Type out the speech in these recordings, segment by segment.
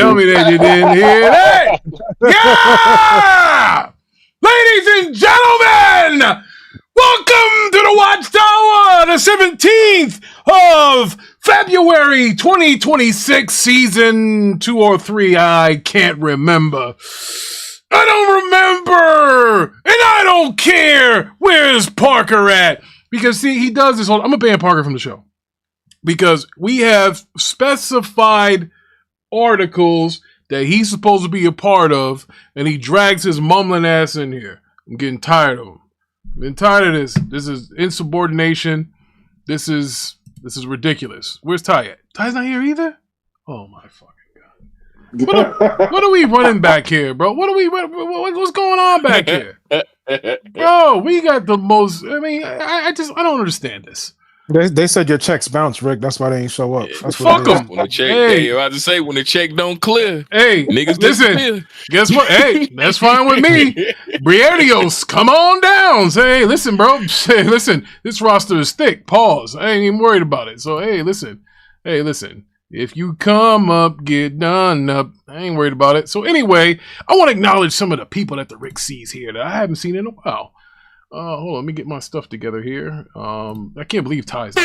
tell me that you didn't hear that. Yeah! Ladies and gentlemen, welcome to the Watchtower, the 17th of February 2026, season 2 or 3. I can't remember. I don't remember, and I don't care. Where's Parker at? Because see, he does this. I'm gonna ban Parker from the show because we have specified articles that he's supposed to be a part of, and he drags his mumbling ass in here. I'm getting tired of him. I'm getting tired of this. This is insubordination. This is ridiculous. Where's Ty at? Ty's not here either? Oh my fucking God. What are we running back here, bro? What's going on back here? Bro, we got the most, I mean, I don't understand this. They said your checks bounce, Rick. That's why they ain't show up. That's Fuck them. When the check, hey, I about to say when the check don't clear, hey, niggas listen. disappear. Guess what? Hey, that's fine with me. Briardios, come on down. Say, hey, listen, bro. Say, listen, this roster is thick. Pause. I ain't even worried about it. So, hey, listen. If you come up, get done up. I ain't worried about it. So anyway, I want to acknowledge some of the people that the Rick sees here that I haven't seen in a while. Hold on, let me get my stuff together here. I can't believe Ty's the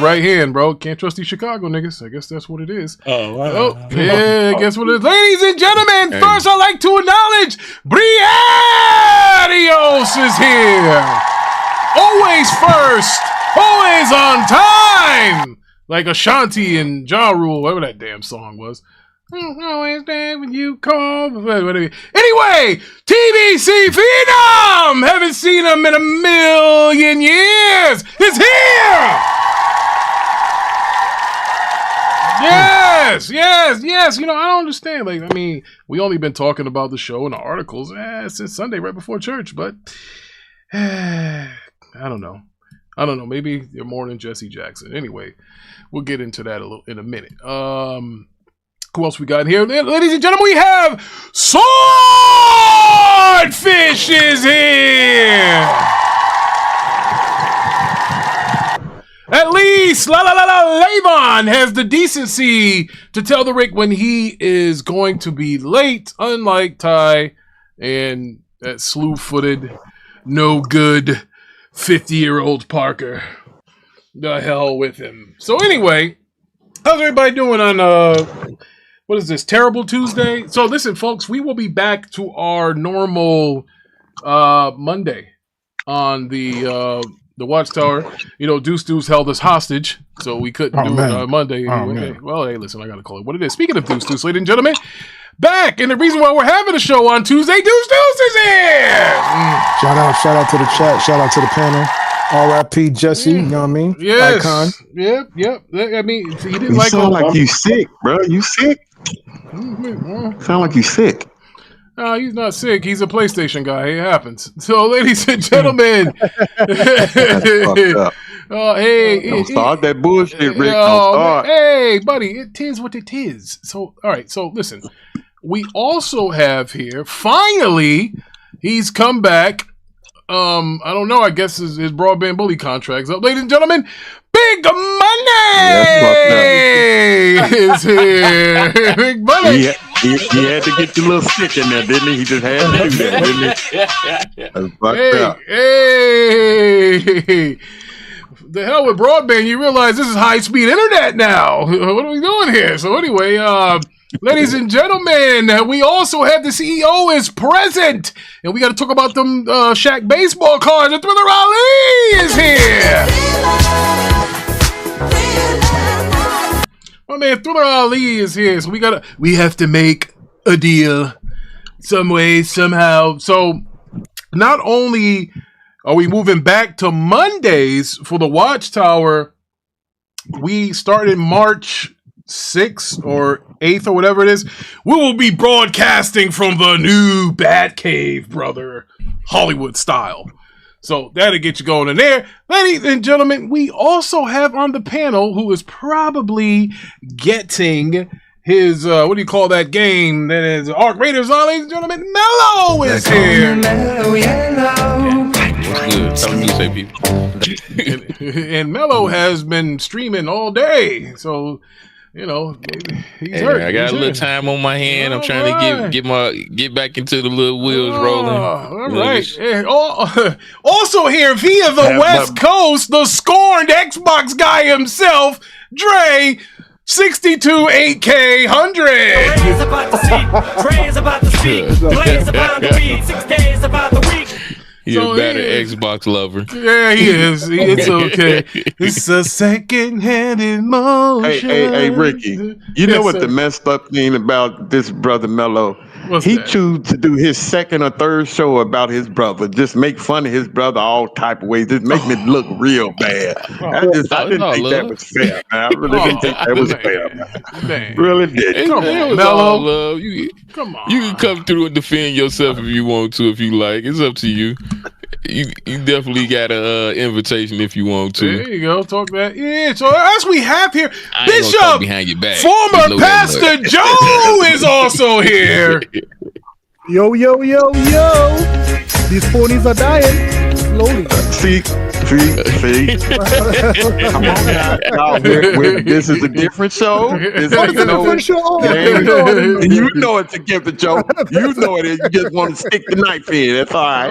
right hand, bro. Can't trust these Chicago niggas. I guess that's what it is. Oh, wow. Oh, yeah, guess what it is. Ladies and gentlemen, first I'd like to acknowledge Briardios is here. Always first. Always on time! Like Ashanti and Ja Rule, whatever that damn song was. Always there when you call. Anyway, TBC Phenom! Haven't seen him in a million years! Is here! Yes. You know, I don't understand. Like, I mean, we only been talking about the show and the articles since Sunday, right before church, but I don't know. Maybe they're more than Jesse Jackson. Anyway, we'll get into that in a minute. Who else we got here? Ladies and gentlemen, we have Swordfish is here. At least Levon has the decency to tell the Rick when he is going to be late, unlike Ty and that slew-footed, no good 50-year-old Parker. The hell with him. So anyway, how's everybody doing on what is this, Terrible Tuesday? So listen, folks, we will be back to our normal Monday on the Watchtower. You know, Deuce held us hostage, so we couldn't do it on Monday. Well, hey, listen, I gotta call it what it is. Speaking of Deuce, ladies and gentlemen, back, and the reason why we're having a show on Tuesday, Deuce is here! Shout out to the chat, shout out to the panel. R.I.P. Jesse, you know what I mean? Yes. Icon. Yep. I mean, he didn't you sound like you sick, bro. You sick? Sound like you sick. He's not sick. He's a PlayStation guy. It happens. So, ladies and gentlemen. Hey. Don't start that bullshit, Rick. Don't start. Hey, buddy. It is what it is. So, all right. So, listen. We also have here, finally, he's come back. I don't know. I guess his broadband bully contract's up. Ladies and gentlemen, Big Money is here. Big Money. He had to get your little stick in there, didn't he? He just had to do that, didn't he? Hey. The hell with broadband, you realize this is high-speed internet now. What are we doing here? So anyway, ladies and gentlemen, we also have the CEO is present. And we got to talk about them Shaq baseball cards. And Thriller Ali is here. My man Thriller Ali is here. So we have to make a deal some way, somehow. So not only are we moving back to Mondays for the Watchtower, we started March 6th or 8th or whatever it is. We will be broadcasting from the new Batcave, brother, Hollywood style. So that'll get you going in there. Ladies and gentlemen, we also have on the panel who is probably getting his, what do you call that game that is Arc Raiders on, ladies and gentlemen? Mello is here. Mellow Yellow. And Mello has been streaming all day. So you know, he's Hey, hurt. I got He's a little hurt. time on my hand. I'm All trying right. to get back into the little wheels rolling. All right. Hey, also here via the West Coast, the scorned Xbox guy himself, Dre, 62 8K 100. Dre's about to see. Dre's about to speak. Blaze about the beat. 6 days about the week. He's a better Xbox lover. Yeah, he is. It's okay. It's a second-hand emotion. Hey, Ricky. You know what the messed up thing about this brother Mello? He choose to do his second or third show about his brother. Just make fun of his brother all type of ways. Just make me look real bad. I didn't think that was fair, man. I really didn't think that was fair, man. Really did. Come on, Mello. Love. Come on. You can come through and defend yourself if you want to, if you like. It's up to you. You definitely got an invitation if you want to. There you go. Talk that. Yeah. So as we have here, Bishop, behind your back. former Pastor Joe is also here. Yo. These ponies are dying slowly. See. Come on now. This is a different show. This What is a different show? You know it's a different show. You know it is. You just want to stick the knife in. That's all right.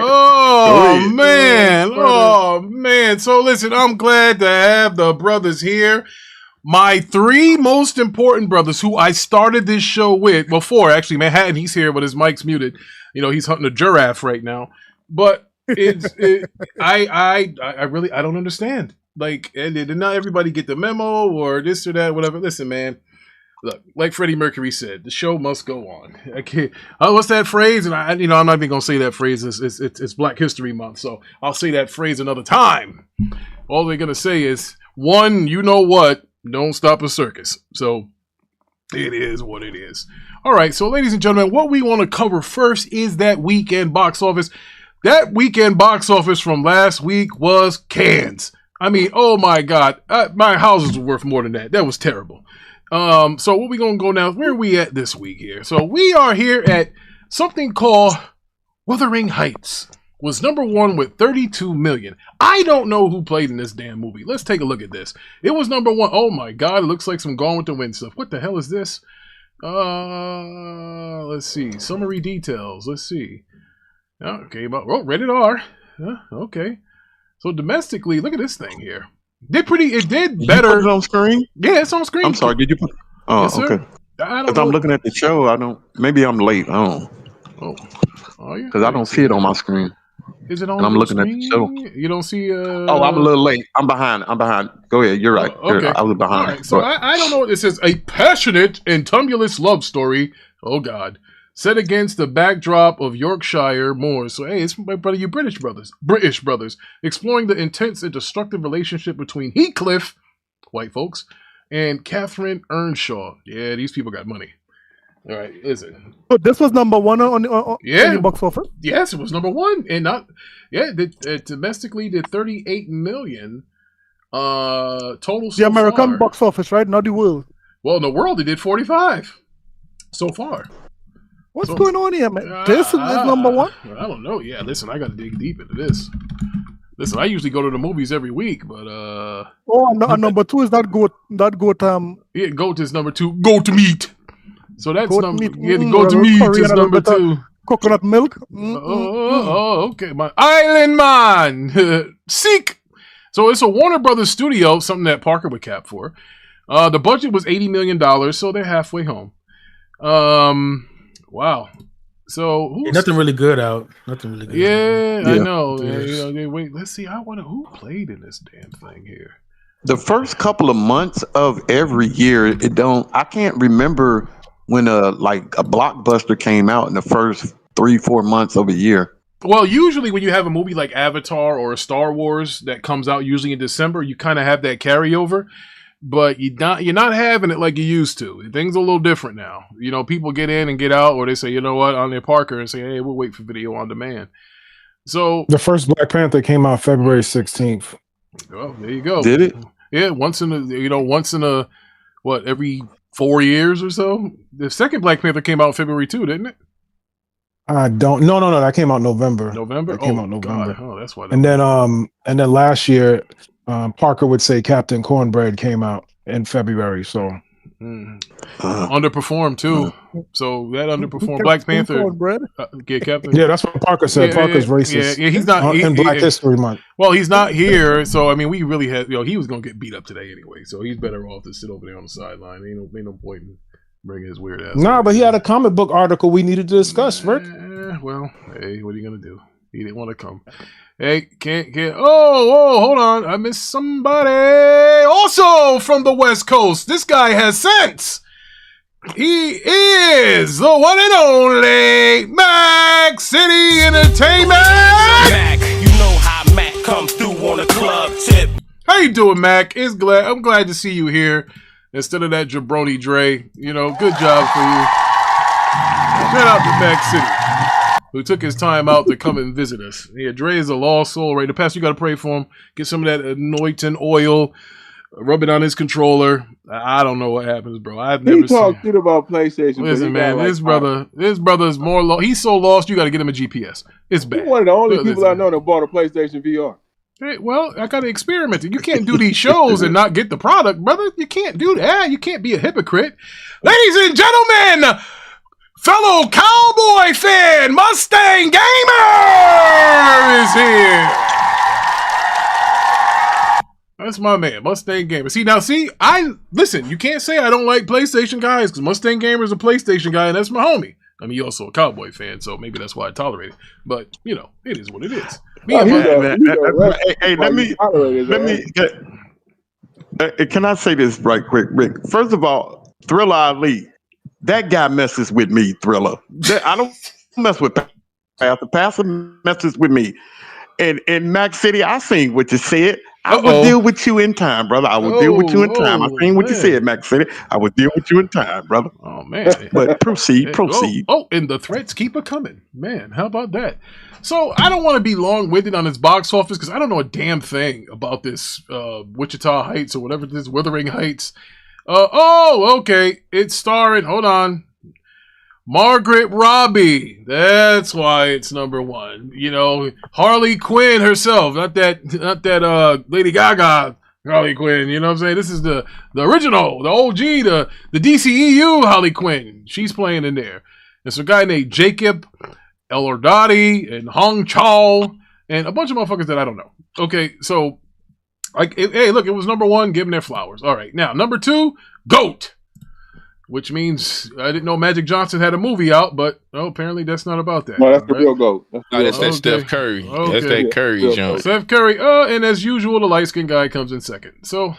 Oh man. So listen, I'm glad to have the brothers here. My three most important brothers who I started this show with. Well, four actually. Manhattan, he's here, but his mic's muted. You know, he's hunting a giraffe right now. But I really don't understand. Like, and did not everybody get the memo or this or that, whatever? Listen, man. Look, like Freddie Mercury said, the show must go on. I can't. What's that phrase? And I'm not even gonna say that phrase. It's Black History Month, so I'll say that phrase another time. All they're gonna say is one. You know what? Don't stop a circus. So it is what it is. All right. So, ladies and gentlemen, what we want to cover first is that weekend box office. That weekend box office from last week was cans. I mean, oh my God, my houses were worth more than that. That was terrible. So what we gonna go now? Where are we at this week here? So we are here at something called Wuthering Heights. Was number one with 32 million. I don't know who played in this damn movie. Let's take a look at this. It was number one. Oh my God, it looks like some Gone with the Wind stuff. What the hell is this? Let's see. Summary details. Let's see. Okay, rated R. Okay. So domestically, look at this thing here. It did better. You put it on screen? Yeah, it's on screen. I'm sorry, did you put? Oh, yes, okay. Because I'm looking at the show. Maybe I'm late. I don't. Oh, are you? Because I don't see it on my screen. Is it on? And I'm looking screen? at the show. You don't see. Oh, I'm a little late. I'm behind. Go ahead. You're right. Okay. I was behind. Right. So I don't know what this is. A passionate and tumultuous love story. Oh God. Set against the backdrop of Yorkshire moors. So, hey, it's my brother, you British brothers, exploring the intense and destructive relationship between Heathcliff, white folks, and Catherine Earnshaw. Yeah, these people got money. All right, listen. So this was number one on the box office? Yes, it was number one. And domestically did 38 million total so the American far. box office, right? Not the world. Well, in the world, it did 45 so far. What's going on here, man? This is number one? I don't know. Yeah, listen, I got to dig deep into this. Listen, I usually go to the movies every week, but number two is that goat. Yeah, goat is number two. Goat meat. So that's goat number. Meat. Yeah, the goat meat is number two. Coconut milk. Okay, my Island Man. Seek. So it's a Warner Brothers studio, something that Parker would cap for. The budget was $80 million, so they're halfway home. Wow. So nothing really good out. Nothing really good. Yeah, I know. Wait, let's see. Who played in this damn thing here? The first couple of months of every year, I can't remember when a blockbuster came out in the first 3-4 months of a year. Well, usually when you have a movie like Avatar or a Star Wars that comes out usually in December, you kind of have that carryover. But you're not having it like you used to. Things are a little different now. You know, people get in and get out, or they say, you know what, on their Parker, and say, hey, we'll wait for video on demand. So the first Black Panther came out February 16th. Oh, there you go. Did it? Yeah, once in a every 4 years or so. The second Black Panther came out February 2, didn't it? I don't. No. That came out November. November. That came out November. God. Oh, that's why. And then last year. Parker would say Captain Cornbread came out in February. So Underperformed too. So that underperformed Black Panther. Captain. Yeah, that's what Parker said. Parker's racist. Yeah, he's not in Black History Month. Well, he's not here, so I mean, we really had. He was gonna get beat up today anyway, so he's better off to sit over there on the sideline. Ain't no point in bringing his weird ass. Nah, but he had a comic book article we needed to discuss, Rick. Well, hey, what are you gonna do? He didn't want to come. Hey, can't. Oh, hold on. I missed somebody. Also from the West Coast, this guy has sense. He is the one and only Mac City Entertainment. Mac, you know how Mac comes through on a club tip. How you doing, Mac? I'm glad to see you here instead of that jabroni Dre. You know, good job for you. Shout out to Mac City, who took his time out to come and visit us. Yeah, Dre is a lost soul, right? The pastor, you got to pray for him. Get some of that anointing oil, rub it on his controller. I don't know what happens, bro. I've never talk shit about PlayStation. Listen, man, this brother's more he's so lost, you got to get him a GPS. It's bad. He's one of the only people I know that bought a PlayStation VR. Hey, well, I got to experiment. You can't do these shows and not get the product, brother. You can't do that. You can't be a hypocrite. Ladies and gentlemen, fellow cowboy fan, Mustang Gamer is here. That's my man, Mustang Gamer. Listen, you can't say I don't like PlayStation guys, because Mustang Gamer is a PlayStation guy, and that's my homie. I mean, you're also a cowboy fan, so maybe that's why I tolerate it. But, you know, it is what it is. Can I say this right quick, Rick? First of all, Thriller Ali, that guy messes with me, Thriller. I don't mess with Pastor. Pastor messes with me. And in Mac City, I seen what you said. I will deal with you in time, brother. I will deal with you in time. I seen what you said, Mac City. I will deal with you in time, brother. Oh, man. But proceed. And the threats keep a coming. Man, how about that? So I don't want to be long-winded on this box office because I don't know a damn thing about this Wichita Heights or whatever this Wuthering Heights. Okay. It's starring, hold on, Margaret Robbie. That's why it's number one. You know, Harley Quinn herself, not that Lady Gaga Harley Quinn. You know what I'm saying? This is the original, the OG, the DCEU Harley Quinn. She's playing in there. There's a guy named Jacob Elordotti and Hong Chao and a bunch of motherfuckers that I don't know. Okay, so hey, look, it was number one. Give them their flowers. All right, now number two, GOAT. Which means I didn't know Magic Johnson had a movie out, but apparently that's not about that. No, that's the real GOAT. That's that Steph Curry. Okay. That's that Curry joint. Steph Curry. And as usual, the light-skinned guy comes in second. So,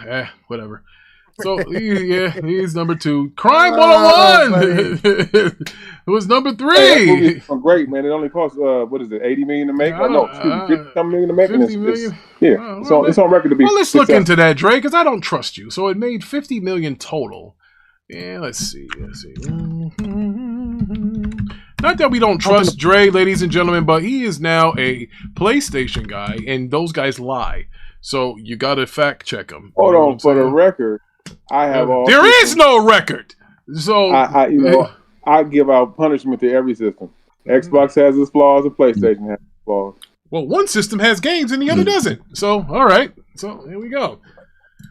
whatever. So, he's number two. Crime 101! It was number three. Hey, that movie's great, man. It only cost, $80 million to make? $50 million to make. 50 million? It's on record to be. Well, let's look into that, Dre, because I don't trust you. So it made $50 million total. Yeah, let's see. Not that we don't trust Dre, ladies and gentlemen, but he is now a PlayStation guy, and those guys lie. So you got to fact check him. Hold on, for the record, I have all. There is no record. So I give out punishment to every system. Xbox has its flaws, and PlayStation has its flaws. Well, one system has games and the other doesn't. So, all right. So here we go.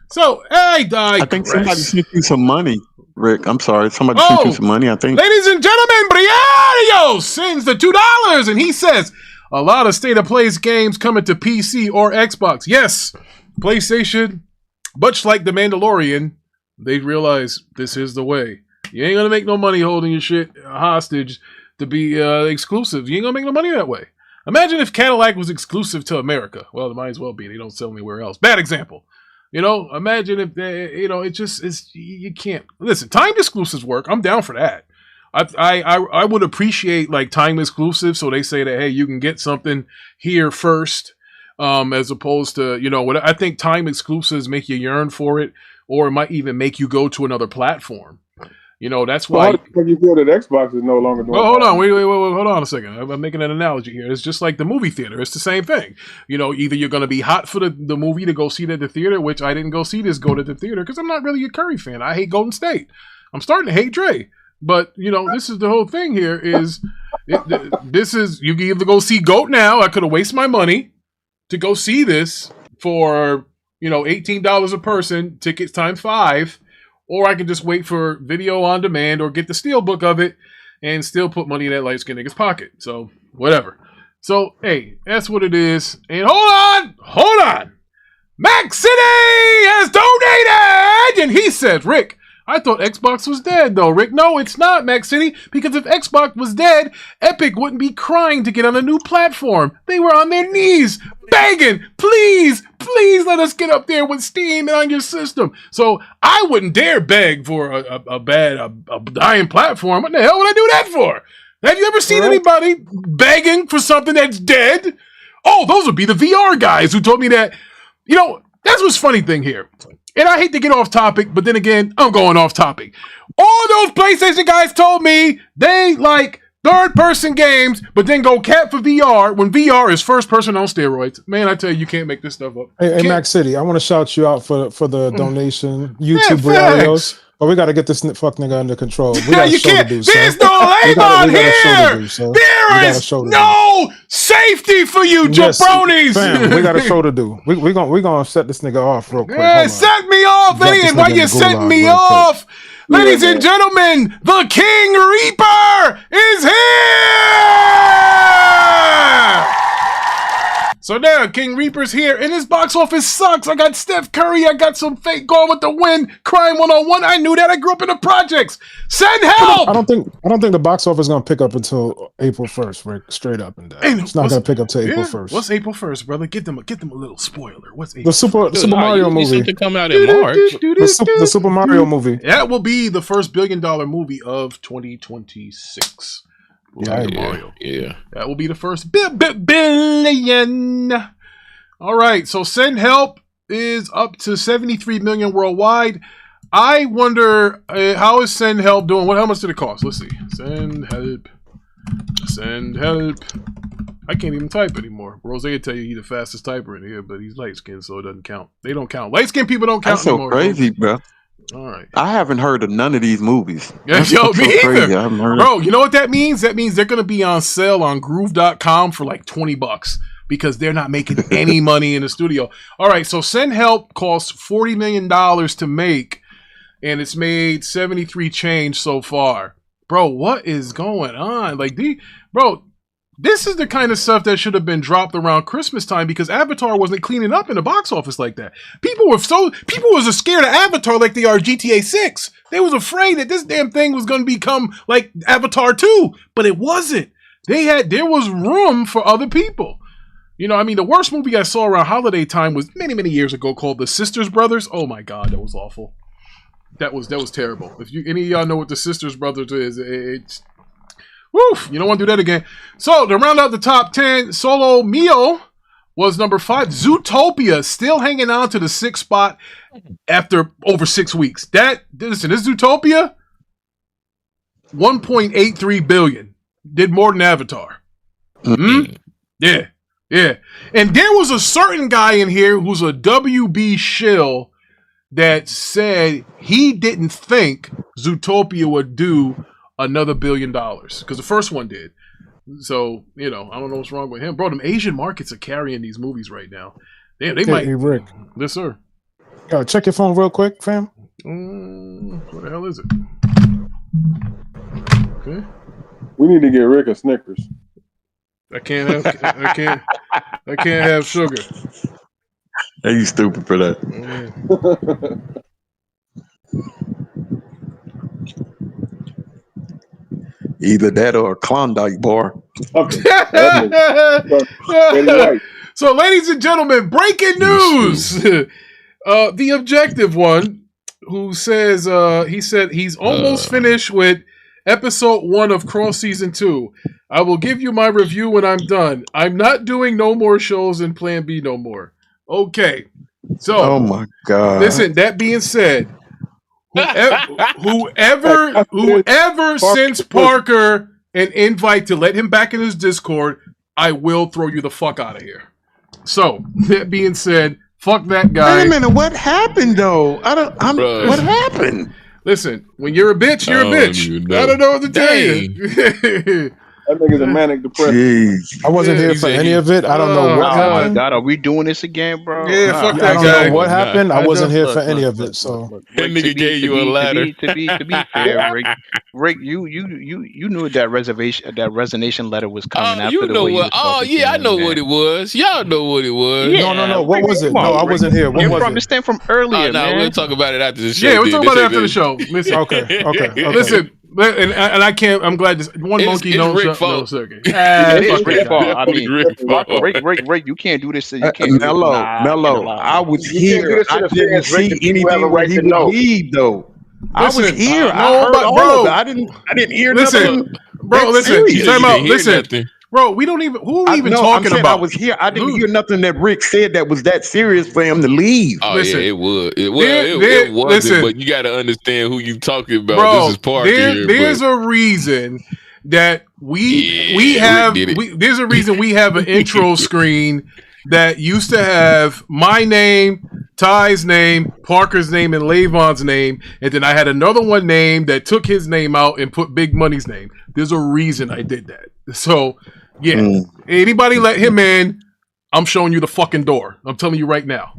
So I think somebody sent you some money. Rick, I'm sorry. Somebody sent you some money, I think. Ladies and gentlemen, Briario sends the $2 and he says, a lot of state-of-play games coming to PC or Xbox. Yes, PlayStation, much like The Mandalorian, they realize this is the way. You ain't going to make no money holding your shit hostage to be exclusive. You ain't going to make no money that way. Imagine if Cadillac was exclusive to America. Well, it might as well be. They don't sell anywhere else. Bad example. You know, imagine if they, you can't listen. Timed exclusives work. I'm down for that. I would appreciate like time exclusive. So they say that, hey, you can get something here first, as opposed to, what I think time exclusives make you yearn for it, or it might even make you go to another platform. That's why. How do you feel that Xbox is no longer doing? Well, hold on, wait, hold on a second. I'm making an analogy here. It's just like the movie theater. It's the same thing. Either you're going to be hot for the movie to go see it at the theater, which I didn't go see this go to the theater because I'm not really a Curry fan. I hate Golden State. I'm starting to hate Dre. But, this is the whole thing here is, this is, you can either go see GOAT now. I could have wasted my money to go see this for, $18 a person, tickets times 5. or I can just wait for video on demand or get the steelbook of it and still put money in that light-skinned nigga's pocket. So, whatever. So, hey, that's what it is. And hold on. Mac City has donated! And he says, Rick, I thought Xbox was dead, though, Rick. No, it's not, Mac City, because if Xbox was dead, Epic wouldn't be crying to get on a new platform. They were on their knees, begging, please let us get up there with Steam and on your system. So I wouldn't dare beg for a dying platform. What the hell would I do that for? Have you ever seen anybody begging for something that's dead? Oh, those would be the VR guys who told me that. You know, that's what's funny thing here. And I hate to get off topic, but then again, I'm going off topic. All those PlayStation guys told me they like third-person games, but then go cap for VR when VR is first-person on steroids. Man, I tell you, you can't make this stuff up. Hey, Mac City, I want to shout you out for the donation. YouTube Briarios. But we got to get this fuck nigga under control. We got a show to do. There's no label here. There is no safety for you, jabronis. Fam, we got a show to do. We gonna set this nigga off real quick. Yeah, set me off, Ian. Why you setting me off? Ladies and gentlemen, the King Reaper is here! So now, King Reaper's here, and his box office sucks. I got Steph Curry, I got some fake Gone with the Wind, Crime 101. I knew that. I grew up in the projects. Send help! I don't think the box office is gonna pick up until April 1st, Rick. Straight up and down. It's not gonna pick up till April 1st. What's April 1st, brother? Get them a little spoiler. What's April? The Super Mario movie to come out in March. The Super Mario movie. That will be the first $1 billion movie of 2026. Yeah. That will be the first billion. All right, so Send Help is up to 73 million worldwide. I wonder how is Send Help doing? How much did it cost? Let's see. Send Help. I can't even type anymore. Rose will tell you he's the fastest typer in here, but he's light skinned, so it doesn't count. They don't count. Light skinned people don't count. That's so anymore, crazy, bro. All right. I haven't heard of none of these movies. Yeah, yo, me either. Bro, you know what that means? That means they're going to be on sale on groove.com for like $20 because they're not making any money in the studio. All right, so Send Help costs $40 million to make, and it's made 73 change so far. Bro, what is going on? This is the kind of stuff that should have been dropped around Christmas time because Avatar wasn't cleaning up in the box office like that. People was scared of Avatar like they are GTA 6. They was afraid that this damn thing was going to become like Avatar 2, but it wasn't. There was room for other people. You know, I mean, the worst movie I saw around holiday time was many, many years ago called The Sisters Brothers. Oh my God, that was awful. That was terrible. If any of y'all know what The Sisters Brothers is, it's woof, you don't want to do that again. So, to round out the top 10, Solo Mio was number 5. Zootopia still hanging on to the 6th spot after over 6 weeks. Listen, this Zootopia, 1.83 billion. Did more than Avatar. Yeah. And there was a certain guy in here who's a WB shill that said he didn't think Zootopia would do another $1 billion because the first one did. So, you know, I don't know what's wrong with him. Bro, them Asian markets are carrying these movies right now. They might. Hey, Rick. Yes, sir. Check your phone real quick, fam. What the hell is it? Okay. We need to get Rick a Snickers. I can't have sugar. Hey, you stupid for that. Either that or a Klondike bar. So, ladies and gentlemen, breaking news. The Objective one, who says he said he's almost finished with episode 1 of Cross Season 2. I will give you my review when I'm done. I'm not doing no more shows in Plan B no more. Okay. So, oh my God. Listen, that being said, whoever sends Parker an invite to let him back in his Discord, I will throw you the fuck out of here. So, that being said, fuck that guy. Wait a minute, what happened though? What happened? Listen, when you're a bitch, you're a bitch. I don't know what to tell you. That nigga's a manic depressed. I wasn't here for any of it. I don't know what happened. God, are we doing this again, bro? Yeah, fuck that I guy. don't know what happened. I wasn't here for any of it. So that nigga gave you a ladder. To be fair, Rick, you knew that resignation letter was coming after you the know way what? Oh yeah, I know what it was. Y'all know what it was. Yeah. No. What was it? No, I wasn't here. What was it? It's from earlier, man. We'll talk about it after the show. Yeah, we'll talk about it after the show. Listen. Okay. Listen, and I can't. I'm glad this one monkey don't shut no circuit. It's Rick's fault. I mean, Rick, you can't do this. You can't. Mello. I was here. I didn't see anything where he would leave, though. I was here. I heard all of it. I didn't hear nothing. Bro, listen. Time out. Listen. Bro, we don't even. Who are we even talking about? I was here. I didn't hear nothing that Rick said that was that serious for him to leave. Oh listen, yeah, it was. It wasn't. Listen, but you got to understand who you talking about. Bro, this is Parker here. There's a reason that we have. There's a reason we have an intro screen that used to have my name, Ty's name, Parker's name, and Lavon's name, and then I had another one name that took his name out and put Big Money's name. There's a reason I did that. So. Yeah. Anybody let him in, I'm showing you the fucking door. I'm telling you right now.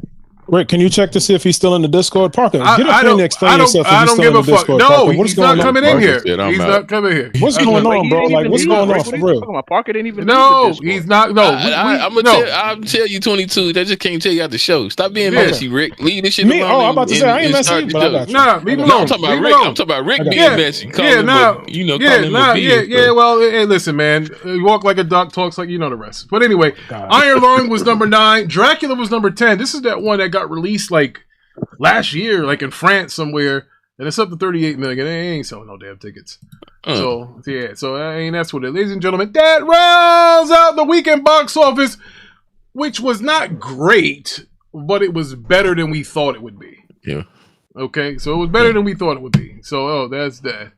Rick, can you check to see if he's still in the Discord? Parker, get up and explain yourself. I don't give a fuck. No, he's not coming in here. He's not coming here. What's going on, bro? Like, what's going on for real? Parker didn't even. No, he's not. No, I'm gonna tell you 22. That just can't tell you at the show. Stop being messy, Rick. Leave this shit alone. I'm about to say I ain't messy. Nah, leave him alone. I'm talking about Rick. I'm talking about Rick being messy. Yeah, well, hey, listen, man. You walk like a duck, talks like you know the rest. But anyway, Iron Lung was number 9. Dracula was number 10. This is that one that got released like last year, like in France somewhere, and it's up to 38 million. They ain't selling no damn tickets. So yeah, so that's what it is. Ladies and gentlemen, that rounds out the weekend box office, which was not great, but it was better than we thought it would be. Yeah. Okay, so it was better than we thought it would be. So that's that.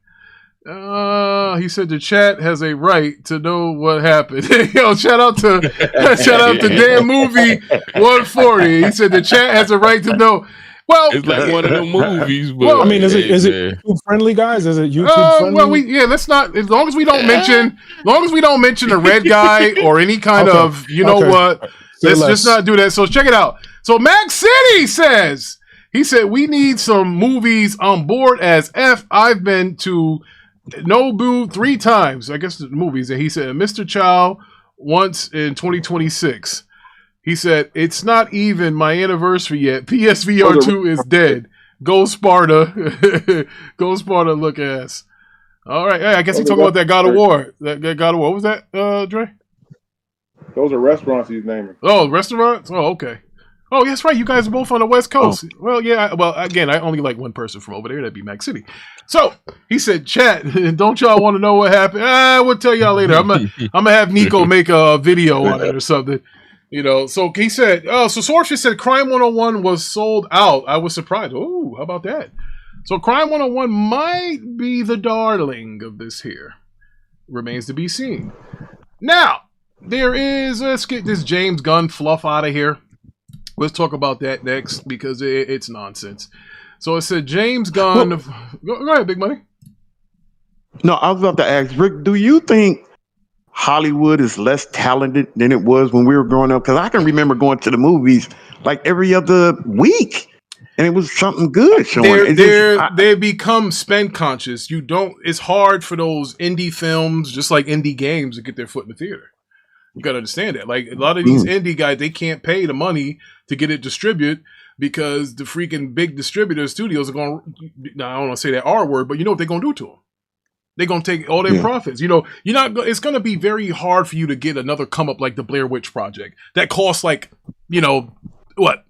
He said the chat has a right to know what happened. Yo, shout out to damn movie 140. He said the chat has a right to know. Well, it's like one of the movies. But well, I mean, is it YouTube friendly, guys? Is it YouTube friendly? Well, let's not. As long as we don't mention the red guy or any kind of, what. Let's just not do that. So check it out. So Max City says, he said we need some movies on board as F. I've been to Nobu 3 times, I guess the movies, and he said Mr. Chow once in 2026. He said it's not even my anniversary yet. PSVR 2 is dead. Go Sparta. Go Sparta, look ass. All right, I guess he's talking about that God of War. That God of War. What was that, Dre? Those are restaurants he's naming. Oh, restaurants? Oh, okay. Oh, that's right. You guys are both on the West Coast. Oh. Well, yeah. Well, again, I only like one person from over there. That'd be Max City. So he said, "Chat, don't y'all want to know what happened? We'll tell y'all later. I'm gonna have Nikko make a video on it or something." So he said, so Swordfish said Crime 101 was sold out. I was surprised. Oh, how about that? So Crime 101 might be the darling of this here. Remains to be seen. Now, let's get this James Gunn fluff out of here. Let's talk about that next because it's nonsense. So it said James Gunn. Go ahead, Big Money. No, I was about to ask Rick, do you think Hollywood is less talented than it was when we were growing up? Because I can remember going to the movies like every other week, and it was something good showing. They become spend conscious. It's hard for those indie films, just like indie games, to get their foot in the theater. You got to understand that. Like a lot of these indie guys, they can't pay the money to get it distributed because the freaking big distributor studios are going to, now I don't want to say that R word, but you know what they're going to do to them? They're going to take all their profits. It's going to be very hard for you to get another come up like the Blair Witch Project that costs like, what?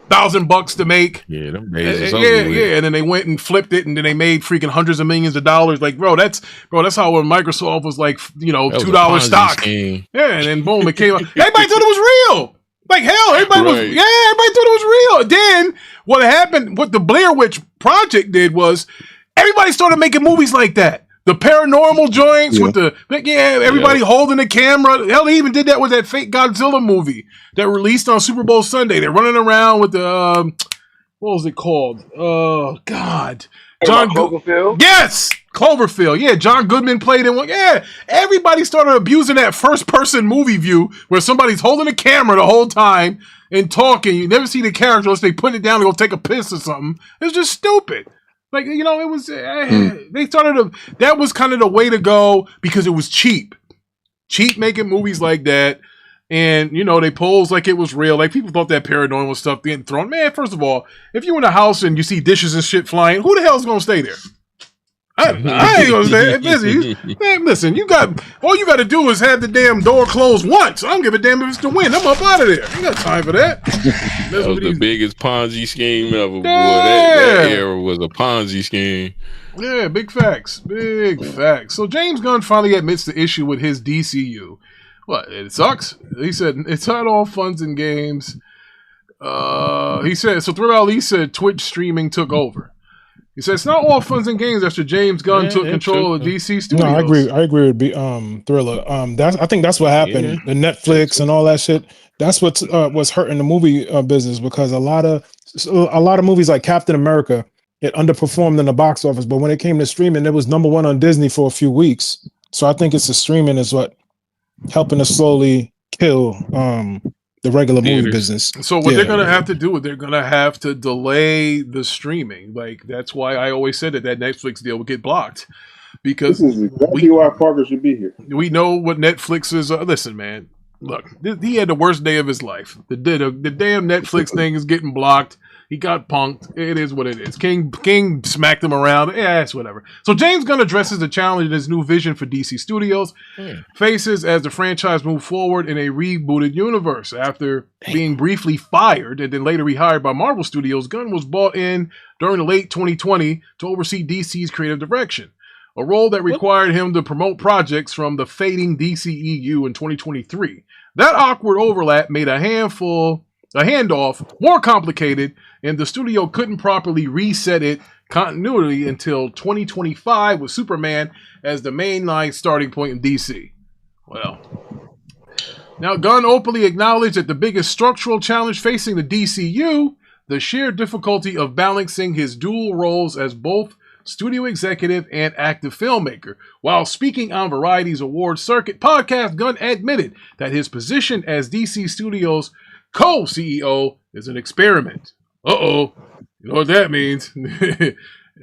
$1,000 to make. Yeah, them days and then they went and flipped it, and then they made freaking hundreds of millions of dollars. Like, that's how when Microsoft was like, $2 stock. Scheme. Yeah, and then boom, it came out. Everybody thought it was real. Like hell, everybody thought it was real. Then what happened? What the Blair Witch Project did was everybody started making movies like that. The paranormal joints with everybody holding the camera. Hell, they even did that with that fake Godzilla movie that released on Super Bowl Sunday. They're running around with the what was it called? Oh God, John Cloverfield. Yes, Cloverfield. Yeah, John Goodman played in one. Yeah, everybody started abusing that first-person movie view where somebody's holding a camera the whole time and talking. You never see the character unless they put it down to go take a piss or something. It's just stupid. Like, you know, it was, they started that was kind of the way to go because it was cheap. Cheap making movies like that. And, you know, they posed like it was real. Like, people thought that paranormal stuff getting thrown. Man, first of all, if you're in a house and you see dishes and shit flying, who the hell's going to stay there? I ain't gonna say listen, you got all you got to do is have the damn door closed once. I don't give a damn if it's the wind. I'm up out of there. I ain't got time for that. That was the biggest Ponzi scheme ever, boy. That era was a Ponzi scheme. Yeah, big facts. Big facts. So James Gunn finally admits the issue with his DCU. What? It sucks. He said it's not all funs and games. He said so. Thriller Ali said Twitch streaming took over. He said it's not all funs and games after James Gunn took control of DC Studios. No, I agree with Thriller. I think that's what happened. Yeah. The Netflix and all that shit. That's what's hurting the movie business because a lot of movies like Captain America, it underperformed in the box office, but when it came to streaming, it was #1 on Disney for a few weeks. So I think it's the streaming is what helping to slowly kill the regular movie business. So what they're gonna have to do is they're gonna have to delay the streaming. Like that's why I always said that Netflix deal would get blocked because this is exactly why Parker should be here. We know what Netflix is. Listen, man. Look, he had the worst day of his life. The damn Netflix thing is getting blocked. He got punked. It is what it is. King smacked him around. Yeah, it's whatever. So James Gunn addresses the challenge in his new vision for DC Studios faces as the franchise moves forward in a rebooted universe. After being briefly fired and then later rehired by Marvel Studios, Gunn was brought in during the late 2020 to oversee DC's creative direction, a role that required him to promote projects from the fading DCEU in 2023. That awkward overlap made a handoff more complicated, and the studio couldn't properly reset it continuity until 2025 with Superman as the mainline starting point in DC. Well, now Gunn openly acknowledged that the biggest structural challenge facing the DCU, the sheer difficulty of balancing his dual roles as both studio executive and active filmmaker. While speaking on Variety's awards circuit podcast, Gunn admitted that his position as DC Studios co-CEO is an experiment. You know what that means? If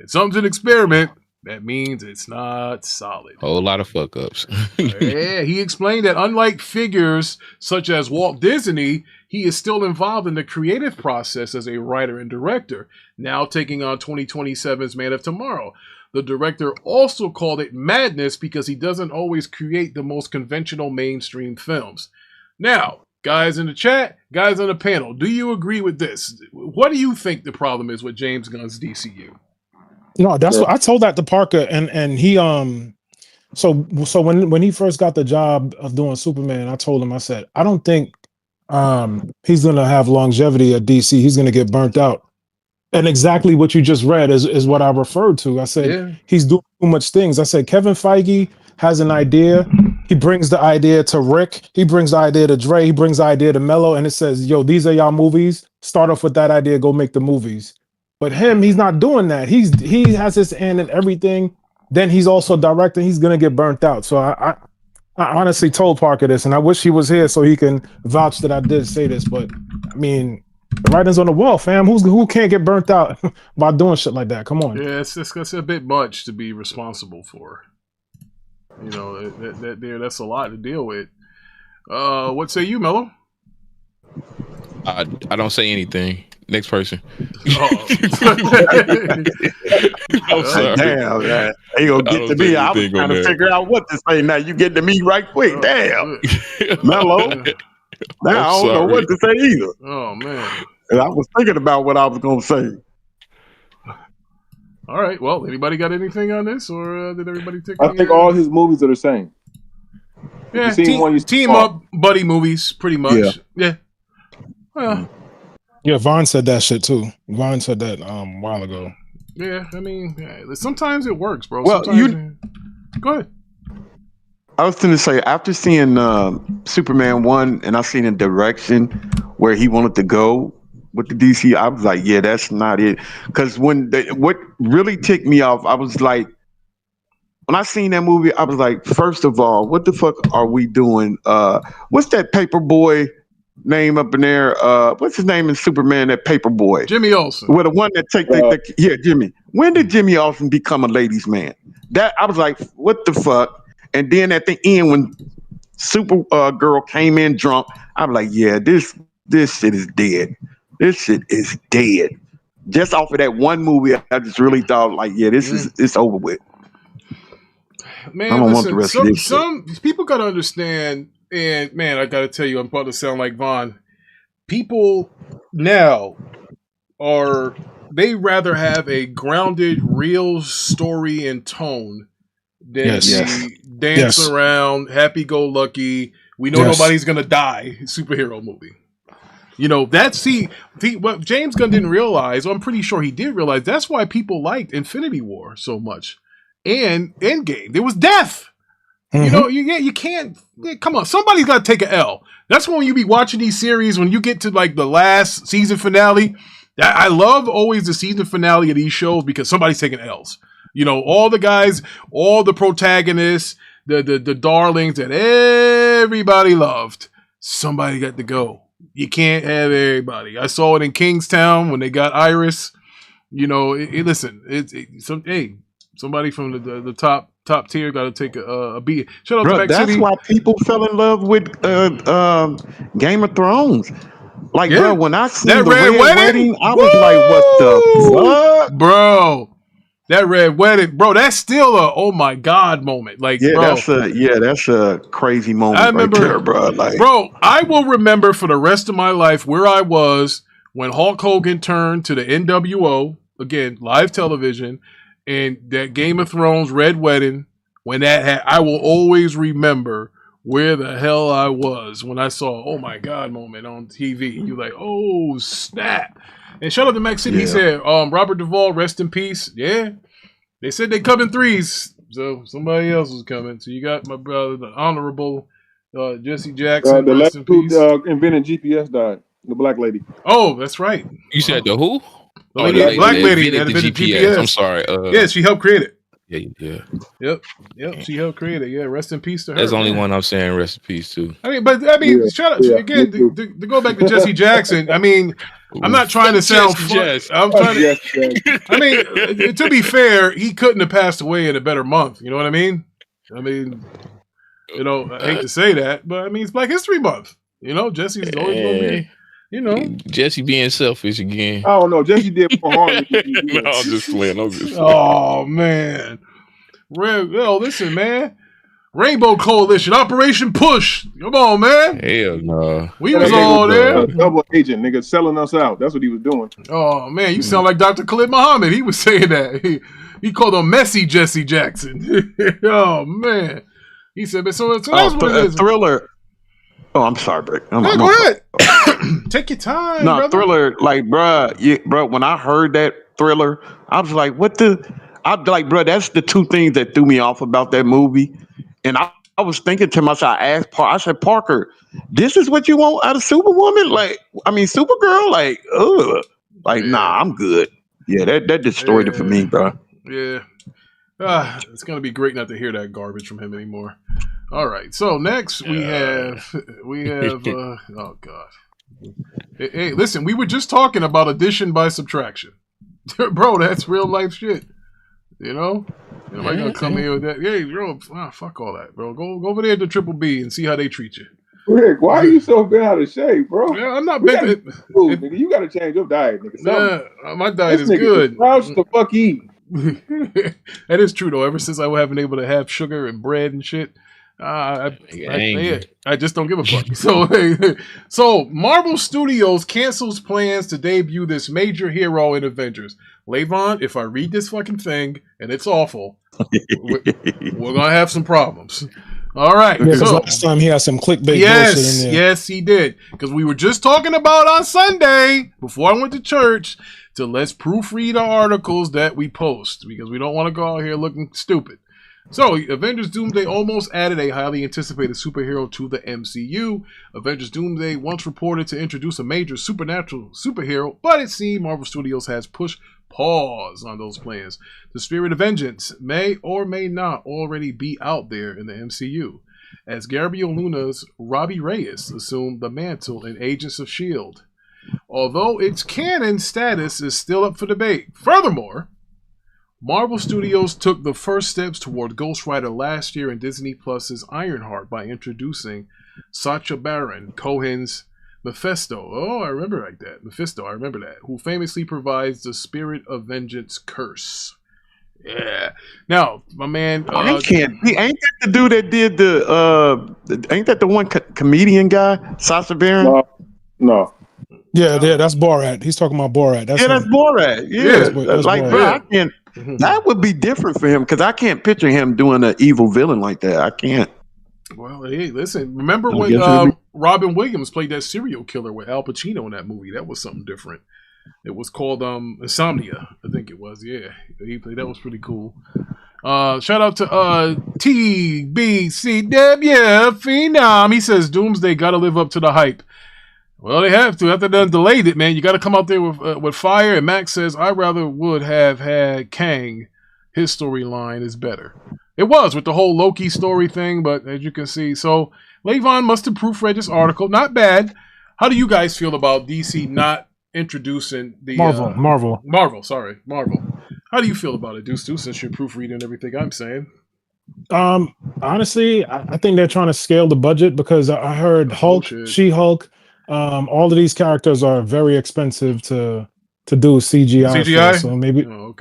something's an experiment, that means it's not solid. Whole lot of fuck ups. Yeah, he explained that unlike figures such as Walt Disney, he is still involved in the creative process as a writer and director, now taking on 2027's Man of Tomorrow. The director also called it madness because he doesn't always create the most conventional mainstream films. Now, guys in the chat, guys on the panel, do you agree with this? What do you think the problem is with James Gunn's DCU? No, that's what I told that to Parker, and he so when he first got the job of doing Superman, I told him, I said, I don't think he's gonna have longevity at DC. He's gonna get burnt out. And exactly what you just read is what I referred to. I said he's doing too much things. I said Kevin Feige has an idea. He brings the idea to Rick. He brings the idea to Dre. He brings the idea to Mello, and it says, "Yo, these are y'all movies. Start off with that idea. Go make the movies." But him, he's not doing that. He has his hand in everything. Then he's also directing. He's gonna get burnt out. So I honestly told Parker this, and I wish he was here so he can vouch that I did say this. But I mean, the writing's on the wall, fam. Who can't get burnt out by doing shit like that? Come on. Yeah, it's a bit much to be responsible for. You know, that's a lot to deal with. What say you, Mello? I don't say anything. Next person. I'm sorry. Damn, man. They gonna get to me. I was trying to figure out what to say. Now you get to me right quick. Damn. Mello. Now I don't know what to say either. Oh man. And I was thinking about what I was gonna say. All right. Well, anybody got anything on this, or did everybody take? I think all his movies are the same. Yeah, team up buddy movies, pretty much. Yeah. Well. Yeah, Vaughn said that shit too. Vaughn said that a while ago. Yeah, I mean, sometimes it works, bro. Well, go ahead. I was going to say, after seeing Superman 1 and I seen a direction where he wanted to go with the DC, I was like, yeah, that's not it. Because what really ticked me off, I was like, when I seen that movie, I was like, first of all, what the fuck are we doing? What's that paper boy name up in there? What's his name in Superman? That paper boy, Jimmy Olsen. Well, the one that Jimmy. When did Jimmy Olsen become a ladies' man? That I was like, what the fuck? And then at the end, when Girl came in drunk, I'm like, yeah, this shit is dead. This shit is dead. Just off of that one movie, I just really thought, like, yeah, it's over with. Man, I don't want the rest of this some people gotta understand, and man, I gotta tell you, I'm about to sound like Vaughn. People now they rather have a grounded, real story and tone than dance around, happy-go-lucky. We know nobody's gonna die. Superhero movie. You know, what James Gunn didn't realize, I'm pretty sure he did realize, that's why people liked Infinity War so much. And Endgame. There was death. Mm-hmm. You know, you can't, come on, somebody's got to take an L. That's when you be watching these series, when you get to like the last season finale. I love always the season finale of these shows because somebody's taking L's. You know, all the guys, all the protagonists, the darlings that everybody loved, somebody got to go. You can't have everybody. I saw it in Kingstown when they got Iris. You know, somebody from the top tier got to take a beat. Shout out to Mac That's City. why people fell in love with Game of Thrones. Like, bro, when I seen that Red Wedding, I was like, what the fuck? Bro. That Red Wedding, bro, that's still a oh my god moment. Like, that's a crazy moment. I remember, right there, bro. Like, bro, I will remember for the rest of my life where I was when Hulk Hogan turned to the NWO, again, live television, and that Game of Thrones Red Wedding, when that I will always remember where the hell I was when I saw oh my god moment on TV. You're like, oh snap. And shout out to Max City. He said, Robert Duvall, rest in peace. Yeah. They said they come in threes. So somebody else was coming. So you got my brother, the Honorable Jesse Jackson. The lady who invented GPS died. The black lady. Oh, that's right. You said the who? The black lady that invented GPS. I'm sorry. Yeah, she helped create it. Yeah. Yep. She helped create it. Yeah, rest in peace to her. That's the only one I'm saying rest in peace to. Shout out again to go back to Jesse Jackson. I mean, I'm not trying to sound I'm trying to. I mean, to be fair, he couldn't have passed away in a better month. You know what I mean? I mean, you know, I hate to say that, but I mean, it's Black History Month. You know, Jesse's always going to be. You know, Jesse being selfish again. I don't know. Jesse did more harm. No, I'm just playing. Oh man, listen, man. Rainbow Coalition, Operation Push. Come on, man. Hell no. We was all there. Double agent, nigga, selling us out. That's what he was doing. Oh man, you sound like Dr. Khalid Muhammad. He was saying that. He called him Messy Jesse Jackson. Oh man. He said, but so that's what it is. Thriller. Oh, I'm sorry, Brick. Go ahead. Take your time. No, brother. Thriller, like, bro, when I heard that Thriller, I was like, bro, that's the two things that threw me off about that movie. And I was thinking to myself, I said, Parker, this is what you want out of Superwoman? Like, I mean, Supergirl? Like, ugh. Like, nah, I'm good. Yeah, that destroyed it for me, bro. Yeah. It's going to be great not to hear that garbage from him anymore. All right. So next we have oh God. Hey, listen, we were just talking about addition by subtraction. Bro, that's real life shit. You know? Nobody gonna come here with that. Hey, bro, fuck all that, bro. Go over there to Triple B and see how they treat you. Rick, why are you so bent out of shape, bro? Yeah, I'm not bent. Nigga, you gotta change your diet, nigga. My diet is good. Crouch the fuck eat. That is true though. Ever since I haven't been able to have sugar and bread and shit, I just don't give a fuck. So Marvel Studios cancels plans to debut this major hero in Avengers. Levon, if I read this fucking thing and it's awful, we're gonna have some problems. All right. Yeah, so last time he had some clickbait bullshit in there. Yes, he did. Because we were just talking about on Sunday before I went to church to let's proofread our articles that we post because we don't want to go out here looking stupid. So, Avengers Doomsday almost added a highly anticipated superhero to the MCU. Avengers Doomsday once reported to introduce a major supernatural superhero, but it seems Marvel Studios has pushed pause on those plans. The Spirit of Vengeance may or may not already be out there in the MCU, as Gabriel Luna's Robbie Reyes assumed the mantle in Agents of S.H.I.E.L.D., although its canon status is still up for debate. Furthermore, Marvel Studios took the first steps toward Ghost Rider last year in Disney Plus's Ironheart by introducing Sacha Baron Cohen's Mephisto. Oh, I remember like that. Mephisto, I remember that. Who famously provides the Spirit of Vengeance curse. Yeah. Now, my man. I can't. Ain't that the dude that did ain't that the one comedian guy, Sacha Baron? No. Yeah, that's Borat. He's talking about Borat. That's Borat. Yeah, that's like, Borat. Bro, I can't. That would be different for him because I can't picture him doing an evil villain like that. I can't. Well, hey, listen. Remember when Robin Williams played that serial killer with Al Pacino in that movie? That was something different. It was called Insomnia, I think it was. Yeah, he played. That was pretty cool. Shout out to TBCW Phenom. He says Doomsday got to live up to the hype. Well, they have to. After they done delayed it, man, you got to come out there with fire. And Max says, I rather would have had Kang. His storyline is better. It was with the whole Loki story thing, but as you can see, so Levon must have proofread this article. Not bad. How do you guys feel about DC not introducing the Marvel? Marvel. How do you feel about it, Deuce? Since you're proofreading everything I'm saying. Honestly, I think they're trying to scale the budget because I heard Hulk, She-Hulk. All of these characters are very expensive to do CGI. For, so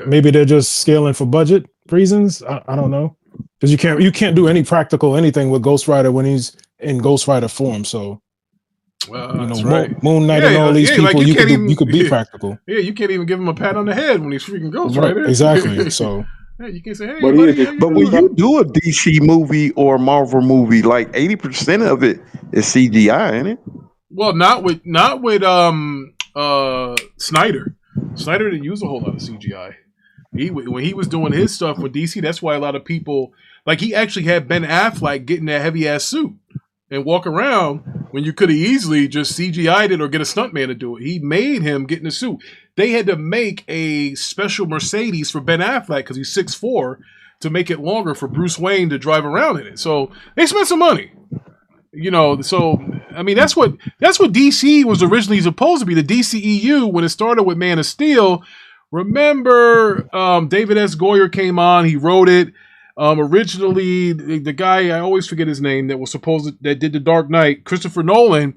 maybe they're just scaling for budget reasons. I don't know, because you can't do any practical anything with Ghost Rider when he's in Ghost Rider form. So Moon Knight and all these people, like you could be practical. Yeah, you can't even give him a pat on the head when he's freaking Ghost Rider. Exactly. So. Yeah, you can say, hey, but when you do a DC movie or Marvel movie, like 80% of it is CGI, ain't it? Well, not with Snyder. Snyder didn't use a whole lot of CGI. When he was doing his stuff with DC, that's why a lot of people he actually had Ben Affleck get in that heavy ass suit and walk around when you could have easily just CGI'd it or get a stuntman to do it. He made him get in the suit. They had to make a special Mercedes for Ben Affleck because he's 6'4" to make it longer for Bruce Wayne to drive around in it. So they spent some money. So I mean that's what DC was originally supposed to be. The DCEU, when it started with Man of Steel, remember David S. Goyer came on, he wrote it. Originally the guy, I always forget his name, that did the Dark Knight, Christopher Nolan.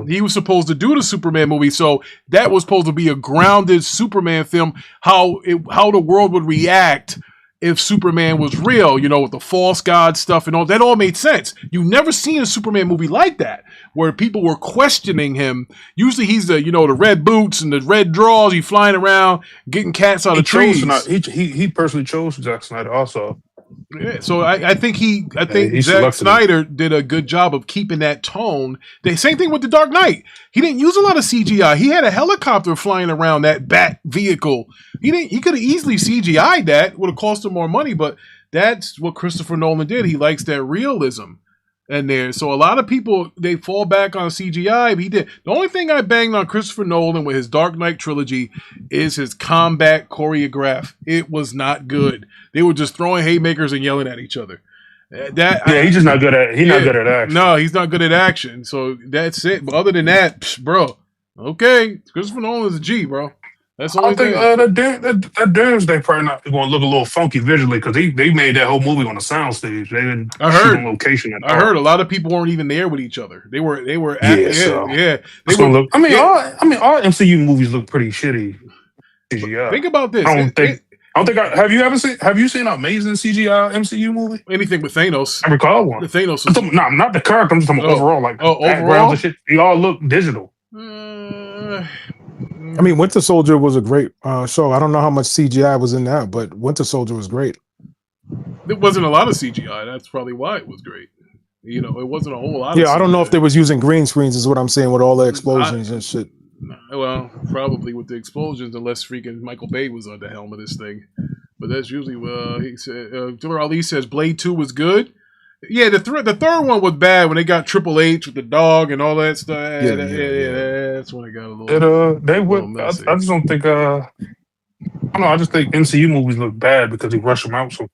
He was supposed to do the Superman movie, so that was supposed to be a grounded Superman film, how the world would react if Superman was real, with the false god stuff and all. That all made sense. You've never seen a Superman movie like that, where people were questioning him. Usually he's the red boots and the red drawers, he's flying around, getting cats out of trees. He personally chose Zack Snyder also. Yeah, so I think Zack Snyder did a good job of keeping that tone. The same thing with the Dark Knight. He didn't use a lot of CGI. He had a helicopter flying around that bat vehicle. He could have easily CGI'd that. Would have cost him more money, but that's what Christopher Nolan did. He likes that realism in there. So a lot of people, they fall back on CGI. But he did. The only thing I banged on Christopher Nolan with his Dark Knight trilogy is his combat choreograph. It was not good. They were just throwing haymakers and yelling at each other. He's just not good at. Not good at action. No, he's not good at action. So that's it. But other than that, bro, okay, Christopher Nolan's a G, bro. That's the only thing. That Doomsday probably not going to look a little funky visually because they made that whole movie on a soundstage. They didn't shoot on location. I heard a lot of people weren't even there with each other. They were. All MCU movies look pretty shitty. CGI. Think about this. Have you seen an amazing CGI MCU movie? Anything with Thanos? I recall one. The Thanos. Not the character. I'm just talking overall. Overall, and shit. They all look digital. I mean, Winter Soldier was a great show. I don't know how much CGI was in that, but Winter Soldier was great. There wasn't a lot of CGI. That's probably why it was great. It wasn't a whole lot. Yeah, I don't know if they was using green screens, is what I'm saying, with all the explosions and shit. Well, probably with the explosions, unless freaking Michael Bay was on the helm of this thing. But that's usually he said. Killer Ali says Blade 2 was good. Yeah, the third one was bad when they got Triple H with the dog and all that stuff. Yeah, that's when it got a little. I just don't think. I don't know. I just think MCU movies look bad because they rush them out, so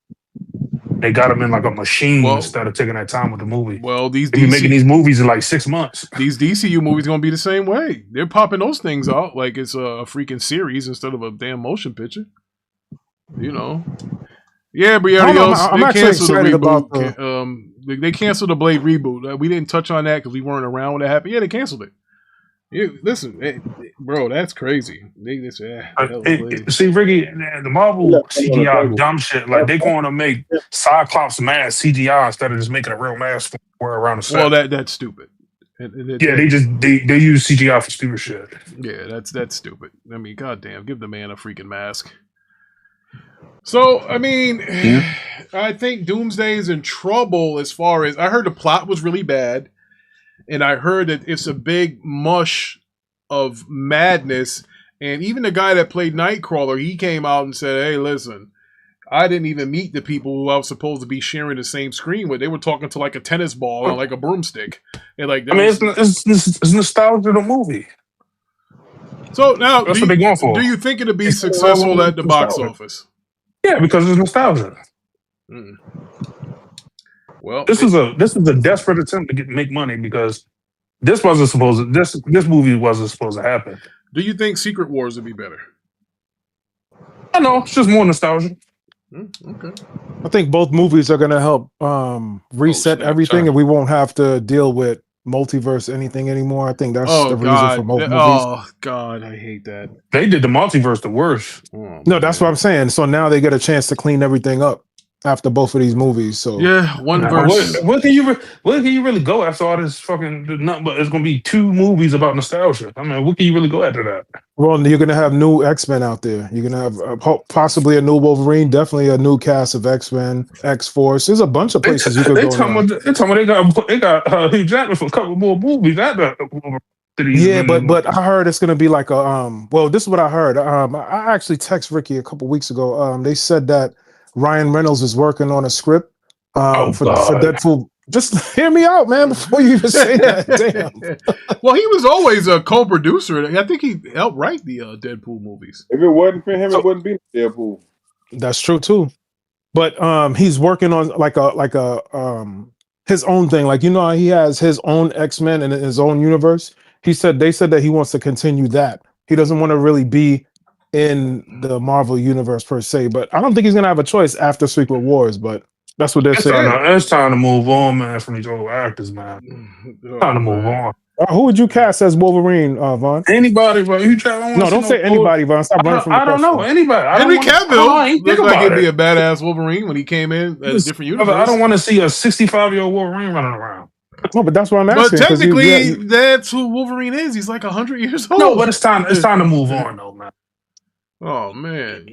they got them in like a machine instead of taking that time with the movie. Well, these they be making these movies in like 6 months. These DCU movies gonna be the same way. They're popping those things out like it's a freaking series instead of a damn motion picture. You know. Yeah, Briarios, I'm they canceled the reboot. About they canceled the Blade reboot. We didn't touch on that because we weren't around when it happened. Yeah, they canceled it. Listen, bro, that's crazy. See, Ricky, the Marvel CGI dumb shit. Like they going to make Cyclops mask CGI instead of just making a real mask for around the set. Well, that's stupid. Yeah, they use CGI for stupid shit. Yeah, that's stupid. I mean, goddamn, give the man a freaking mask. So, I mean, I think Doomsday is in trouble as far as I heard the plot was really bad. And I heard that it's a big mush of madness. And even the guy that played Nightcrawler, he came out and said, hey, listen, I didn't even meet the people who I was supposed to be sharing the same screen with. They were talking to like a tennis ball and like a broomstick. And like, it's nostalgia of the movie. So now, that's what they're going for. Do you think it'll be successful at the box office? Yeah, because it's nostalgia. Well, this is a desperate attempt to make money because this movie wasn't supposed to happen. Do you think Secret Wars would be better? I know it's just more nostalgia. Okay. I think both movies are going to help reset everything, and we won't have to deal with multiverse anything anymore. I think that's the reason for both movies. Oh God, I hate that. They did the multiverse the worst. No, that's what I'm saying. So now they get a chance to clean everything up after both of these movies. So yeah, one verse. Where can you really go after all this fucking nothing? But it's gonna be 2 movies about nostalgia. I mean, what can you really go after that? Well, you're gonna have new X-Men out there. You're gonna have possibly a new Wolverine, definitely a new cast of X-Men, X-Force. There's a bunch of places you could go. They got Hugh Jackman for a couple more movies. Yeah, but I heard it's gonna be like a Well, this is what I heard. I actually texted Ricky a couple weeks ago. They said that Ryan Reynolds is working on a script for Deadpool. Just hear me out, man, before you even say that. Damn. Well, he was always a co-producer. I think he helped write the Deadpool movies. If it wasn't for him, it wouldn't be Deadpool. That's true too. But he's working on like a his own thing. Like, you know, he has his own X-Men and his own universe. They said that he wants to continue that. He doesn't want to really be in the Marvel universe per se, but I don't think he's gonna have a choice after Secret Wars. But that's what they're saying. It's time to move on, man, from these old actors, man. Time to move on. Who would you cast as Wolverine, Vaughn? Anybody, bro. Don't say anybody, Vaughn. Stop running from the question. I don't know anybody. Henry Cavill looked like he'd be a badass Wolverine when he came in at a different universe. I don't want to see a 65-year-old Wolverine running around. No, but that's what I'm asking. But technically, that's who Wolverine is. He's like 100 years old. No, but it's time to move on, though, man. Oh man,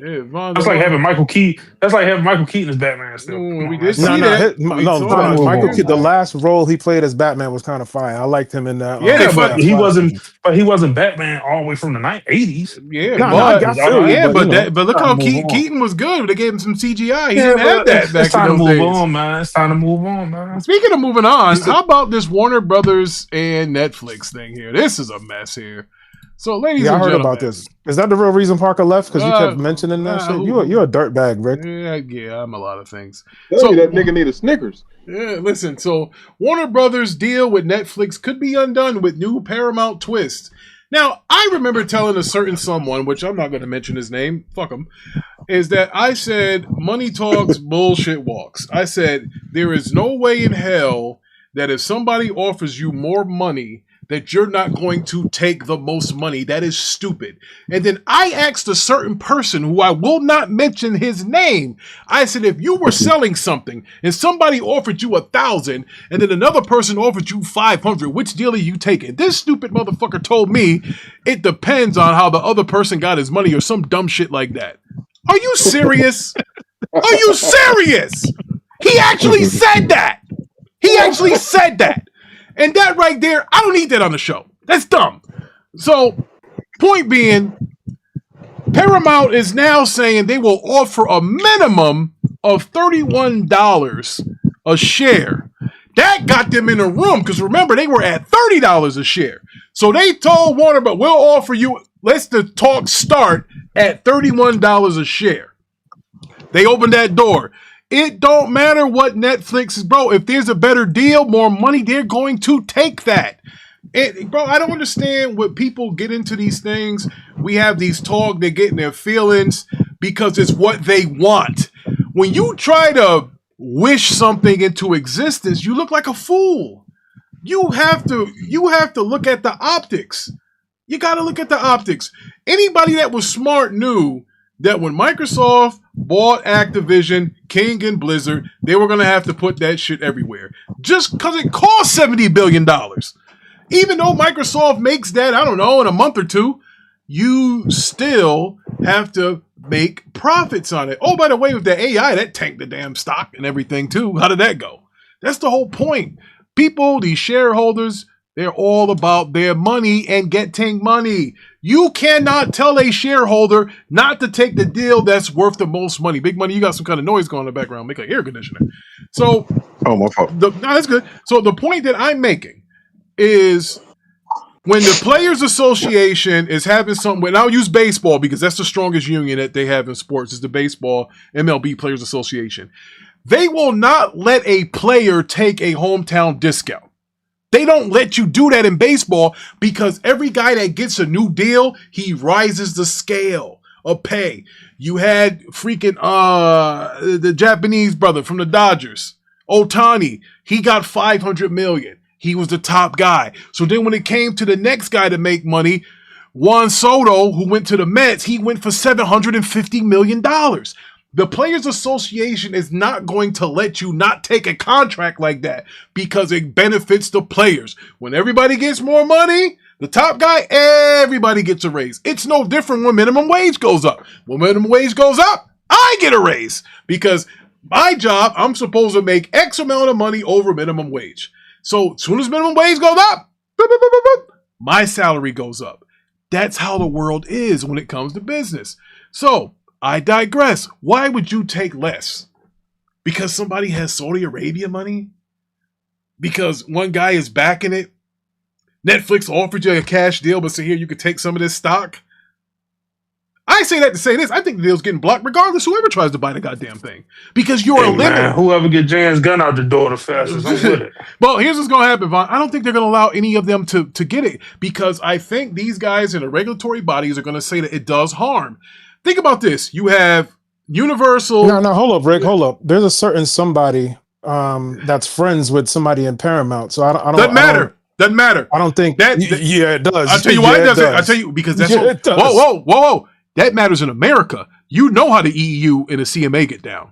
that's like having Michael Keaton. That's like having Michael Keaton as Batman. Still, we did see that. Michael Keaton. The last role he played as Batman was kind of fine. I liked him in that. Yeah, but he wasn't. But he wasn't Batman all the way from the 80s. Yeah, but look how Keaton was good. They gave him some CGI. He didn't have that back in those days. It's time to move on, man. Speaking of moving on, how about this Warner Brothers and Netflix thing here? This is a mess here. So, ladies and gentlemen, I heard about this. Is that the real reason Parker left? Because you kept mentioning that shit. You're a dirtbag, Rick. Yeah, I'm a lot of things. So that nigga need a Snickers. Yeah, listen. So Warner Brothers' deal with Netflix could be undone with new Paramount twist. Now, I remember telling a certain someone, which I'm not going to mention his name, fuck him, is that I said money talks, bullshit walks. I said there is no way in hell that if somebody offers you more money, that you're not going to take the most money. That is stupid. And then I asked a certain person who I will not mention his name. I said, if you were selling something and somebody offered you 1,000 and then another person offered you 500, which deal are you taking? This stupid motherfucker told me it depends on how the other person got his money or some dumb shit like that. Are you serious? Are you serious? He actually said that. He actually said that. And that right there, I don't need that on the show. That's dumb. So, point being, Paramount is now saying they will offer a minimum of $31 a share. That got them in a room, because remember, they were at $30 a share. So they told Warner, but we'll offer you, let's the talk start at $31 a share. They opened that door. It don't matter what Netflix is, bro. If there's a better deal, more money, they're going to take that. Bro, I don't understand what people get into these things. We have these talk, they're getting their feelings because it's what they want. When you try to wish something into existence, you look like a fool. You have to look at the optics. You got to look at the optics. Anybody that was smart knew that when Microsoft bought Activision, King, and Blizzard, they were going to have to put that shit everywhere. Just because it cost $70 billion. Even though Microsoft makes that, I don't know, in a month or two, you still have to make profits on it. Oh, by the way, with the AI, that tanked the damn stock and everything too. How did that go? That's the whole point. People, these shareholders, they're all about their money and getting money. You cannot tell a shareholder not to take the deal that's worth the most money. Big Money, you got some kind of noise going in the background. Make an air conditioner. So, oh, my fault. No, that's good. So the point that I'm making is when the Players Association is having something, and I'll use baseball because that's the strongest union that they have in sports, is the baseball MLB Players Association. They will not let a player take a hometown discount. They don't let you do that in baseball because every guy that gets a new deal, he rises the scale of pay. You had freaking the Japanese brother from the Dodgers, Ohtani. He got $500 million. He was the top guy. So then when it came to the next guy to make money, Juan Soto, who went to the Mets, he went for $750 million. The Players Association is not going to let you not take a contract like that because it benefits the players. When everybody gets more money, the top guy, everybody gets a raise. It's no different when minimum wage goes up. When minimum wage goes up, I get a raise because my job, I'm supposed to make X amount of money over minimum wage. So as soon as minimum wage goes up, my salary goes up. That's how the world is when it comes to business. So I digress. Why would you take less? Because somebody has Saudi Arabia money? Because one guy is backing it? Netflix offered you a cash deal, but so here you could take some of this stock? I say that to say this. I think the deal's getting blocked regardless whoever tries to buy the goddamn thing. Because you're a limit. Man, whoever get James Gunn out the door the fastest, I'm with it. Well, here's what's going to happen, Vaughn. I don't think they're going to allow any of them to get it because I think these guys in the regulatory bodies are going to say that it does harm. Think about this. You have Universal. No, hold up, Rick. Hold up. There's a certain somebody that's friends with somebody in Paramount. So I don't. Doesn't matter. Doesn't matter. I don't think that. Yeah, it does. I'll tell you why it doesn't. I'll tell you because that's it does. Whoa. That matters in America. You know how the EU and the CMA get down.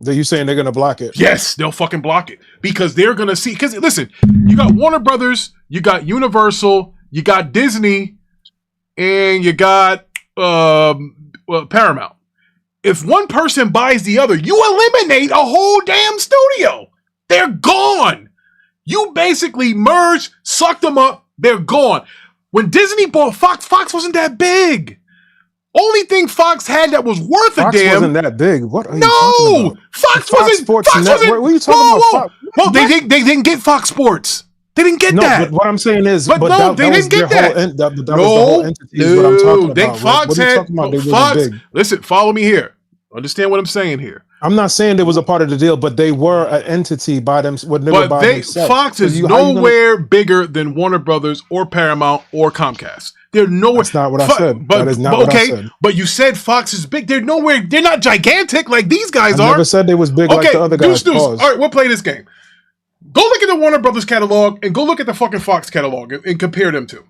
Are you saying they're going to block it? Yes, they'll fucking block it because they're going to see. Because listen, you got Warner Brothers, you got Universal, you got Disney, and you got Paramount. If one person buys the other, you eliminate a whole damn studio. They're gone. You basically merge, suck them up, they're gone. When Disney bought Fox, Fox wasn't that big. Only thing Fox had that was worth a damn. Wasn't that big. What are you talking about? Fox wasn't. Sports Fox Network. wasn't. What are you talking about? Well, they didn't get Fox Sports. They didn't get that. But what I'm saying is, they didn't get that. That was the whole entity. Is what I'm talking about. Fox had Fox. Listen, follow me here. Understand what I'm saying here. I'm not saying they was a part of the deal, but they were an entity by them. Fox is nowhere bigger than Warner Brothers or Paramount or Comcast. They're nowhere. That's not what I said. That is not what I said. But you said Fox is big. They're nowhere. They're not gigantic like these guys are. I never said they was big like the other guys. All right, we'll play this game. Go look at the Warner Brothers catalog and go look at the fucking Fox catalog and compare them to.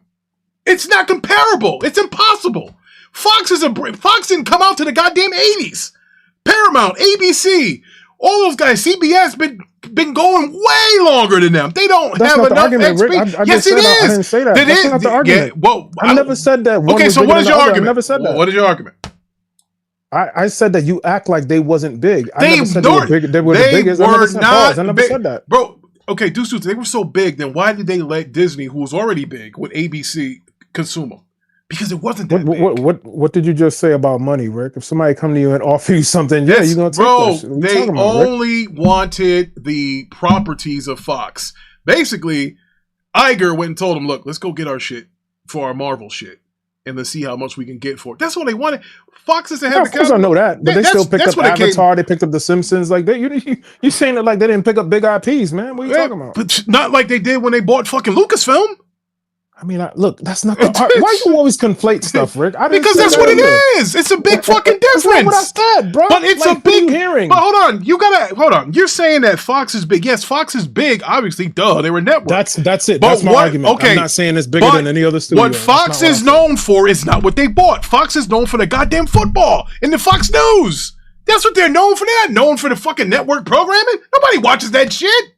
It's not comparable. It's impossible. Fox didn't come out to the goddamn 80s. Paramount, ABC, all those guys, CBS been going way longer than them. They don't have enough XP. Yes, it is. I didn't say that. That's not the argument. Yeah, well, I never said that. Okay, so what is your argument? I never said that. What is your argument? I said that you act like they wasn't big. I They never said they were big. They were the biggest. I never said that. Bro, okay, Deuce, they were so big, then why did they let Disney, who was already big with ABC, consume them? Because it wasn't that big. What did you just say about money, Rick? If somebody come to you and offer you something, you're going to take that. Bro, they only wanted the properties of Fox. Basically, Iger went and told them, look, let's go get our shit for our Marvel shit. and let's see how much we can get for it. That's what they wanted. Fox doesn't have Of course I know that, but they still picked up Avatar. They picked up The Simpsons. Like you saying it like they didn't pick up big IPs, man. What are you talking about? But not like they did when they bought fucking Lucasfilm. I mean, look, that's not the art. Why you always conflate stuff, Rick? Because that's what it is. It's a big fucking difference. That's not what I said, bro. But it's like, a big hearing. But hold on. You're saying that Fox is big. Yes, Fox is big. Obviously, duh, they were network. That's it. That's my argument. Okay. I'm not saying it's bigger than any other studio. What Fox is known for is not what they bought. Fox is known for the goddamn football and the Fox News. That's what they're known for. They're not known for the fucking network programming. Nobody watches that shit.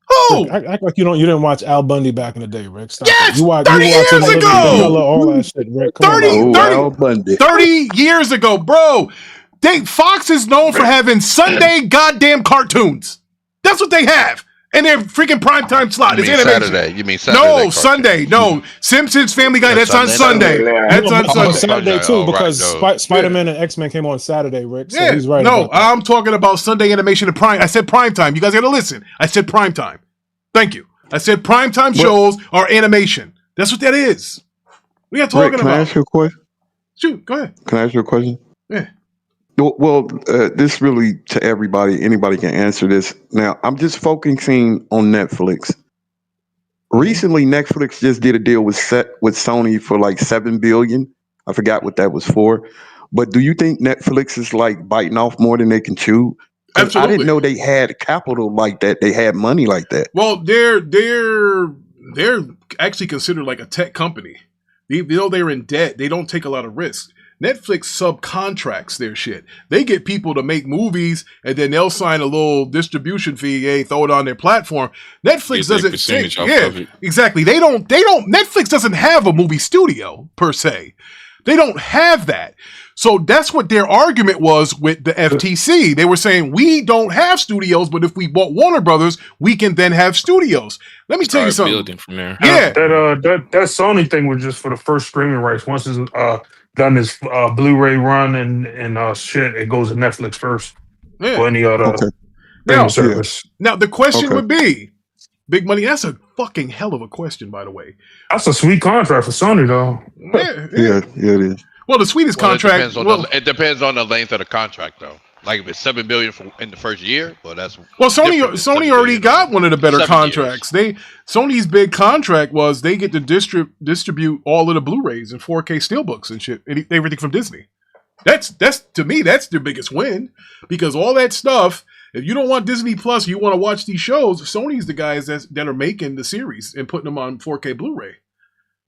Oh, act like you didn't watch Al Bundy back in the day, Rick. Stop yes, it. 30 years ago. All that shit, Rick. 30 years ago, bro. Fox is known for having Sunday goddamn cartoons. That's what they have. And their freaking primetime slot. You mean Saturday? You mean Saturday? No, Sunday. No. Simpsons, Family Guy, that's on Sunday. That's on Sunday too, because Spider-Man and X-Men came on Saturday, Rick. So he's right. No, I'm talking about Sunday animation and prime. I said primetime. You guys got to listen. I said primetime. Thank you. I said primetime shows are animation. That's what that is. We are talking about. Can I ask you a question? Shoot, go ahead. Can I ask you a question? Yeah. Well, this really to everybody. Anybody can answer this. Now, I'm just focusing on Netflix. Recently, Netflix just did a deal with Sony for like $7 billion. I forgot what that was for. But do you think Netflix is like biting off more than they can chew? Absolutely. I didn't know they had capital like that. They had money like that. Well, they're actually considered like a tech company. Even though they're in debt, they don't take a lot of risks. Netflix subcontracts their shit. They get people to make movies, and then they'll sign a little distribution fee, throw it on their platform. Netflix doesn't take, exactly. They don't. Netflix doesn't have a movie studio per se. They don't have that. So that's what their argument was with the FTC. They were saying, we don't have studios, but if we bought Warner Brothers, we can then have studios. Let me tell you something. Building from there. Yeah. That Sony thing was just for the first streaming rights. Once it's done his Blu-ray run and shit, it goes to Netflix first. Yeah. Or any other service. Now, the question would be, Big Money, that's a fucking hell of a question, by the way. That's a sweet contract for Sony, though. Yeah, it is. Well, the sweetest contract. It depends on the length of the contract, though. Like if it's $7 billion in the first year, that's Sony already got one of the better contracts. Sony's big contract was they get to distribute all of the Blu-rays and 4K steelbooks and shit, and everything from Disney. That's to me, that's their biggest win, because all that stuff. If you don't want Disney Plus, you want to watch these shows. Sony's the guys that are making the series and putting them on 4K Blu-ray.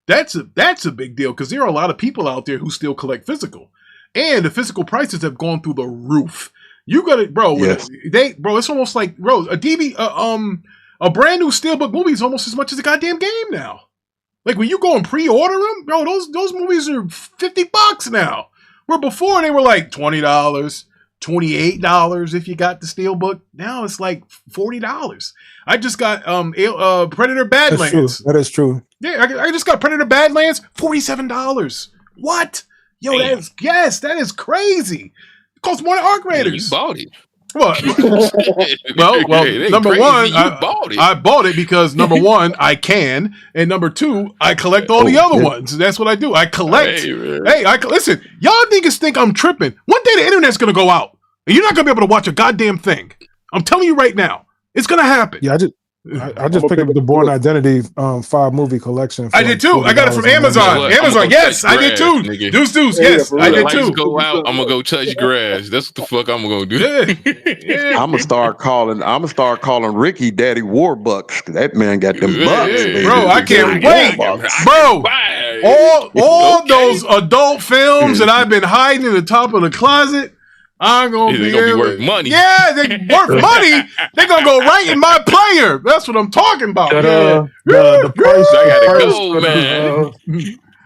That's a big deal, because there are a lot of people out there who still collect physical, and the physical prices have gone through the roof. You got it, bro. Yes. It's almost like, bro, a brand new steelbook movie is almost as much as a goddamn game now. Like when you go and pre-order them, bro, those movies are $50 now. Where before they were like $20, $28 if you got the steelbook. Now it's like $40. I just got Predator Badlands. That is true. Yeah, I just got Predator Badlands, $47. What? Yo, that is crazy. It costs more than Arc Raiders. You bought it. What? well, number one, I bought it because number one, I can, and number two, I collect all the other ones. That's what I do. I collect. Listen, y'all niggas think I'm tripping. One day the internet's gonna go out, and you're not gonna be able to watch a goddamn thing. I'm telling you right now, it's gonna happen. Yeah, I just picked up the Born Identity 5-movie collection. I did too. I got it from Amazon. Yes, I did too. Deuce, yes, I did too. Go out. I'm gonna go touch grass. That's what the fuck I'm gonna do. I'm gonna start calling Ricky Daddy Warbucks. That man got them bucks, baby. Bro. I can't wait, bro. All those adult films that I've been hiding in the top of the closet. I'm gonna be worth money. Yeah, they worth money. They're gonna go right in my player. That's what I'm talking about. The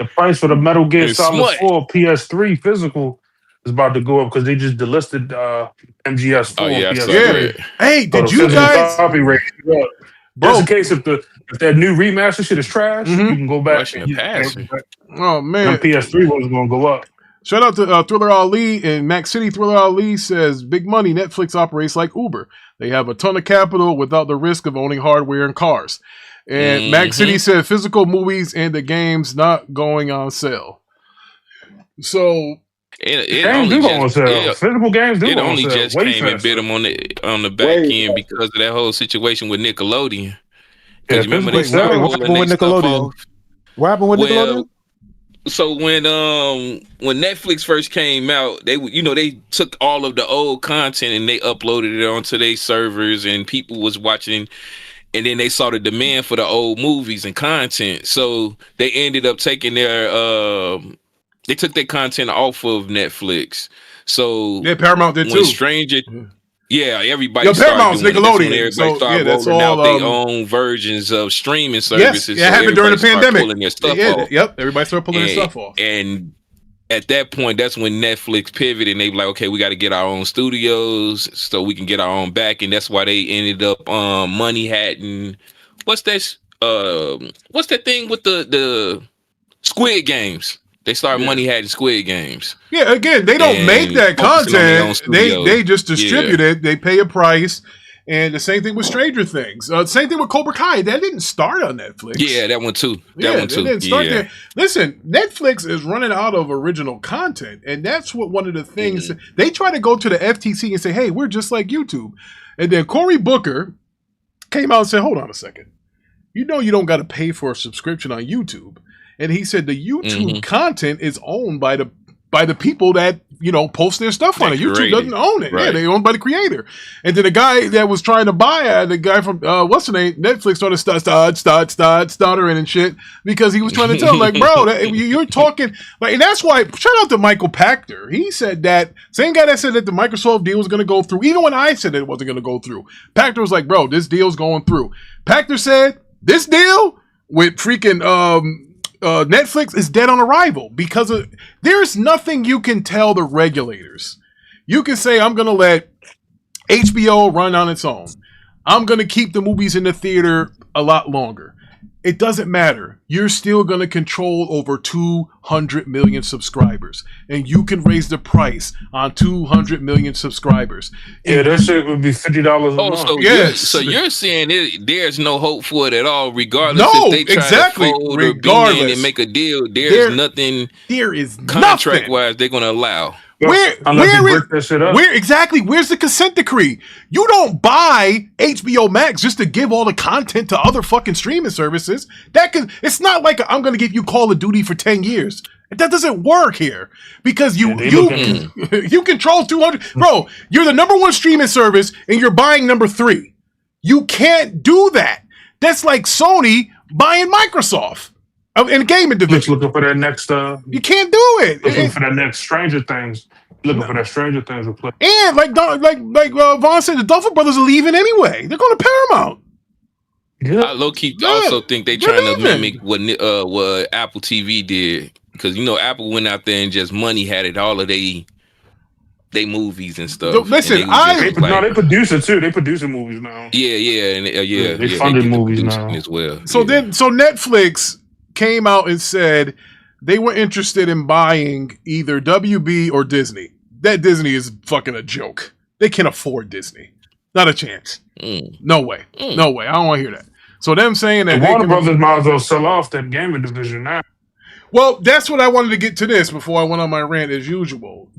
price for the Metal Gear Solid 4 PS3 physical is about to go up because they just delisted MGS4. PS3. Hey, did you guys? Bro, just in case if that new remaster shit is trash, you can go back. Oh man, PS3 wasn't gonna go up. Shout out to Thriller Ali in Mac City. Thriller Ali says, big money, Netflix operates like Uber. They have a ton of capital without the risk of owning hardware and cars. And Mac City said physical movies and the games not going on sale. So it only just, physical games do it on only sale. just Way came and bit them on the back end because of that whole situation with Nickelodeon. Because remember they started what happened with Nickelodeon? What happened with Nickelodeon? So when Netflix first came out, they took all of the old content and they uploaded it onto their servers, and people was watching, and then they saw the demand for the old movies and content, so they ended up taking their they took their content off of Netflix. So yeah, Paramount did too. Everybody Paramount's started doing Nickelodeon. it. Everybody started rolling out their own versions of streaming services. Yes, it happened during the pandemic. Pulling their stuff off. Yep, everybody started pulling their stuff off. And at that point, that's when Netflix pivoted and they were like, okay, we got to get our own studios so we can get our own back. And that's why they ended up money hatting. What's that thing with the Squid Games? They started money hatting Squid Games. Yeah, again, they don't make that content. They just distribute it. They pay a price. And the same thing with Stranger Things. Same thing with Cobra Kai. That didn't start on Netflix. Yeah, that one too. They didn't start there. Listen, Netflix is running out of original content. And that's what one of the things they try to go to the FTC and say, hey, we're just like YouTube. And then Cory Booker came out and said, hold on a second. You know you don't got to pay for a subscription on YouTube. And he said the YouTube content is owned by the people that, post their stuff on it. YouTube doesn't own it. Right. Yeah, they owned by the creator. And then the guy that was trying to buy it, the guy from, what's the name? Netflix started stuttering and shit because he was trying to tell, like, bro, you're talking, like, and that's why, shout out to Michael Pachter. He said that, same guy that said that the Microsoft deal was going to go through, even when I said that it wasn't going to go through. Pachter was like, bro, this deal's going through. Pachter said, this deal with freaking, Netflix is dead on arrival because there's nothing you can tell the regulators. You can say, I'm going to let HBO run on its own. I'm going to keep the movies in the theater a lot longer. It doesn't matter. You're still going to control over 200 million subscribers. And you can raise the price on 200 million subscribers. Yeah, that shit would be $50 a month. So you're saying there's no hope for it at all, regardless if they try to fold or be in and make a deal. There's nothing. There is contract-wise they're going to allow. Where's the consent decree? You don't buy HBO Max just to give all the content to other fucking streaming services. It's not like I'm going to give you Call of Duty for 10 years. That doesn't work here because you control 200. Bro, you're the number one streaming service and you're buying number 3. You can't do that. That's like Sony buying Microsoft. In the gaming division. Just looking for that next you can't do it. Looking for that next Stranger Things. Looking for that Stranger Things to play. And like Vaughn said, the Duffer Brothers are leaving anyway. They're going to Paramount. Yeah. I low-key also think they trying to mimic what Apple TV did. Because Apple went out there and just money had it, all of they movies and stuff. Listen, they produce it too. They producing movies now. They funded movies now as well. So Netflix came out and said they were interested in buying either WB or Disney. That Disney is fucking a joke. They can't afford Disney. Not a chance. No way. No way. I don't want to hear that. So them saying that Warner Brothers might as well sell off that gaming division now. Well, that's what I wanted to get to this before I went on my rant as usual.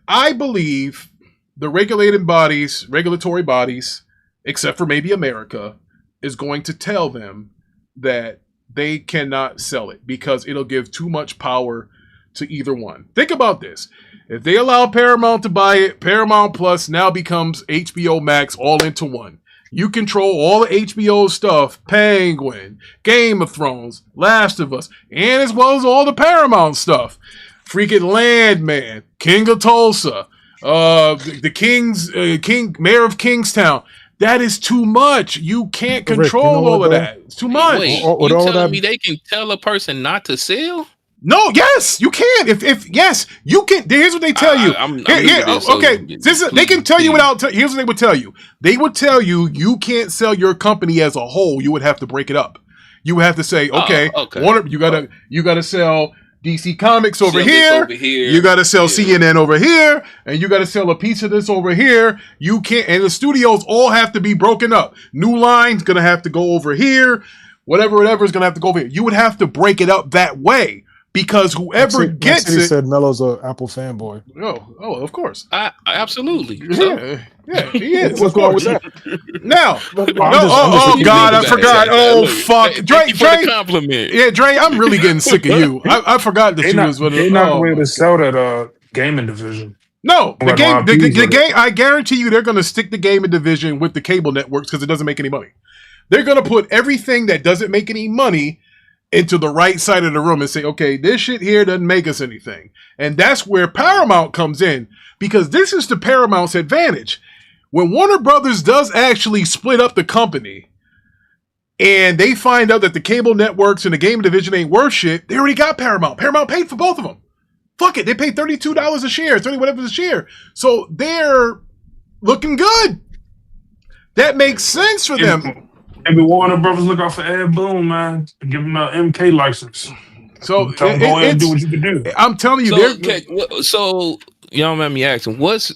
I believe the regulatory bodies, except for maybe America, is going to tell them that they cannot sell it because it'll give too much power to either one. Think about this. If they allow Paramount to buy it, Paramount Plus now becomes HBO Max all into one. You control all the HBO stuff, Penguin, Game of Thrones, Last of Us, and as well as all the Paramount stuff. Freaking Landman, King of Tulsa, the Mayor of Kingstown. That is too much. You can't control all of that. It's too much. Wait, you telling me they can tell a person not to sell? No, yes, you can. If yes, you can. Here's what they tell you. They can tell you without. Here's what they would tell you. They would tell you you can't sell your company as a whole. You would have to break it up. You would have to say, okay, Warner, you gotta sell DC Comics over here. You got to sell CNN over here, and you got to sell a piece of this over here. You can't, and the studios all have to be broken up. New Line's gonna have to go over here. Whatever is gonna have to go over here. You would have to break it up that way because whoever gets it. Said Melo's an Apple fanboy. Oh, of course. Absolutely. Yeah, he is. What's wrong with that? Now, God, I forgot. Oh, fuck. Dre, compliment. Yeah, Dre, I'm really getting sick of you. I forgot that you was with They're not going to sell that gaming division. No, the game. I guarantee you, they're going to stick the gaming division with the cable networks because it doesn't make any money. They're going to put everything that doesn't make any money into the right side of the room and say, okay, this shit here doesn't make us anything. And that's where Paramount comes in because this is the Paramount's advantage. When Warner Brothers does actually split up the company and they find out that the cable networks and the game division ain't worth shit, they already got Paramount. Paramount paid for both of them. Fuck it. They paid $32 a share, 30 whatever a share. So they're looking good. That makes sense for them. Maybe Warner Brothers look out for Ed Boon, man. Give him an MK license. So go ahead and do what you can do. I'm telling you, so y'all mind me asking, what's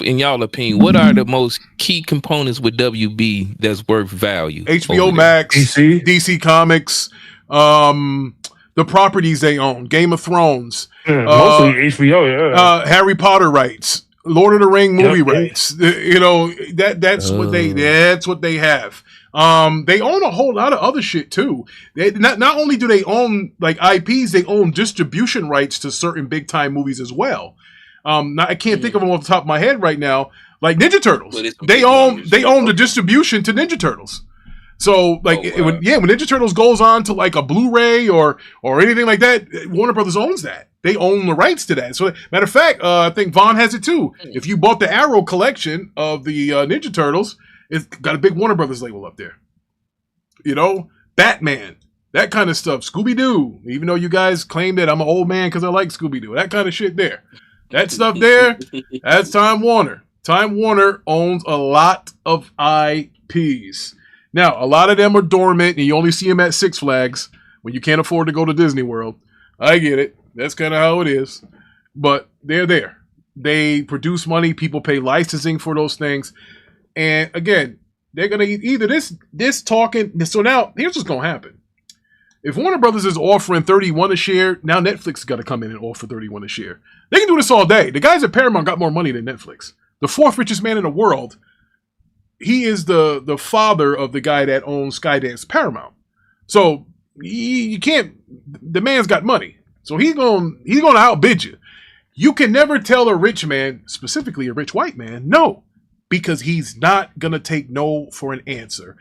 in y'all opinion, what are the most key components with WB that's worth value? HBO Max, DC Comics, the properties they own, Game of Thrones, mostly HBO, Harry Potter rights, Lord of the Ring movie rights. You know, that's what they have. They own a whole lot of other shit too. They, not only do they own like IPs, they own distribution rights to certain big time movies as well. Now, I can't think of them off the top of my head right now. Like Ninja Turtles, they own the distribution to Ninja Turtles. So like, when Ninja Turtles goes on to like a Blu-ray or anything like that, Warner Brothers owns that. They own the rights to that. So matter of fact, I think Vaughn has it too. If you bought the Arrow collection of the Ninja Turtles, it's got a big Warner Brothers label up there. You know, Batman, that kind of stuff. Scooby-Doo, even though you guys claim that I'm an old man because I like Scooby-Doo, that kind of shit there. That stuff there, that's Time Warner. Time Warner owns a lot of IPs. Now, a lot of them are dormant, and you only see them at Six Flags when you can't afford to go to Disney World. I get it. That's kind of how it is. But they're there. They produce money. People pay licensing for those things. And again, they're going to either this talking. So now, here's what's going to happen. If Warner Brothers is offering 31 a share, now Netflix has got to come in and offer 31 a share. They can do this all day. The guys at Paramount got more money than Netflix. The fourth richest man in the world, he is the father of the guy that owns Skydance Paramount. So you can't. The man's got money, so he's going to outbid you. You can never tell a rich man, specifically a rich white man, no, because he's not going to take no for an answer.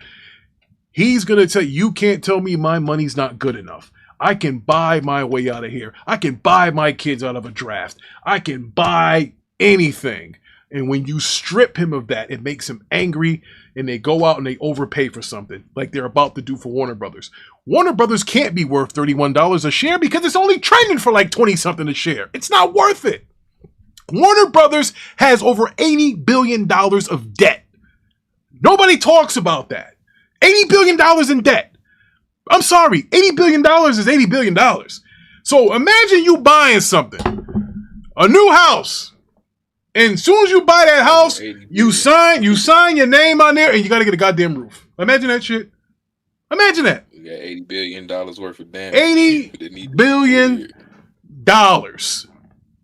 He's going to tell you can't tell me my money's not good enough. I can buy my way out of here. I can buy my kids out of a draft. I can buy anything. And when you strip him of that, it makes him angry, and they go out and they overpay for something like they're about to do for Warner Brothers. Warner Brothers can't be worth $31 a share because it's only trending for like 20 something a share. It's not worth it. Warner Brothers has over $80 billion of debt. Nobody talks about that. $80 billion in debt. I'm sorry, $80 billion is $80 billion. So imagine you buying something, a new house, and as soon as you buy that house, you sign your name on there, and you got to get a goddamn roof. Imagine that shit. Imagine that. You got $80 billion worth of damage. $80 billion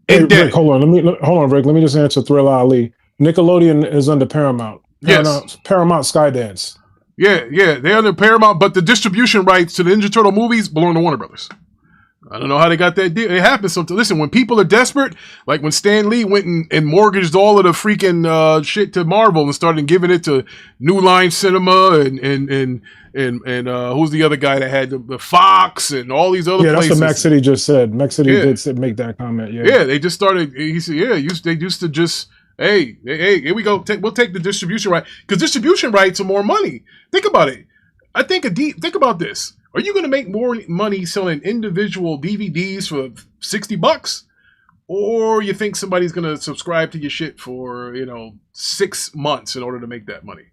in debt. Rick, hold on, Rick. Let me just answer Thriller Ali. Nickelodeon is under Paramount. Paramount Skydance. Yeah, they're under Paramount, but the distribution rights to the Ninja Turtle movies belong to Warner Brothers. I don't know how they got that deal. It happens sometimes. Listen, when people are desperate, like when Stan Lee went and mortgaged all of the freaking shit to Marvel and started giving it to New Line Cinema and who's the other guy that had the Fox and all these other places. That's what Max City just said. Max City did make that comment. Yeah, they just started. He said, they used to just. Hey, here we go. We'll take the distribution right because distribution rights are more money. Think about it. Think about this. Are you going to make more money selling individual DVDs for $60, or you think somebody's going to subscribe to your shit for 6 months in order to make that money?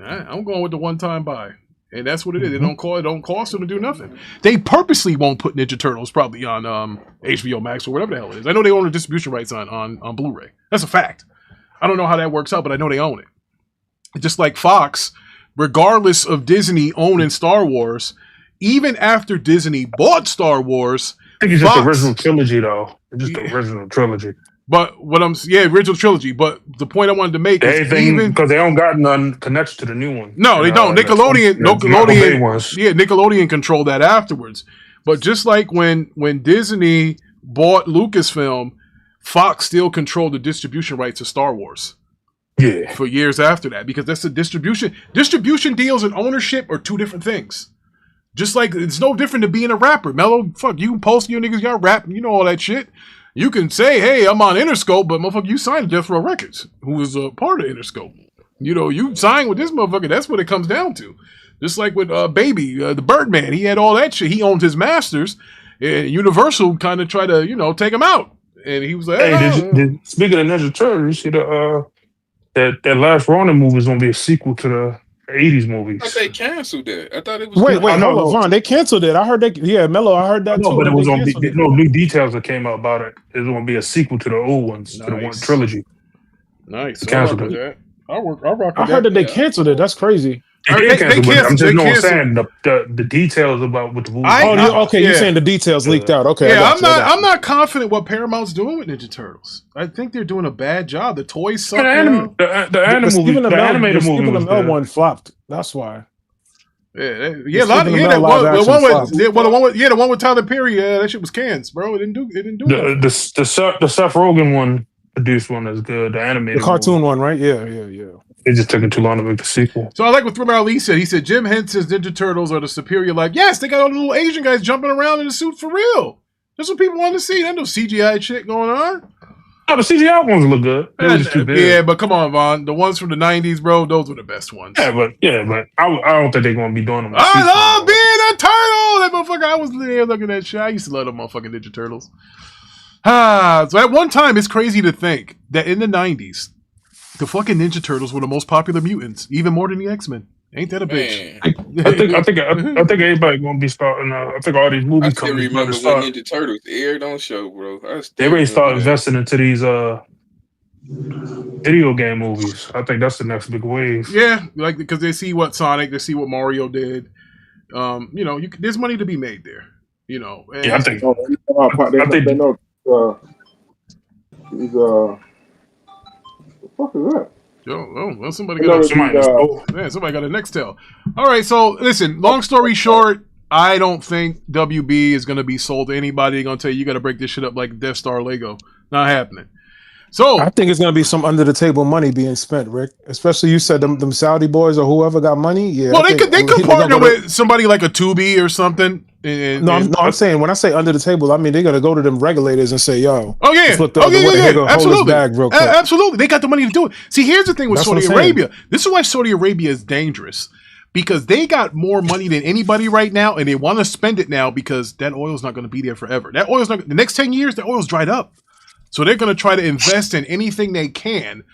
I'm going with the one-time buy. And that's what it is. It don't cost them to do nothing. They purposely won't put Ninja Turtles probably on HBO Max or whatever the hell it is. I know they own the distribution rights on Blu-ray. That's a fact. I don't know how that works out, but I know they own it. Just like Fox, regardless of Disney owning Star Wars, even after Disney bought Star Wars, I think it's just the original trilogy, though. It's just the original trilogy. But original trilogy. But the point I wanted to make is even because they don't got none connection to the new one. No, they don't. Nickelodeon, Nickelodeon controlled that afterwards. But just like when Disney bought Lucasfilm, Fox still controlled the distribution rights to Star Wars. Yeah, for years after that, because that's the distribution deals and ownership are two different things. Just like it's no different than being a rapper. Mello, fuck, you post your niggas got rap, you know all that shit. You can say, hey, I'm on Interscope, but motherfucker, you signed Death Row Records, who was a part of Interscope. You know, you signed with this motherfucker. That's what it comes down to. Just like with Baby, the Birdman, he had all that shit. He owned his masters, and Universal kind of tried to, take him out. And he was like, hey, speaking of Ninja Turtles, you see that last Ronin movie is gonna be a sequel to the 80s movies. I thought they canceled that. I thought it was. Wait, hold on, Vaughn. They canceled it. I heard that. Yeah, Mello, I heard that too. But it was gonna be new details that came out about it. It's gonna be a sequel to the old ones, to the one trilogy. Nice. Canceled it. I rock. I heard that they canceled it. That's crazy. They canceled it. I'm just saying the details about what the movie. You're saying the details leaked out. Okay, yeah, I'm not confident what Paramount's doing with Ninja Turtles. I think they're doing a bad job. The toys suck. The animated movie one flopped. That's why. The one with Tyler Perry. That shit was cans, bro. It didn't do. The Seth Rogen one, produced one is good. The animated, the cartoon one, right? Yeah. It just took too long to make the sequel. So I like what Thriller Ali said. He said Jim Henson's Ninja Turtles are the superior. Like, yes, they got all the little Asian guys jumping around in the suit for real. That's what people want to see. There's no CGI shit going on. No, the CGI ones look good. They were just too big. Yeah, but come on, Vaughn. The ones from the 90s, bro, those were the best ones. Yeah, but I don't think they're going to be doing them. I love being a turtle. That motherfucker, I was there looking at that shit. I used to love them motherfucking Ninja Turtles. So at one time, it's crazy to think that in the 90s, the fucking Ninja Turtles were the most popular mutants, even more than the X-Men. Ain't that a bitch? I think everybody gonna be starting. I think all these movies coming. I still remember when Ninja Turtles aired on show, bro. They already start investing into these video game movies. I think that's the next big wave. Yeah, like because they see what Sonic, they see what Mario did. There's money to be made there. And I think. They know. What the fuck is that? Well, somebody got a Nextel. All right, so listen, long story short, I don't think WB is going to be sold to anybody. They're going to tell you got to break this shit up like Death Star Lego. Not happening. So I think it's going to be some under the table money being spent, Rick. Especially you said them Saudi boys or whoever got money. Yeah. Well, they could partner with somebody like a Tubi or something. I'm saying when I say under the table, I mean they're gonna go to them regulators and say, "Yo, absolutely, bag real quick." Absolutely, they got the money to do it. See, here's the thing with Saudi Arabia. This is why Saudi Arabia is dangerous because they got more money than anybody right now, and they want to spend it now because that oil's not going to be there forever. That oil's not. The next 10 years, the oil's dried up, so they're going to try to invest in anything they can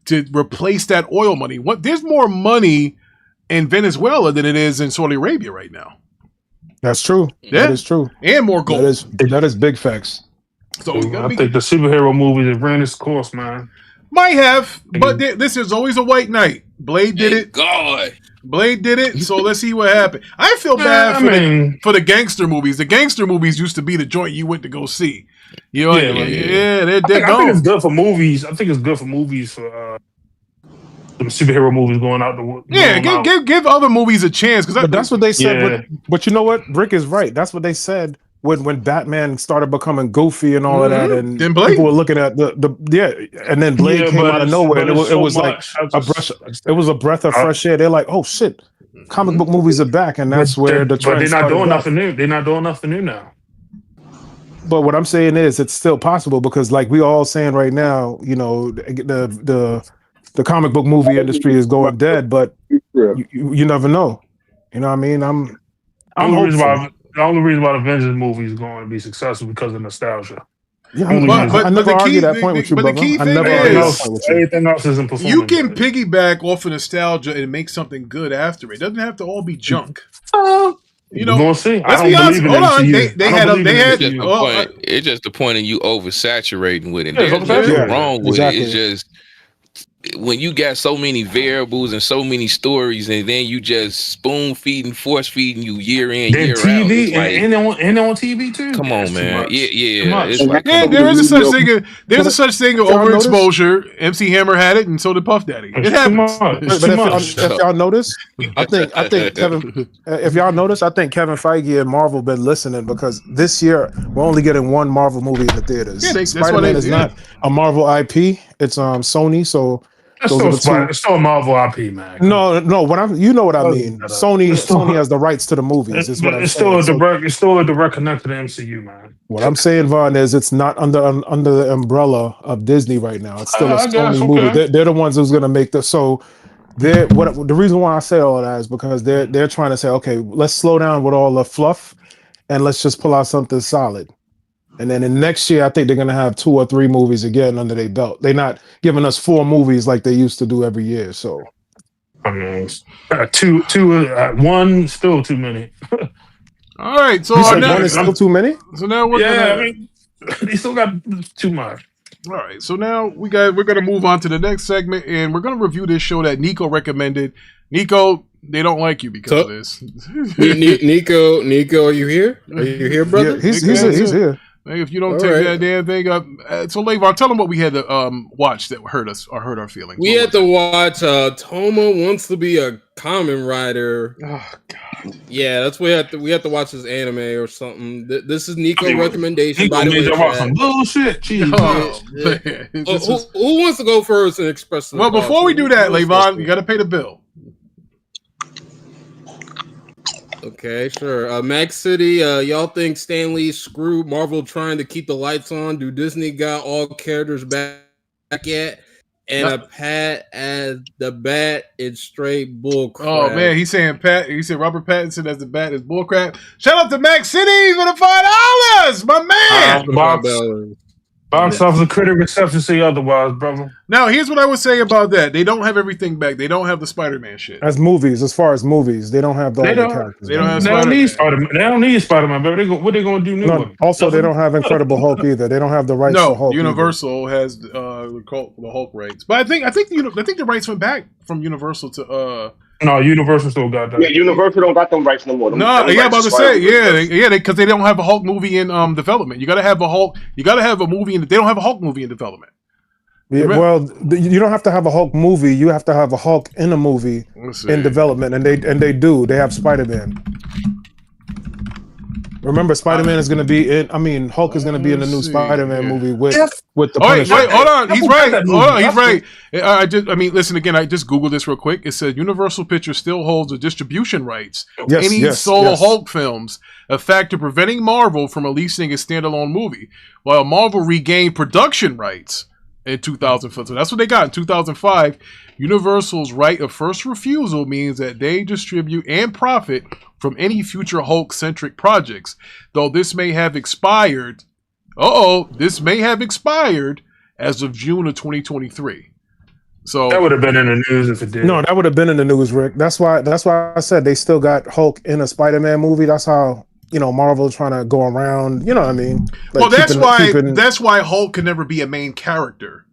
to replace that oil money. There's more money in Venezuela than it is in Saudi Arabia right now. That's true. Yeah. That is true. And more gold. That is big facts. So I think the superhero movies have ran its course, man. Might have, but this is always a white knight. Blade did it. God. Blade did it. So let's see what happened. I feel bad for the gangster movies. The gangster movies used to be the joint you went to go see. They're I think it's good for movies. I think it's good for movies for the superhero movies going out the give other movies a chance because that's what they said. Yeah. But you know what, Rick is right. That's what they said when Batman started becoming goofy and all of that, and people were looking at and then Blade came out of nowhere. And it was like a breath. It was a breath of fresh air. They're like, oh shit, comic book movies are back, and that's where the trend. But they're not doing nothing new. They're not doing nothing new now. But what I'm saying is, it's still possible because, like we all saying right now, the comic book movie industry is going dead, but you never know. You know what I mean? The only reason why Avengers movie is going to be successful because of nostalgia. Yeah, I never argue that point with you, brother. The key I thing never argue that point with you. Everything else isn't performing. You can piggyback off of nostalgia and make something good after it. It doesn't have to all be junk. You know, we'll see. Let's be honest. Hold on, it's just the point of you oversaturating with it. Yeah, There's nothing wrong with exactly. it. It's just when you got so many variables and so many stories, and then you just spoon feeding, force feeding you year in, year TV out. and on TV too. Come on, man. Yeah. It's like, there is a such thing. There's a such thing of overexposure. MC Hammer had it, and so did Puff Daddy. It happens. But if y'all notice, I think Kevin. If y'all notice, I think Kevin Feige and Marvel been listening because this year we're only getting one Marvel movie in the theaters. Yeah, Spider-Man is not a Marvel IP. It's Sony. So it's still a Marvel IP, man. No. You know what I mean. Sony has the rights to the movies. Is what I'm saying. It's still a direct connect to the MCU, man. What I'm saying, Vaughn, is it's not under the umbrella of Disney right now. It's still a Sony movie. They're the ones who's going to make the so. The reason why I say all that is because they're trying to say, okay, let's slow down with all the fluff, and let's just pull out something solid. And then in next year, I think they're going to have 2 or 3 movies again under their belt. They're not giving us 4 movies like they used to do every year. So, I mean, one still too many. All right, so one is still too many. So now we're they still got too much. All right, so now we're gonna move on to the next segment, and we're gonna review this show that Nikko recommended. Nikko, they don't like you because of this. Nikko, are you here? Are you here, brother? Yeah, he's here. If you don't take that damn thing up, so Levon, tell them what we had to watch that hurt us or hurt our feelings. We had to watch. Toma wants to be a Kamen Rider. Oh God! Yeah, that's what we have to watch this anime or something. This is Nico's recommendation. By the way, some bullshit. Who wants to go first and express? Well, before we do that, Levon, you got to pay the bill. Okay, sure. Max City, y'all think Stan Lee screwed Marvel trying to keep the lights on? Do Disney got all characters back yet? And a pat as the bat is straight bullcrap. Oh man, he said Robert Pattinson as the bat is bullcrap. Shout out to Max City for the $5, my man. Box office critic reception say otherwise, brother. Now, here's what I would say about that. They don't have everything back. They don't have the Spider-Man shit. As far as movies, they don't have the characters. They don't need Spider-Man. They don't need Spider-Man, but what they going to do new? Also, they don't have Incredible Hulk either. They don't have the rights to Hulk. Universal has the Hulk rights. But I think the rights went back from Universal to No, Universal still got that. Yeah, Universal don't got them rights no more. About to say, because they don't have a Hulk movie in development. You got to have a Hulk. You got to have a movie, they don't have a Hulk movie in development. Yeah, well, you don't have to have a Hulk movie. You have to have a Hulk in a movie in development, and they do. They have Spider-Man. Remember, Spider-Man is going to be in. I mean, Hulk is going to be in the new Spider-Man movie with the Punisher. Wait, hold on. He's right. He's right. Listen again. I just googled this real quick. It said Universal Pictures still holds the distribution rights to any solo Hulk films, a factor preventing Marvel from releasing a standalone movie, while Marvel regained production rights in 2005. So that's what they got in 2005. Universal's right of first refusal means that they distribute and profit from any future Hulk-centric projects, though this may have expired. This may have expired as of June of 2023. So that would have been in the news if it did. No, that would have been in the news, Rick. That's why I said they still got Hulk in a Spider-Man movie. That's how Marvel's trying to go around. You know what I mean? Like that's why Hulk can never be a main character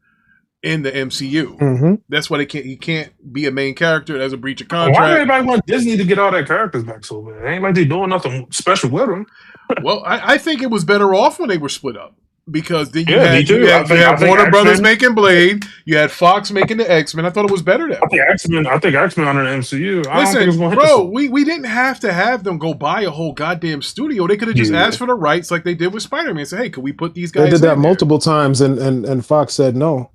in the MCU. Mm-hmm. That's why he can't be a main character. There's a breach of contract. Why do everybody want Disney to get all their characters back so bad? It ain't like they doing nothing special with them. Well, I think it was better off when they were split up. Because then you had Warner Brothers making Blade, you had Fox making the X-Men. I thought it was better that way. I think X-Men under the MCU. Listen, we didn't have to have them go buy a whole goddamn studio. They could have just asked for the rights like they did with Spider-Man. Say, hey, could we put these guys in? They did that multiple times, and Fox said no.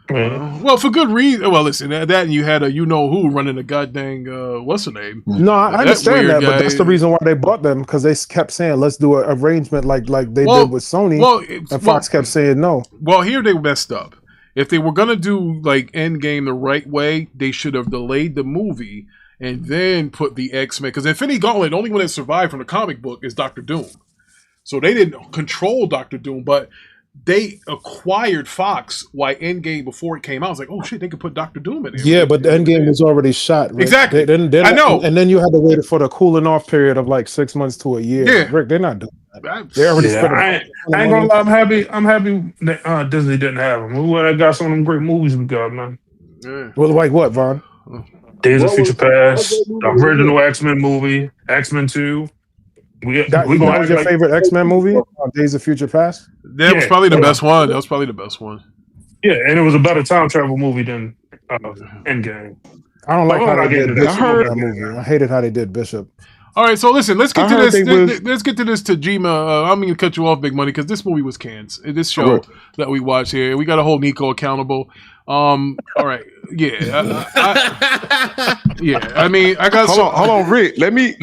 Well, for good reason. Well, listen, that and you had a who running a goddamn what's her name? No, I understand that, but that's the reason why they bought them, because they kept saying let's do an arrangement like they did with Sony, and Fox kept saying no. Well, here they messed up. If they were gonna do like Endgame the right way, they should have delayed the movie and then put the X-Men, because Infinity Gauntlet, the only one that survived from the comic book is Doctor Doom. So they didn't control Doctor Doom, but they acquired Fox. Why Endgame before it came out? I was like, oh shit, they could put Dr. Doom in there. Yeah, but the Endgame was already shot. Rick. Exactly. I know. And then you had to wait for the cooling off period of like 6 months to a year. Yeah. Rick, they're not doing that. They already spent. I ain't gonna lie. I'm happy that Disney didn't have them. We would have got some of them great movies we got, man. Yeah. Well, like what, Vaughn? Days of Future Past, the original X-Men movie, X-Men 2. That was your favorite X-Men movie? Days of Future Past? That was probably the best one. That was probably the best one. Yeah, and it was a better time travel movie than Endgame. I don't like how they did Bishop in that movie. I hated how they did Bishop. All right, so listen, let's get to this. Let's get to this Tojima. I'm going to cut you off, Big Money, because this movie was canned. This show that we watch here, we got to hold Nikko accountable. All right, yeah, I mean, I got. Hold on, Rick. Let me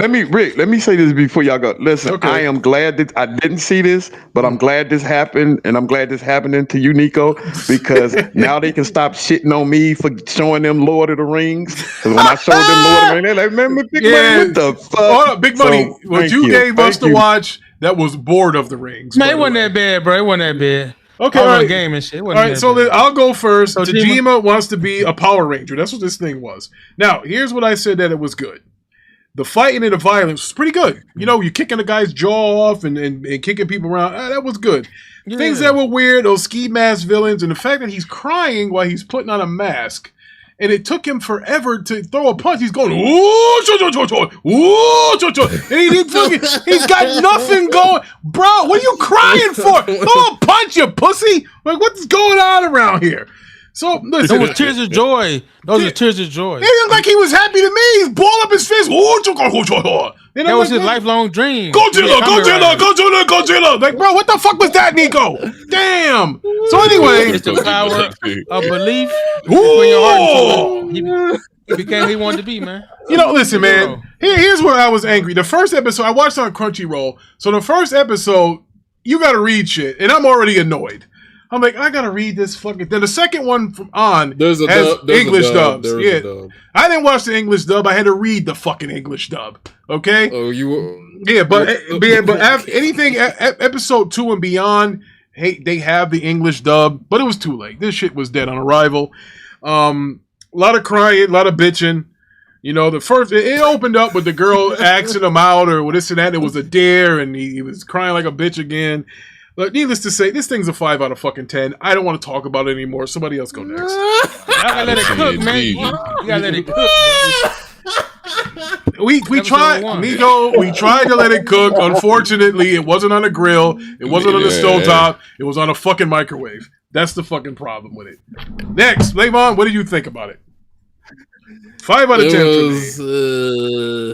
say this before y'all go. Listen, I am glad that I didn't see this, but I'm glad this happened, and I'm glad this happening to you, Nikko, because now they can stop shitting on me for showing them Lord of the Rings. Because when I showed them Lord of the Rings, they're like, "Man, Big Money, what the fuck?" Hold up, Big Money. What you gave us to watch that was Bored of the Rings. Man, it wasn't that bad, bro. It wasn't that bad. Okay, all right. Game and shit. All right, so then I'll go first. Tojima wants to be a Power Ranger. That's what this thing was. Now, here's what I said that it was good. The fighting and the violence was pretty good. You know, you're kicking a guy's jaw off and kicking people around. That was good. Yeah. Things that were weird, those ski mask villains, and the fact that he's crying while he's putting on a mask. And it took him forever to throw a punch. He's going, ooh, and he's got nothing going. Bro, what are you crying for? Throw a punch, you pussy. Like, what's going on around here? So, listen. Those were tears of joy. Those are tears of joy. He looked like he was happy to me. He's balled up his fist. That was his lifelong dream. Godzilla. Like, bro, what the fuck was that, Nikko? Damn. So anyway. It's the power of belief. He became who he wanted to be, man. You know, listen, man. Here's where I was angry. The first episode, I watched on Crunchyroll. So the first episode, you got to read shit. And I'm already annoyed. I'm like, I gotta read this fucking. Then the second one has English dubs. Yeah, I didn't watch the English dub. I had to read the fucking English dub. Okay. Oh, you were. Yeah, but anything episode 2 and beyond, hey, they have the English dub, but it was too late. This shit was dead on arrival. A lot of crying, a lot of bitching. You know, the first it opened up with the girl asking him out or this and that. It was a dare, and he was crying like a bitch again. But needless to say, this thing's a 5 out of fucking 10. I don't want to talk about it anymore. Somebody else go next. You gotta let it cook, man. You gotta let it cook. We tried, Nikko. We tried to let it cook. Unfortunately, it wasn't on a grill. It wasn't on a stovetop. It was on a fucking microwave. That's the fucking problem with it. Next, Levon, what did you think about it? 5 out of 10 for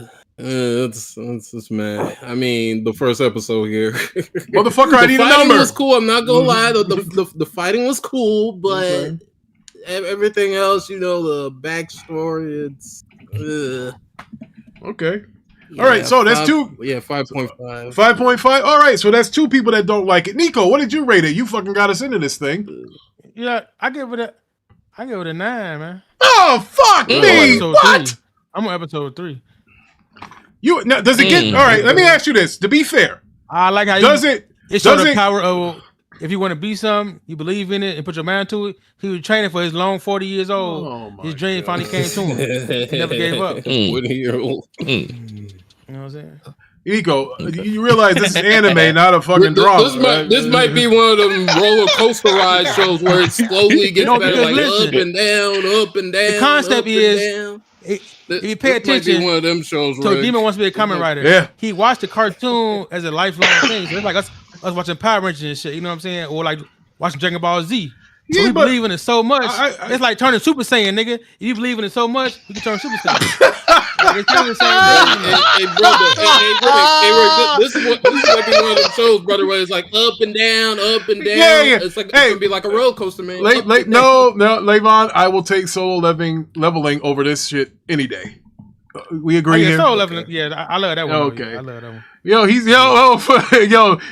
me. It's man. I mean, the first episode here, motherfucker. I need a number. Was cool. I'm not gonna lie. The fighting was cool, but everything else, you know, the backstory, it's okay. All right, so that's 5.5. 5.5. All right, so that's 2 people that don't like it. Nikko, what did you rate it? You fucking got us into this thing. Yeah, I give it a 9, man. Oh fuck me! What? 3. I'm on episode 3. Does it get all right? Let me ask you this. To be fair, I like how it shows the power of if you want to be something, you believe in it and put your mind to it. He was training for his long 40 years old. His dream finally came to him. He never gave up. 40-year-old. You know what I'm saying? Nikko, you realize this is anime, not a fucking drama. This might be one of them roller coaster ride shows where it slowly gets better, like up and down. The concept is. If you pay attention, one of them shows. Tojima wants to be a comic writer. Yeah, he watched the cartoon as a lifelong thing. So it's like us watching Power Rangers and shit. You know what I'm saying? Or like watching Dragon Ball Z. So we believe in it so much. It's like turning Super Saiyan, nigga. If you believe in it so much, you can turn Super Saiyan. It's kind of the same thing. Hey, brother. This is like one of them shows, brother, where it's like up and down, up and down. Yeah. It's like it's gonna be like a roller coaster, man. No, Levon, I will take solo leveling over this shit any day. We agree here. Solo leveling, yeah, I love that one. Okay, I love that one. Yo,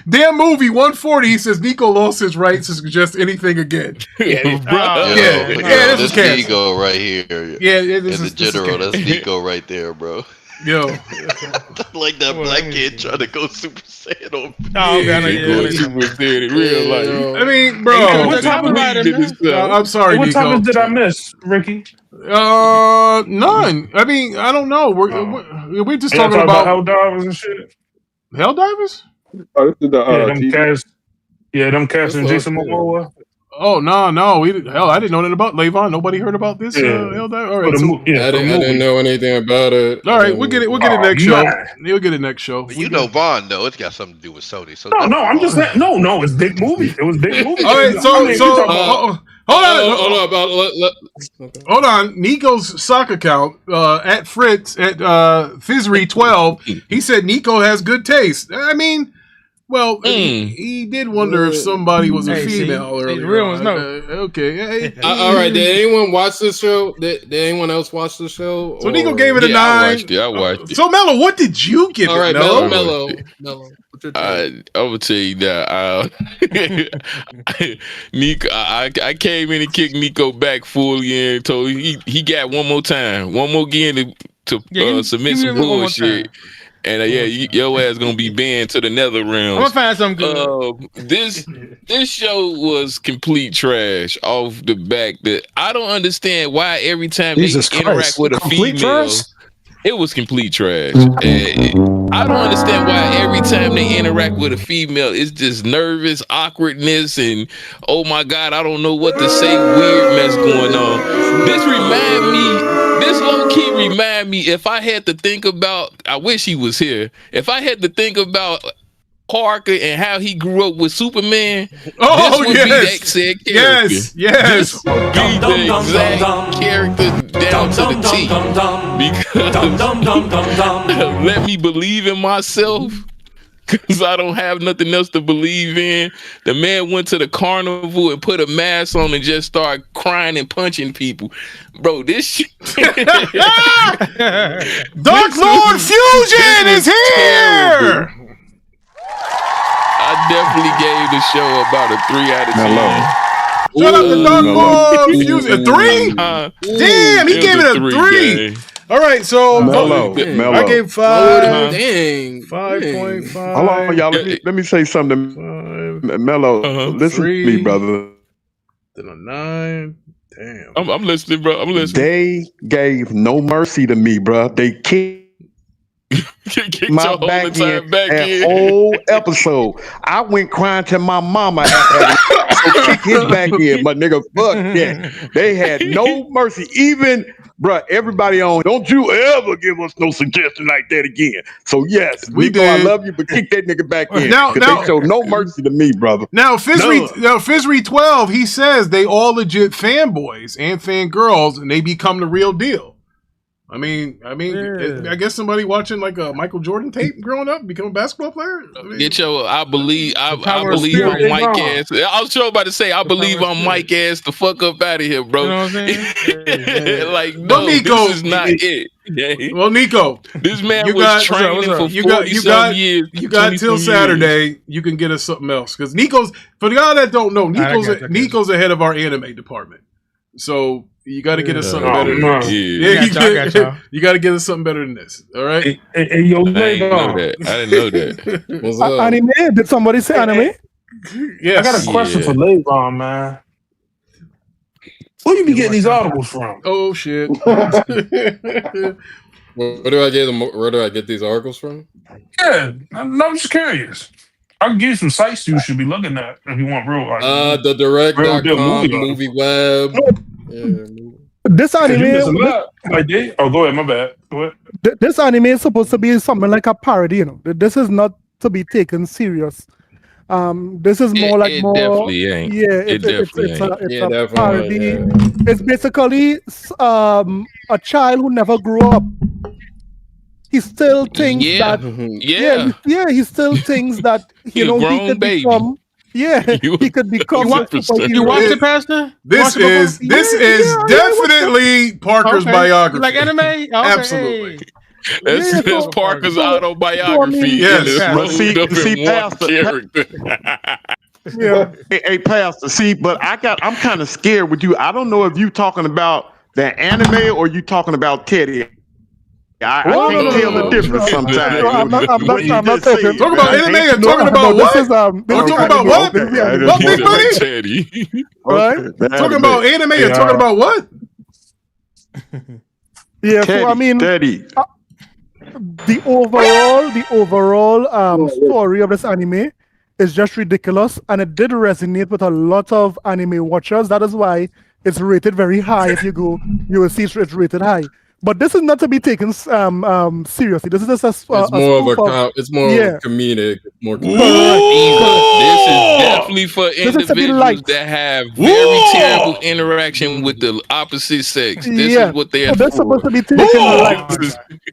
damn movie 140. He says Nikko lost his rights to suggest anything again. This is Nikko right here. Yeah, this is Nikko. That's Nikko right there, bro. Yo, like that black kid trying to go Super Saiyan on. Super Saiyan in real life. I mean, bro. I'm sorry, What Nico. topics did I miss, Ricky? None. I mean, I don't know. We're just talking about Helldivers and shit. Helldivers? Oh, this is the them cats and Jason Momoa. Oh no! I didn't know that about Levon. Nobody heard about this. Helldiver. All right, I didn't know anything about it. All right, we'll get it. We'll get it next show. You'll get it next show. You know Vaughn though. It's got something to do with Sony. So No, I'm just saying. No, it's big movie. It was big movie. All right, hold on. Nico's sock account at Fritz at Fizry12. He said Nico has good taste. I mean. Well, he did wonder if somebody was a female earlier. Real ones, no. Okay. All right. Did anyone watch this show? Did anyone else watch the show? So Nico gave it a 9. I watched it. So Mello, what did you give All right, it? Mello. I will tell you that. Nico, I came in and kicked Nico back fully and told him he got one more time, one more again to submit some bullshit. And your ass gonna be banned to the nether realms. I'm gonna find something good. This show was complete trash off the back. That I don't understand why every time they interact with a female, it was complete trash. I don't understand why every time they interact with a female, it's just nervous awkwardness and oh my god, I don't know what to say. Weird mess going on. This low-key remind me, if I had to think about, I wish he was here. If I had to think about Parker and how he grew up with Superman, this would be that said character. Yes. This would be the exact character down to the T. Because let me believe in myself. Because I don't have nothing else to believe in. The man went to the carnival and put a mask on and just started crying and punching people. Bro, this shit. Dark Lord Fusion is here! I definitely gave the show about a 3 out of 10. Shout out to Dark Lord Fusion. A 3? Damn, he gave it a 3. All right, so Mellow. I gave 5. Dang. 5.5. Hold on, y'all. Let me say something. Mellow, listen to me, brother. Then a 9. Damn. I'm listening, bro. I'm listening. They gave no mercy to me, bro. They kicked my back in that whole episode. I went crying to my mama after that. So kick his back in, my nigga. Fuck that. They had no mercy. Even, bro, everybody on, don't you ever give us no suggestion like that again. So yes, Nico, I love you, but kick that nigga back in. Now, they showed no mercy to me, brother. Now, Fizry 12, he says they all legit fanboys and fangirls, and they become the real deal. I mean, I guess somebody watching like a Michael Jordan tape growing up, become a basketball player. I believe I'm Mike ass. I was sure about to say I believe I'm Mike ass the fuck up out of here, bro. You know what I'm saying? Like, no, Nico, this is not it. Well, Nico, this man was training for 40-some years. You got till Saturday. You can get us something else because Nico's. For y'all that don't know, Nico's the head of our anime department. So you got to get us something better than this. You got to get us something better than this. All right. Hey, yo, I didn't know that. Anime? Did somebody say anime? Yes. I got a question for Levon, man. Where you be getting these articles from? Oh shit. Where do I get these articles from? Yeah, I'm just curious. I can give you some sites you should be looking at if you want real. The direct.com, movie web. This anime. Go ahead. My bad. Go ahead. This anime is supposed to be something like a parody. You know, this is not to be taken serious. This is more like more. Definitely ain't. Yeah, it's a parody. Yeah. It's basically a child who never grew up. He still thinks that. He still thinks that he could become. Yeah, he could become. You watch it, Pastor? This is definitely Parker's biography. You like anime? Okay. Absolutely. That's Parker's autobiography. Yes. See, Pastor. Hey, Pastor. See, but I'm kind of scared with you. I don't know if you talking about the anime or you talking about Teddy I can't tell the difference sometimes. I'm not talking. Talking about anime and talking about what? This is talking about what? What, Big Money? Teddy. Right? Talking about anime and talking about what? Yeah, so I mean, the overall story of this anime is just ridiculous, and it did resonate with a lot of anime watchers. That is why it's rated very high. If you go, you will see it's rated high. But this is not to be taken seriously. This is just it's more of a comedic. More this is definitely for individuals that have very terrible interaction with the opposite sex. This is what they are. That's supposed to be taken.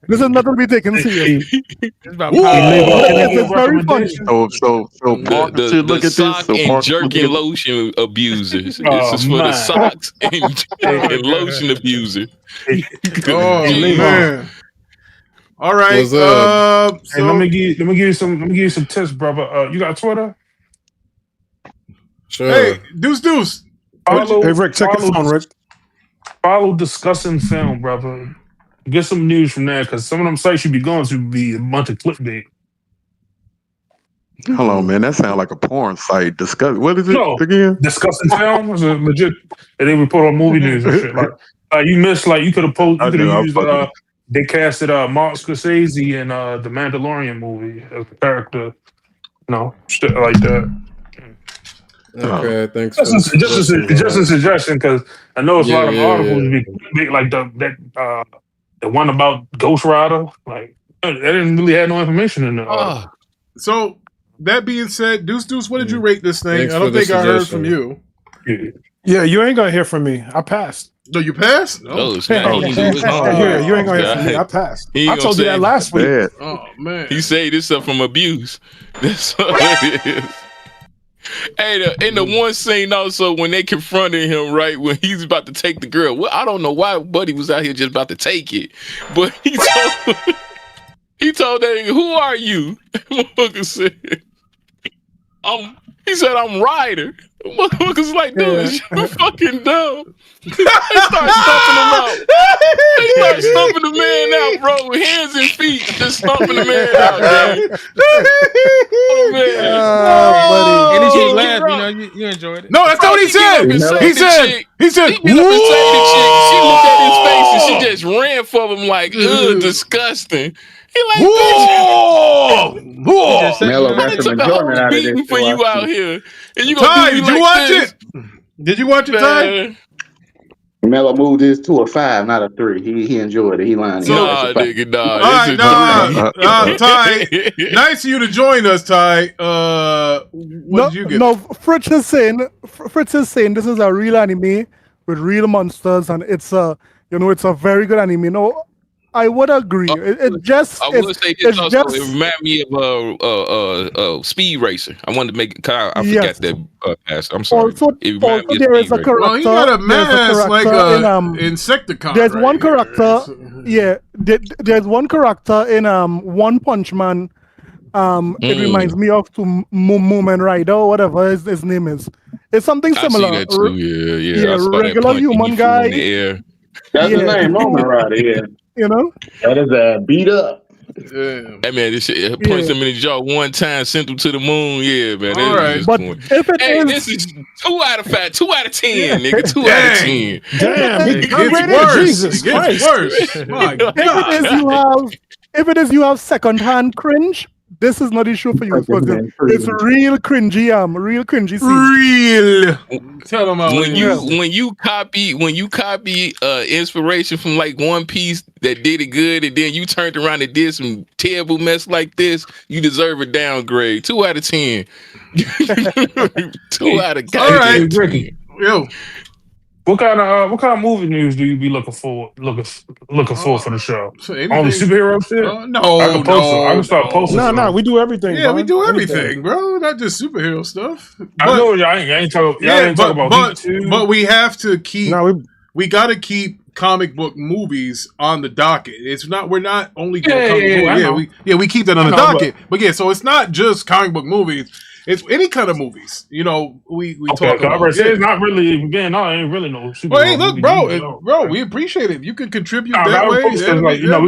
This is not to be taken seriously. It's very funny. So the sock and jerking lotion abusers. This is for the socks and lotion abusers. Oh man! All right. So let me give you some tips, brother. You got Twitter? Sure. Hey, Deuce. Hey, Rick, check your phone, Rick. Follow Discussing Film, brother. Get some news from there, because some of them sites you be going to be a bunch of clickbait. Hold on, man. That sounds like a porn site. What is it again? Discussing Film is a legit. And they report on movie news and shit. Like you missed, like you could have used. They casted Mark Scorsese in the Mandalorian movie as a character. Shit like that. Okay, thanks. Just a suggestion, because I know it's a lot of articles be big, like the one about Ghost Rider. Like they didn't really have no information in there. So that being said, Deuce, what did you rate this thing? Thanks I don't think I heard from you. Yeah, you ain't gonna hear from me. I passed. No, you passed? No, you ain't gonna hear from me. I passed. I told you that last week. Oh man, he saved himself from abuse. That's all it is. Hey, in the one scene also when they confronted him, right, when he's about to take the girl. Well, I don't know why Buddy was out here just about to take it, but he told that nigga, "Who are you?" Motherfucker said, he said, "I'm Ryder." Motherfuckers like, dude, you fucking dumb. They start stumping him out. They start stumping the man out, bro, with hands and feet, just stumping the man out, man. Oh man, and he laughed. You enjoyed it. No, that's not what he said. He said, he get up and say the chick. She looked at his face and she just ran for him like, ugh, disgusting. He like, whoa! Mello, that's some enjoyment out of this for you out here. And you gonna Ty, did you watch it? Did you watch it, Ty? Mello moved this to a 5, not a 3. He enjoyed it. He lying. Nah, nigga, nah. All right, Ty. Nice of you to join us, Ty. What did you get? No, Fritz is saying this is a real anime with real monsters, and it's a very good anime. No, I would agree. It reminded me of Speed Racer. I wanted to make it. I forgot that pass. I'm sorry. Also there is a character. Well, he got a mask like Insecticon. There's one character. Yeah, there's one character in One Punch Man. It reminds me of Moomin Rider or whatever his name is. It's something similar. I see that too. Yeah. Regular human guy. That's his name, Moomin Rider. Yeah. You know, that is beat up. Hey man, this shit punched him in the jaw one time, sent him to the moon. Yeah, man. All right, but this is 2 out of 5, 2 out of 10, nigga. 2 out of 10. Damn, it gets worse. Jesus, it gets worse. My God. If it is you have secondhand cringe, this is not a show for you. It's real cringy. Real. Tell them how when you copy inspiration from like One Piece that did it good, and then you turned around and did some terrible mess like this, you deserve a downgrade. 2 out of 10. 2 out of 10. All right, Ricky. Yo. What kind of movie news do you be looking for for the show? Only superhero shit? No, I can start posting. No, we do everything. Yeah, we do everything, bro. Not just superhero stuff. I know y'all ain't talking about. But we have to keep. No, we got to keep comic book movies on the docket. It's not. We're not only doing comic movies. We keep that on the docket. But yeah, so it's not just comic book movies. It's any kind of movies. You know, we talk about. It's not really. Man, I ain't really no. Well, hey, look, bro, we appreciate it. You can contribute that way. We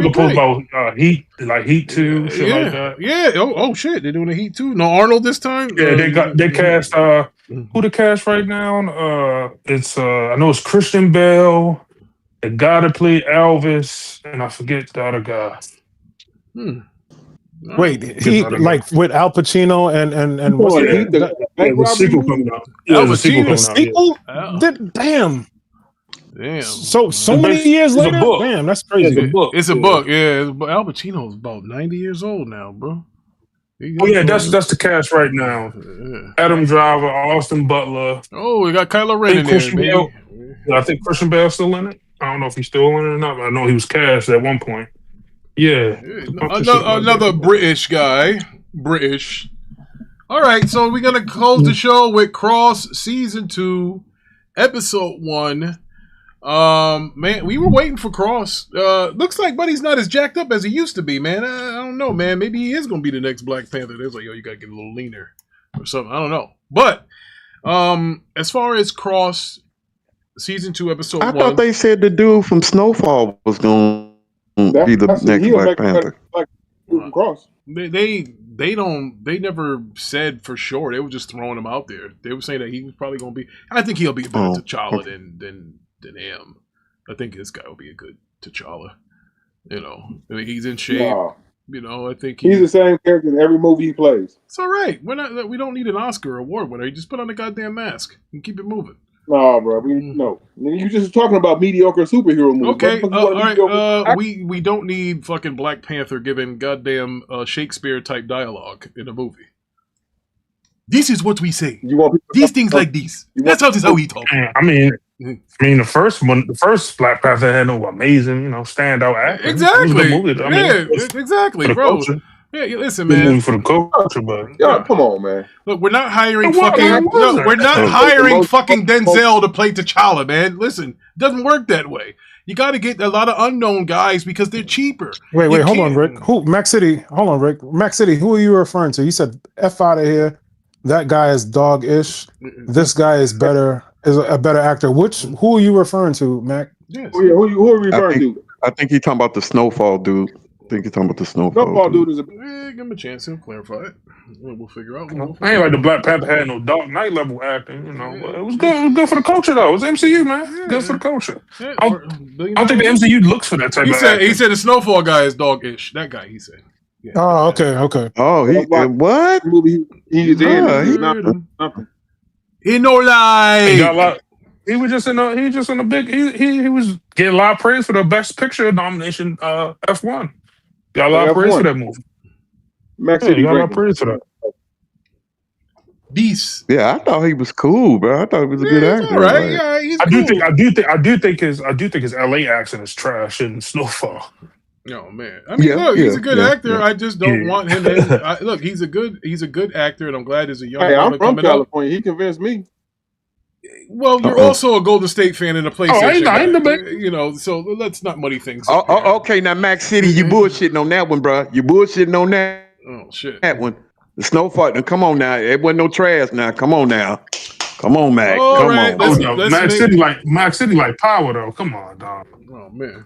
can post about Heat, like Heat 2, shit like that. Yeah. Oh shit, they're doing a Heat 2. No Arnold this time. Yeah, they cast. Who the cast right now? It's I know it's Christian Bale. The guy that played Elvis, and I forget the other guy. Wait, he like with Al Pacino and what's the sequel coming out? Al Pacino, the sequel? Damn. So many years later. Damn, that's crazy. It's a book. Yeah, Al Pacino's about 90 years old now, bro. Oh yeah, that's the cast right now. Adam Driver, Austin Butler. Oh, we got Kylo Ren in there, baby. I think Christian Bale's still in it. I don't know if he's still in it or not, but I know he was cast at one point. Yeah. Another British guy. British. All right, so we're going to close the show with Cross Season 2, Episode 1. Man, we were waiting for Cross. Looks like Buddy's not as jacked up as he used to be, man. I don't know, man. Maybe he is going to be the next Black Panther. They're like, yo, you got to get a little leaner or something. I don't know. But as far as Cross Season 2, Episode 1. I thought they said the dude from Snowfall was going to be the next Black Panther. Cross. They never said for sure. They were just throwing him out there. They were saying that he was probably going to be. I think he'll be a better T'Challa than him. I think this guy will be a good T'Challa. You know, I mean, he's in shape. No. You know, I think he's the same character in every movie he plays. It's all right. We don't need an Oscar award winner. You just put on a goddamn mask and keep it moving. No, bro. No. You just talking about mediocre superhero movies. Okay, all right. We don't need fucking Black Panther giving goddamn Shakespeare type dialogue in a movie. This is what we say. These things like these. That's how we talk. I mean, the first Black Panther had no amazing, standout acting. Exactly. Exactly, bro. Yeah, listen, man. For the culture, but come on, man. Look, we're not hiring fucking Denzel to play T'Challa, man. Listen, it doesn't work that way. You got to get a lot of unknown guys because they're cheaper. Wait, hold on, Rick. Who? Mac City. Hold on, Rick. Mac City. Who are you referring to? You said F out of here. That guy is dog-ish. This guy is better. Is a better actor. Who are you referring to, Mac? Yes. Who are you referring to? I think he's talking about the Snowfall dude. Give him a chance. He'll clarify it. We'll figure out. I ain't like the Black Panther had no Dark Knight level acting. But it was good. It was good for the culture, though. It was MCU, man. Good for the culture. I don't think the MCU looks for that type of acting. He said the Snowfall guy is dog-ish. That guy, he said. Yeah. Oh, okay. Oh, what? He's nothing. He no lie. He was just in a big. He was getting a lot of praise for the Best Picture nomination. F1. Got a lot of praise for that movie. Max City got a lot of praise for that. Beast. Yeah, I thought he was cool, bro. I thought he was a good actor. All right, he's I do think his LA accent is trash in Snowfall. No, man. I mean, he's a good actor. Yeah. I just don't want him in. Look, he's a good actor, and I'm glad there's a young. Hey, I'm from California. He convinced me. Well, you're also a Golden State fan and a PlayStation. So let's not muddy things. Okay, now Max City, you bullshitting on that one, bro. You bullshitting on that. Oh shit. That one. The Snowfall. Now, come on now. It wasn't no trash. Now, come on now. Come on, Mac. All come right, on. Max City like power though. Come on, dog. Oh man.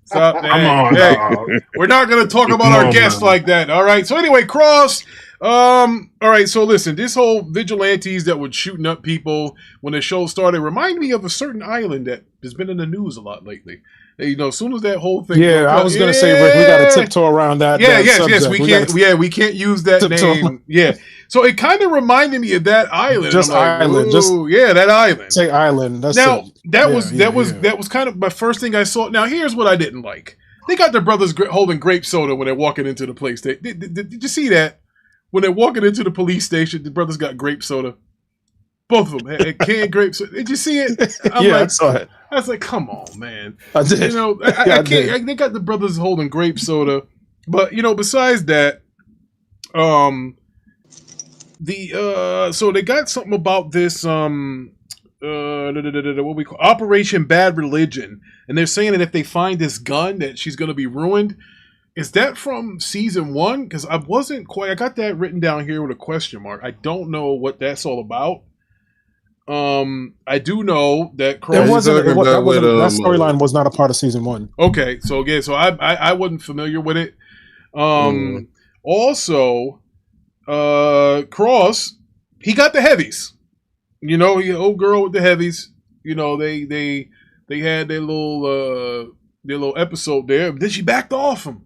Stop that. Come on, dog. We're not gonna talk about our guests like that. All right. So anyway, Cross. All right, so listen, this whole vigilantes that were shooting up people when the show started remind me of a certain island that has been in the news a lot lately. As soon as that whole thing, I was gonna say, Rick, we got to tiptoe around that. Yes, we can't. We can't use that name. Yeah, so it kind of reminded me of that island. Just island, that island. Say island. That's that was kind of my first thing I saw. Now here's what I didn't like. They got their brothers holding grape soda when they're walking into the place. Did you see that? When they're walking into the police station, the brothers got grape soda. Both of them had canned grape soda. Did you see it? I saw it. I was like, come on, man. I did. I can't. They got the brothers holding grape soda. But, besides that, so they got something about this, what we call Operation Bad Religion, and they're saying that if they find this gun, that she's going to be ruined. Is that from season 1? Because I wasn't quite. I got that written down here with a question mark. I don't know what that's all about. I do know that that storyline was not a part of season 1. Okay, so again, I wasn't familiar with it. Also, Cross, he got the heavies. You know, old girl with the heavies. You know, they had their little episode there, but then she backed off him.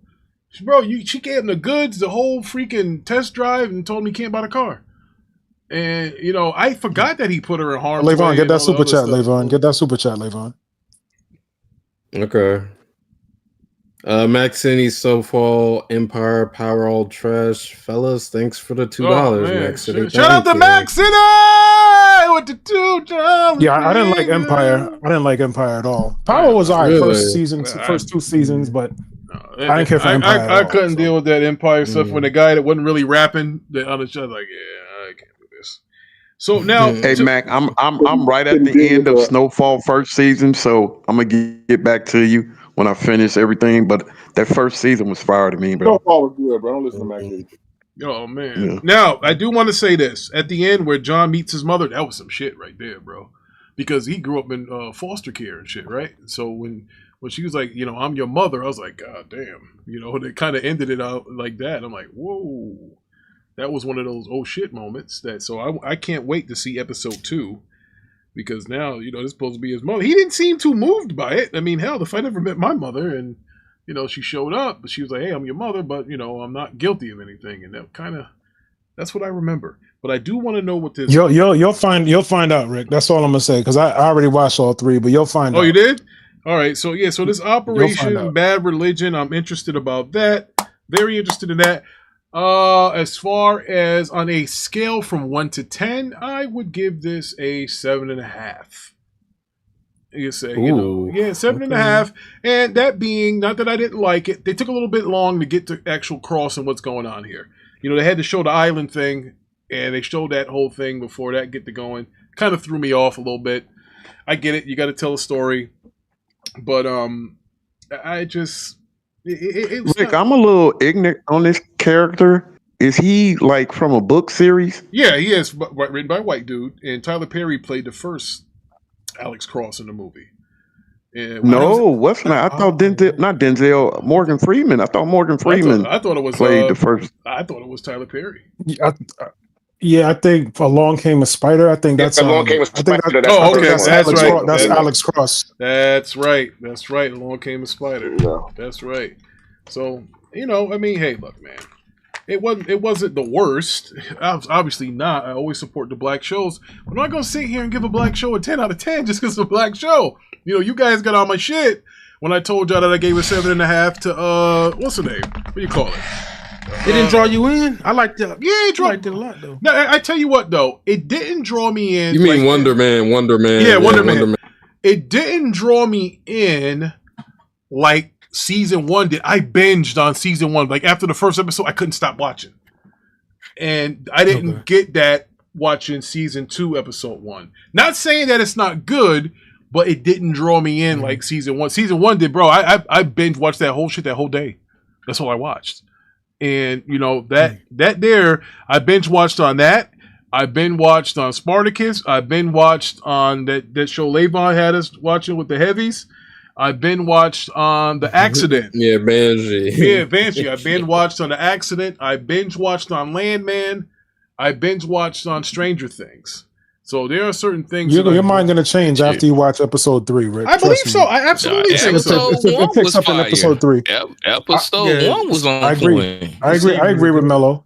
She gave him the goods, the whole freaking test drive, and told him he can't buy the car. And you know, I forgot that he put her in harm's way. Levon, get that super chat, Levon. Get that super chat, Levon. Okay. Max City, Snowfall, Empire, Power All Trash. Fellas, thanks for the $2, Max City. Shout out to Max City with the $2. Yeah, I didn't like Empire. I didn't like Empire at all. Power was all right first 2 seasons, but I didn't care for Empire. I couldn't deal with that Empire stuff when the guy that wasn't really rapping on the show, like, yeah, I can't do this. So now, hey Mac, I'm right at the end of Snowfall first season, so I'm gonna get back to you when I finish everything. But that first season was fire to me, bro. Snowfall was good, bro. Don't listen to Mac. Oh man! Yeah. Now I do want to say this at the end where John meets his mother. That was some shit right there, bro. Because he grew up in foster care and shit, right? So when she was like, you know, I'm your mother, I was like, God damn, you know, they kind of ended it out like that. I'm like, whoa. That was one of those oh shit moments so I can't wait to see episode 2 because now, you know, this is supposed to be his mother. He didn't seem too moved by it. I mean, hell, if I never met my mother and, you know, she showed up, but she was like, hey, I'm your mother, but, you know, I'm not guilty of anything. And that's what I remember. But I do want to know what this... You'll find out, Rick. That's all I'm going to say because I already watched all 3, but you'll find out. Oh, you did? All right. So, yeah, so this Operation Bad Religion, I'm interested about that. Very interested in that. As far as on a scale from 1 to 10, I would give this a 7.5. You say, you know, yeah, 7.5. And that being, not that I didn't like it, they took a little bit long to get to actual Cross and what's going on here. You know, they had to show the island thing, and they showed that whole thing before that get to going. Kind of threw me off a little bit. I get it, you got to tell a story, but I just. Rick, I'm a little ignorant on this character. Is he like from a book series? Yeah, he is written by a white dude, and Tyler Perry played the first Alex Cross in the movie. What's not? I thought Denzel, Morgan Freeman. I thought Morgan Freeman. I thought it was played the first. I thought it was Tyler Perry. Yeah, I think Along Came a Spider. I think that's Along Came a Spider. That's Alex Cross. That's right. Along Came a Spider. Yeah. That's right. So, you know, I mean, hey, look, man. It wasn't the worst. Obviously not. I always support the black shows. But I'm not gonna sit here and give a black show a 10 out of 10 just because it's a black show. You know, you guys got on my shit when I told y'all that I gave a 7.5 to what's the name? What do you call it? It didn't draw you in? I liked it. Yeah, it liked it a lot, though. No, I tell you what, though. It didn't draw me in. You mean Wonder Man. Yeah, Wonder Man. It didn't draw me in like season 1 did. I binged on season 1. Like, after the first episode, I couldn't stop watching. And I didn't get that watching season 2, episode 1. Not saying that it's not good, but it didn't draw me in like season 1. Season 1 did, bro. I binge watched that whole shit that whole day. That's all I watched. And, you know, that there, I binge watched on that. I binge watched on Spartacus. I binge watched on that show Levon had us watching with the heavies. I binge watched on The Accident. Yeah, Banshee. Yeah, Banshee. I binge watched on The Accident. I binge watched on Landman. I binge watched on Stranger Things. So there are certain things. Your mind gonna change after you watch episode 3, Rick. I believe so. I absolutely think so. It picks up in episode 3. Episode 1 was on. I agree. I agree with Mello. All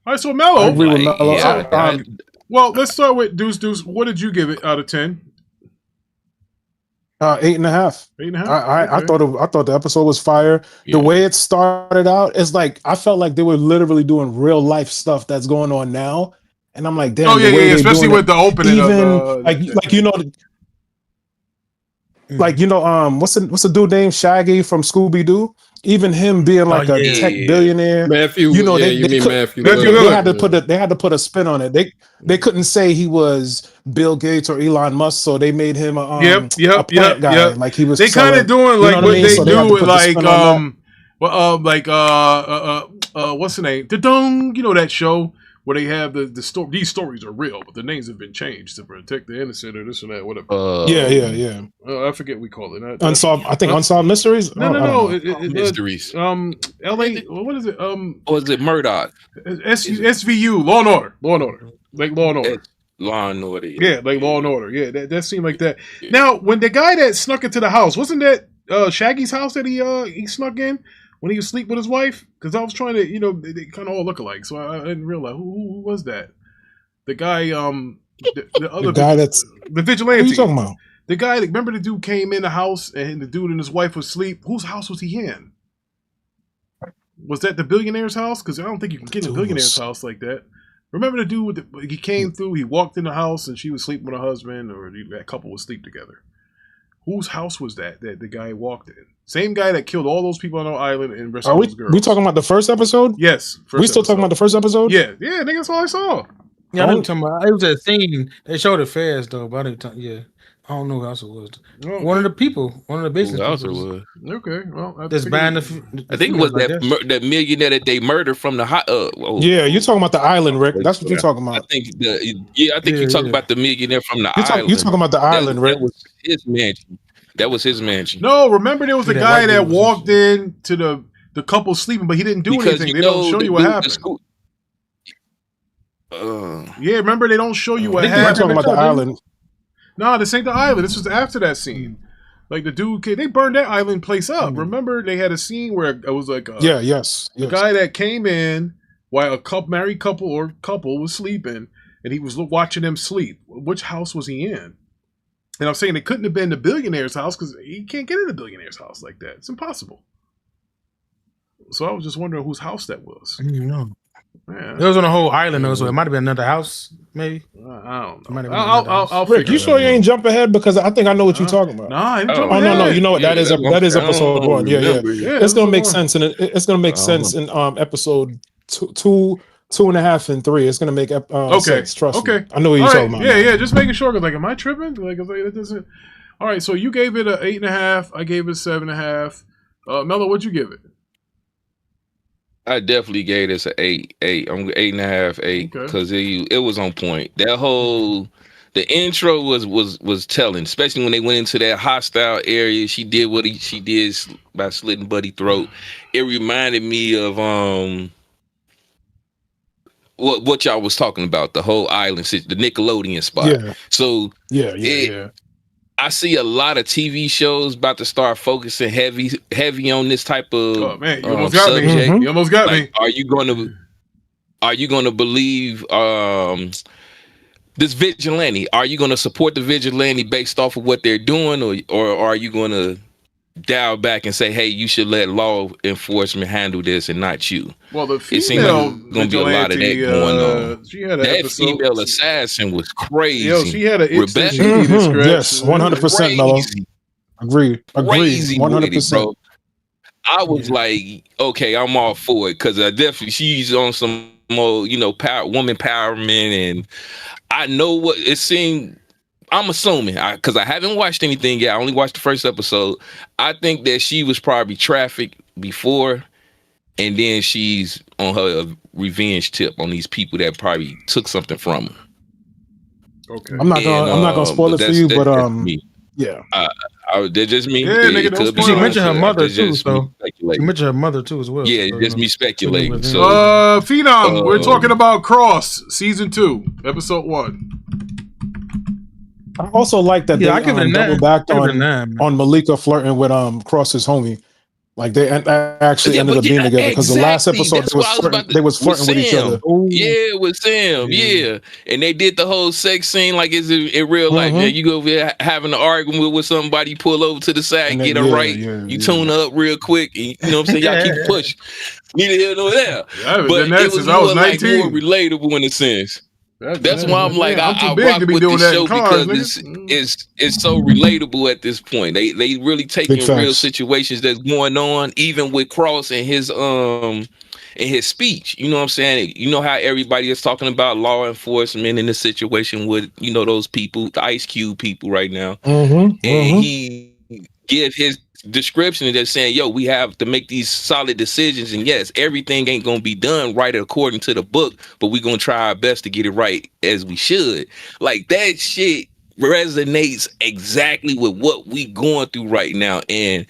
right, so Mello. I agree with Mello. Well, let's start with Deuce. What did you give it out of 10? 8.5. 8.5. I thought the episode was fire. The way it started out, it's like I felt like they were literally doing real life stuff that's going on now. And I'm like, damn. Oh yeah, especially with the opening, even like you know, Like, you know, what's the dude named Shaggy from Scooby Doo? Even him being like a tech billionaire, Matthew. You know, they they had to put a spin on it. They couldn't say he was Bill Gates or Elon Musk, so they made him a plant guy. Like he was. They kind of doing like what they do with like what's the name? You know that show where they have the story. These stories are real, but the names have been changed to protect the innocent or this and that, whatever. Yeah. I forget what we call it. Unsolved. I think Unsolved Mysteries. No. Mysteries. L.A. What is it? Or is it Murdoch? SVU. Law and Order. Like Law and Order. Law and Order. Yeah, like Law and Order. Yeah, that seemed like that. Yeah. Now, when the guy that snuck into the house, wasn't that Shaggy's house that he snuck in when he was asleep with his wife? Because I was trying to, you know, they kind of all look alike, so I didn't realize who was that. The guy, the other guy that's the vigilante. What are you talking about? The guy, remember the dude came in the house and the dude and his wife was asleep. Whose house was he in? Was that the billionaire's house? Because I don't think you can get in a billionaire's house like that. Remember the dude he came through, he walked in the house and she was sleeping with her husband, or that couple was asleep together. Whose house was that the guy walked in? Same guy that killed all those people on our island and rescued Are we, those girls. we talking about the first episode? Yes. We still talking about the first episode? Yeah, nigga, that's all I saw. Yeah, I know what you're talking about. It was a scene. They showed it fast though, but I don't know who else it was. One of the people, one of the business people. Who else it was? Okay, well, that's buying I think it was that millionaire that they murdered from the hot. Yeah, you're talking about the island, Rick. That's what you're talking about. I think you're talking about the millionaire from the island. You're talking about the island, Rick. That was his mansion. That was his mansion. No, remember there was a guy that walked in to the couple sleeping, but he didn't do anything. They don't show you what happened. Yeah, remember they don't show you what happened. You're talking about the island. No, this ain't the island. This was after that scene. Like the dude, they burned that island place up. Remember they had a scene where it was like a guy that came in while a married couple was sleeping, and he was watching them sleep. Which house was he in? And I'm saying it couldn't have been the billionaire's house because he can't get in the billionaire's house like that. It's impossible. So I was just wondering whose house that was. I don't know. Yeah. It was on a whole island though, so it might have been another house, maybe. I don't know. I'll Rick, you sure you ain't jump ahead? Because I think I know what you're talking about. Nah, no. You know what? That is episode 1. Yeah. It's gonna make sense, and it's gonna make sense in episode 2.5 and 3. It's gonna make sense. Trust me. I know what you're talking about. Yeah. Just making sure. Cause like, am I tripping? Like, it doesn't. All right. So you gave it a 8.5. I gave it a 7.5. Mello, what'd you give it? I definitely gave this an 8. I'm 8.5, 8 because it was on point. The intro was telling, especially when they went into that hostile area. She did what she did by slitting Buddy's throat. It reminded me of what y'all was talking about, the whole island, the Nickelodeon spot. Yeah. So yeah. I see a lot of TV shows about to start focusing heavy on this type of you almost got subject. me. You almost got me. Are you gonna believe this vigilante? Are you gonna support the vigilante based off of what they're doing, or are you gonna dial back and say, hey, you should let law enforcement handle this and not you? Well, the female, it seems like there's gonna be a lot of that going on. She had that female assassin was crazy. Yo, she had an Rebecca. Yes, 100%, Mello. Agree. 100%, bro. I was like, okay, I'm all for it because definitely she's on some more, woman empowerment, and I know what it seemed. I'm assuming because I haven't watched anything yet. I only watched the first episode. I think that she was probably trafficked before, and then she's on her revenge tip on these people that probably took something from her. Okay, I'm not gonna spoil it for you, but yeah. They're just me. Yeah, nigga, don't spoil she it. mentioned her mother too, so you mentioned her mother too as well. Yeah, so, just me speculating. So, Phenom, we're talking about Cross season 2, episode 1. I also like that they double backed on Malika flirting with Cross's homie. Like they actually ended up being together because the last episode they was flirting with each other. Ooh. Yeah, with Sam. Yeah, and they did the whole sex scene like it's in real life. Man, you go over there having an argument with somebody, pull over to the side, and get her right. You tune her up real quick. And, you know what I'm saying? Y'all keep pushing. Neither here nor there. Yeah, but it was more like more relatable in a sense. That's why I'm like, I'm I too big rock to be with doing this that show in cars, because it's so relatable at this point. They really taking real situations that's going on, even with Cross and his speech. You know what I'm saying? You know how everybody is talking about law enforcement in the situation with, you know, those people, the Ice Cube people right now. And he give his description and just saying, yo, we have to make these solid decisions, and yes, everything ain't gonna be done right according to the book, but we're gonna try our best to get it right as we should. Like, that shit resonates exactly with what we going through right now, and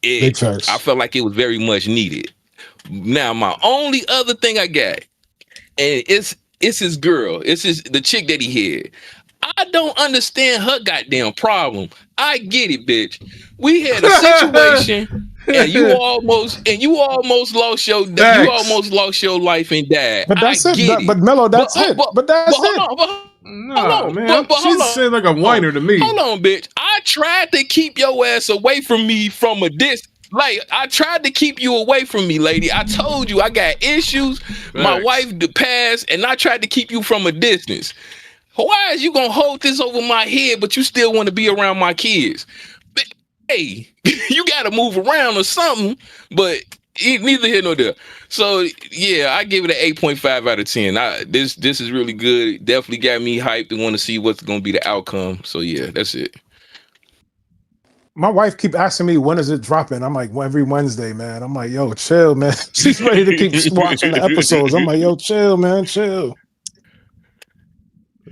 I felt like it was very much needed. Now, my only other thing I got, and it's his girl, it's the chick that he had. I don't understand her goddamn problem. I get it, bitch. We had a situation, and you almost lost your life and died. But that's I it. get it. But Mello, that's it. But that's hold it. on, hold on, man. She's saying like a whiner to me. Hold on, bitch. I tried to keep your ass away from me from a distance. Like, I tried to keep you away from me, lady. I told you I got issues. My wife passed, and I tried to keep you from a distance. Why is you gonna hold this over my head, but you still want to be around my kids? Hey, you gotta move around or something, but neither here nor there. So yeah, I give it an 8.5 out of 10. This is really good. Definitely got me hyped and want to see what's gonna be the outcome. So yeah, that's it. My wife keep asking me when is it dropping. I'm like, well, every Wednesday, man. I'm like, yo, chill, man. She's ready to keep watching the episodes. I'm like, yo, chill, man, chill.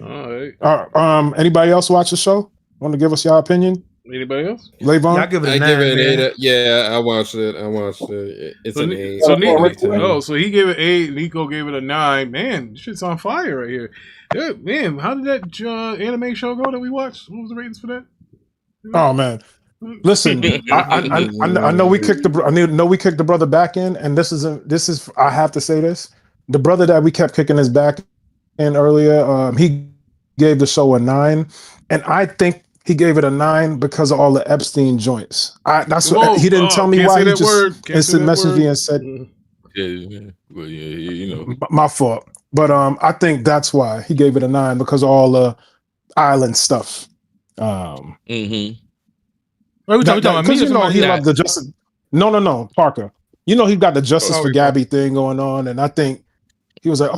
All right. Anybody else watch the show? Want to give us your opinion? Anybody else? Levon? Yeah, I give it a 9. Give it an 8. Yeah, I watched it. It's an 8. So Nico, so he gave it 8. Nico gave it a 9. Man, this shit's on fire right here. Yeah, man, how did that anime show go that we watched? What was the ratings for that? Oh man, listen, I know we kicked the brother back in, and this is I have to say this: the brother that we kept kicking his back in earlier, he gave the show a 9, and I think he gave it a 9 because of all the Epstein joints. That's what he didn't tell me why. He just instant messaged me and said, well, yeah, you know, my fault. But I think that's why he gave it a 9 because of all the island stuff. What are we talking about? Because you know he loved the justice. No, Parker. You know he got the Justice for Gabby thing going on, and I think he was like,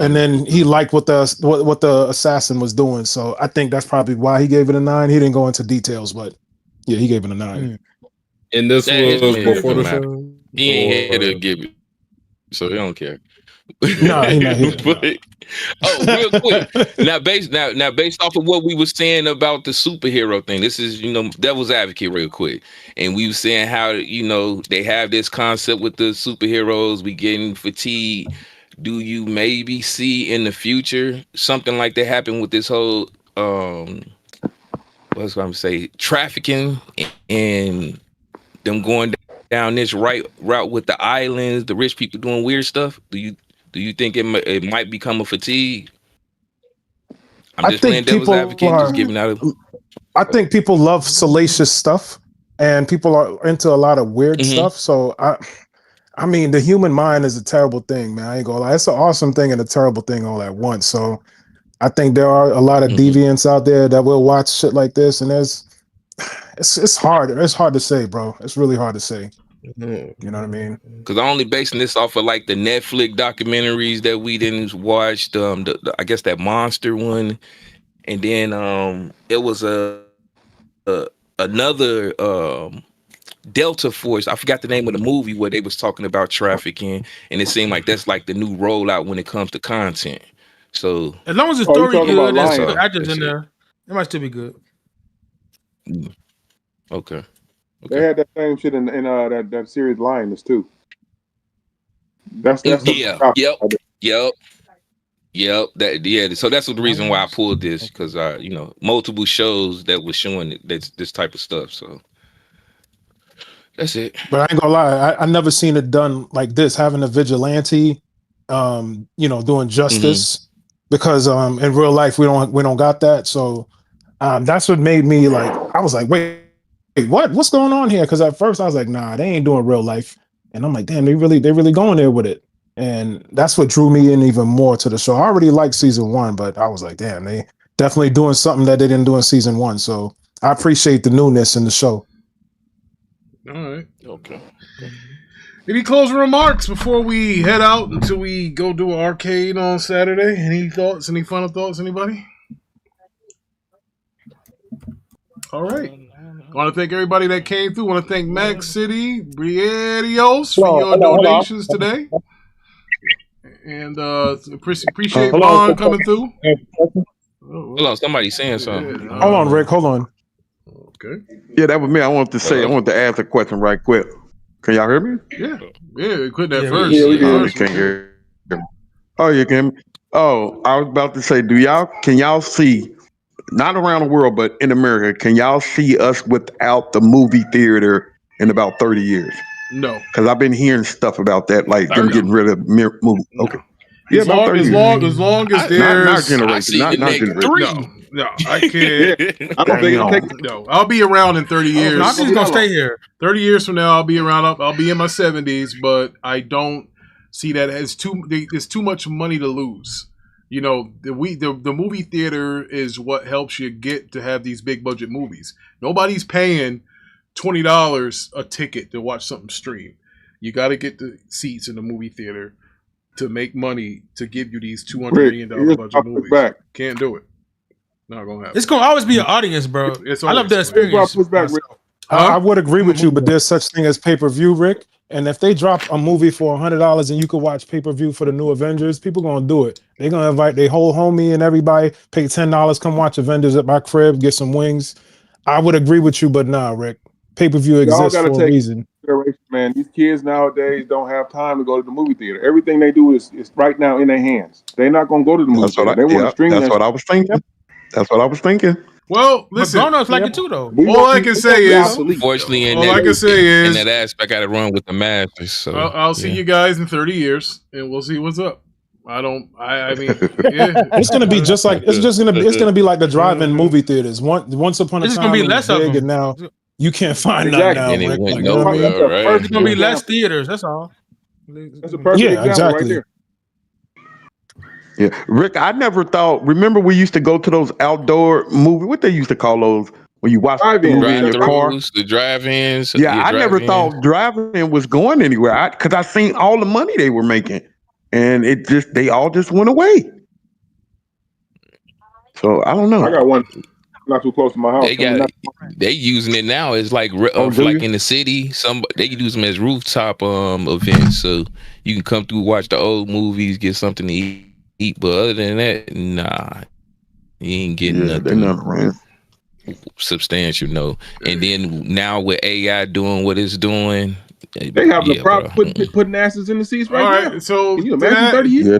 and then he liked what the assassin was doing. So I think that's probably why he gave it a 9. He didn't go into details, but yeah, he gave it a 9. And this was before the show. He ain't here to give it, so he don't care. No, he not here. Real quick. Now based off of what we were saying about the superhero thing, this is, devil's advocate real quick. And we were saying how, they have this concept with the superheroes, we getting fatigued. Do you maybe see in the future something like that happen with this whole trafficking and them going down this route with the islands, the rich people doing weird stuff? Do you think it might become a fatigue? I'm just playing devil's advocate, just giving out. I think people love salacious stuff, and people are into a lot of weird stuff. So I mean, the human mind is a terrible thing, man. I ain't gonna lie. It's an awesome thing and a terrible thing all at once. So I think there are a lot of deviants out there that will watch shit like this, and it's hard. It's hard to say, bro. It's really hard to say. You know what I mean? Because I'm only basing this off of like the Netflix documentaries that we didn't watch. I guess that monster one, and then it was another Delta Force. I forgot the name of the movie where they was talking about trafficking, and it seemed like that's like the new rollout when it comes to content. So as long as the story good, there's good actors in there, it might still be good. Okay. They had that same shit in that series Lioness too. That's Yep. So that's the reason why I pulled this, because multiple shows that was showing this type of stuff. So that's it. But I ain't gonna lie, I never seen it done like this, having a vigilante, doing justice, because in real life we don't got that. So that's what made me like, I was like, wait, what's going on here? Because at first I was like, nah, they ain't doing real life, and I'm like, damn, they really going there with it. And that's what drew me in even more to the show. I already liked season 1, but I was like, damn, they definitely doing something that they didn't do in season 1. So I appreciate the newness in the show. All right. Okay. Any closing remarks before we head out until we go do an arcade on Saturday? Any thoughts? Any final thoughts? Anybody? All right. I want to thank everybody that came through. I want to thank Max City, Briadios for your donations today. And appreciate Vaughn coming through. Hold on, somebody's saying something. Hold on, Rick. Hold on. Okay. Yeah, that was me. I wanted to ask a question right quick. Can y'all hear me? Yeah. We quit that first. Yeah, we can't hear me. Oh, you can. Oh, I was about to say, can y'all see, not around the world, but in America, can y'all see us without the movie theater in about 30 years? No. Because I've been hearing stuff about that, like them getting rid of movie. Okay. Yeah, As long as there's not generation, not generation. No, I can't. I don't think it'll take. No, I'll be around in 30 years. I'm just gonna stay here. 30 years from now, I'll be around. I'll be in my 70s, but I don't see that as there's too much money to lose. You know, the movie theater is what helps you get to have these big budget movies. Nobody's paying $20 a ticket to watch something stream. You got to get the seats in the movie theater to make money to give you these $200 million budget movies. Can't do it. Not gonna happen. It's gonna always be an audience, bro. I love the experience. I would agree with you, but there's such thing as pay-per-view, Rick. And if they drop a movie for $100 and you could watch pay-per-view for the new Avengers, people gonna do it. They're gonna invite their whole homie and everybody, pay $10, come watch Avengers at my crib, get some wings. I would agree with you, but nah, Rick. Pay-per-view exists for a reason. Man, these kids nowadays don't have time to go to the movie theater. Everything they do is right now in their hands. They're not gonna go to the movie theater. They want to stream. That's what I was thinking. That's what I was thinking. Well, listen, grown-ups like it too, though. All I can say is, Fortunately, in that aspect, I got to run with the masters. So I'll see you guys in 30 years, and we'll see what's up. I mean, it's gonna be just like it's gonna be like the drive-in movie theaters. Once upon a time, gonna be less of them, and now you can't find that now. It's gonna be less theaters. That's all. That's a perfect example right there. Yeah, Rick, I never thought. Remember, we used to go to those outdoor movies. What they used to call those when you watch the movie in your car. The drive-ins. Yeah, I never thought driving was going anywhere. Because I seen all the money they were making, and they all just went away. So I don't know. I got one not too close to my house. They using it now as like in the city. They use them as rooftop events, so you can come through, watch the old movies, get something to eat. But other than that, nah, you ain't getting nothing substantial, no. And then now with AI doing what it's doing, they have the problem putting asses in the seats right now. So can you imagine 30 years?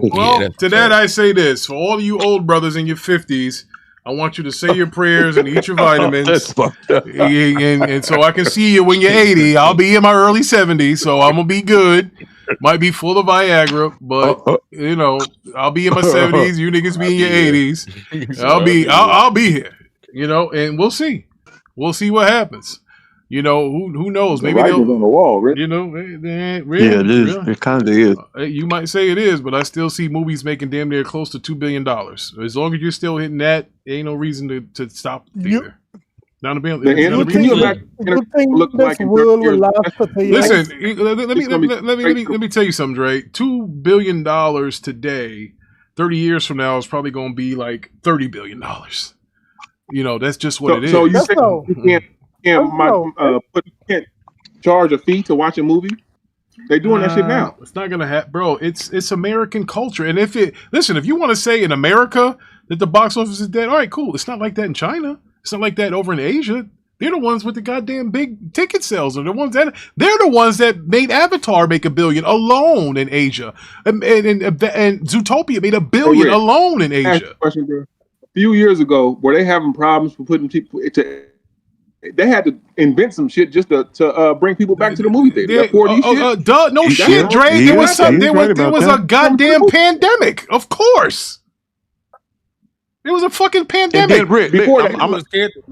To that I say this: for all you old brothers in your 50s, I want you to say your prayers and eat your vitamins. That's fucked up. And so I can see you when you're 80. I'll be in my early 70s, so I'm gonna be good. Might be full of Viagra, but I'll be in my 70s. You niggas be in your 80s. I'll be here. And we'll see. We'll see what happens. Who knows? Maybe they'll on the wall, right? Yeah, it is. It kind of is. You might say it is, but I still see movies making damn near close to $2 billion. As long as you're still hitting that, ain't no reason to stop there. Not a billion. Listen, let me tell you something, Dre. $2 billion today, 30 years from now, is probably going to be like $30 billion. That's just what it is. So you say you can't charge a fee to watch a movie? They're doing that shit now. It's not gonna happen, bro. It's American culture, and if you want to say in America that the box office is dead, all right, cool. It's not like that in China. It's not like that over in Asia. They're the ones with the goddamn big ticket sales. They're the ones that made Avatar make $1 billion alone in Asia, and Zootopia made $1 billion alone in Asia. Question, bro. A few years ago, were they having problems for putting people to? They had to invent some shit just to bring people back to the movie theater. No shit, Dre. There was a goddamn pandemic. Of course. It was a fucking pandemic.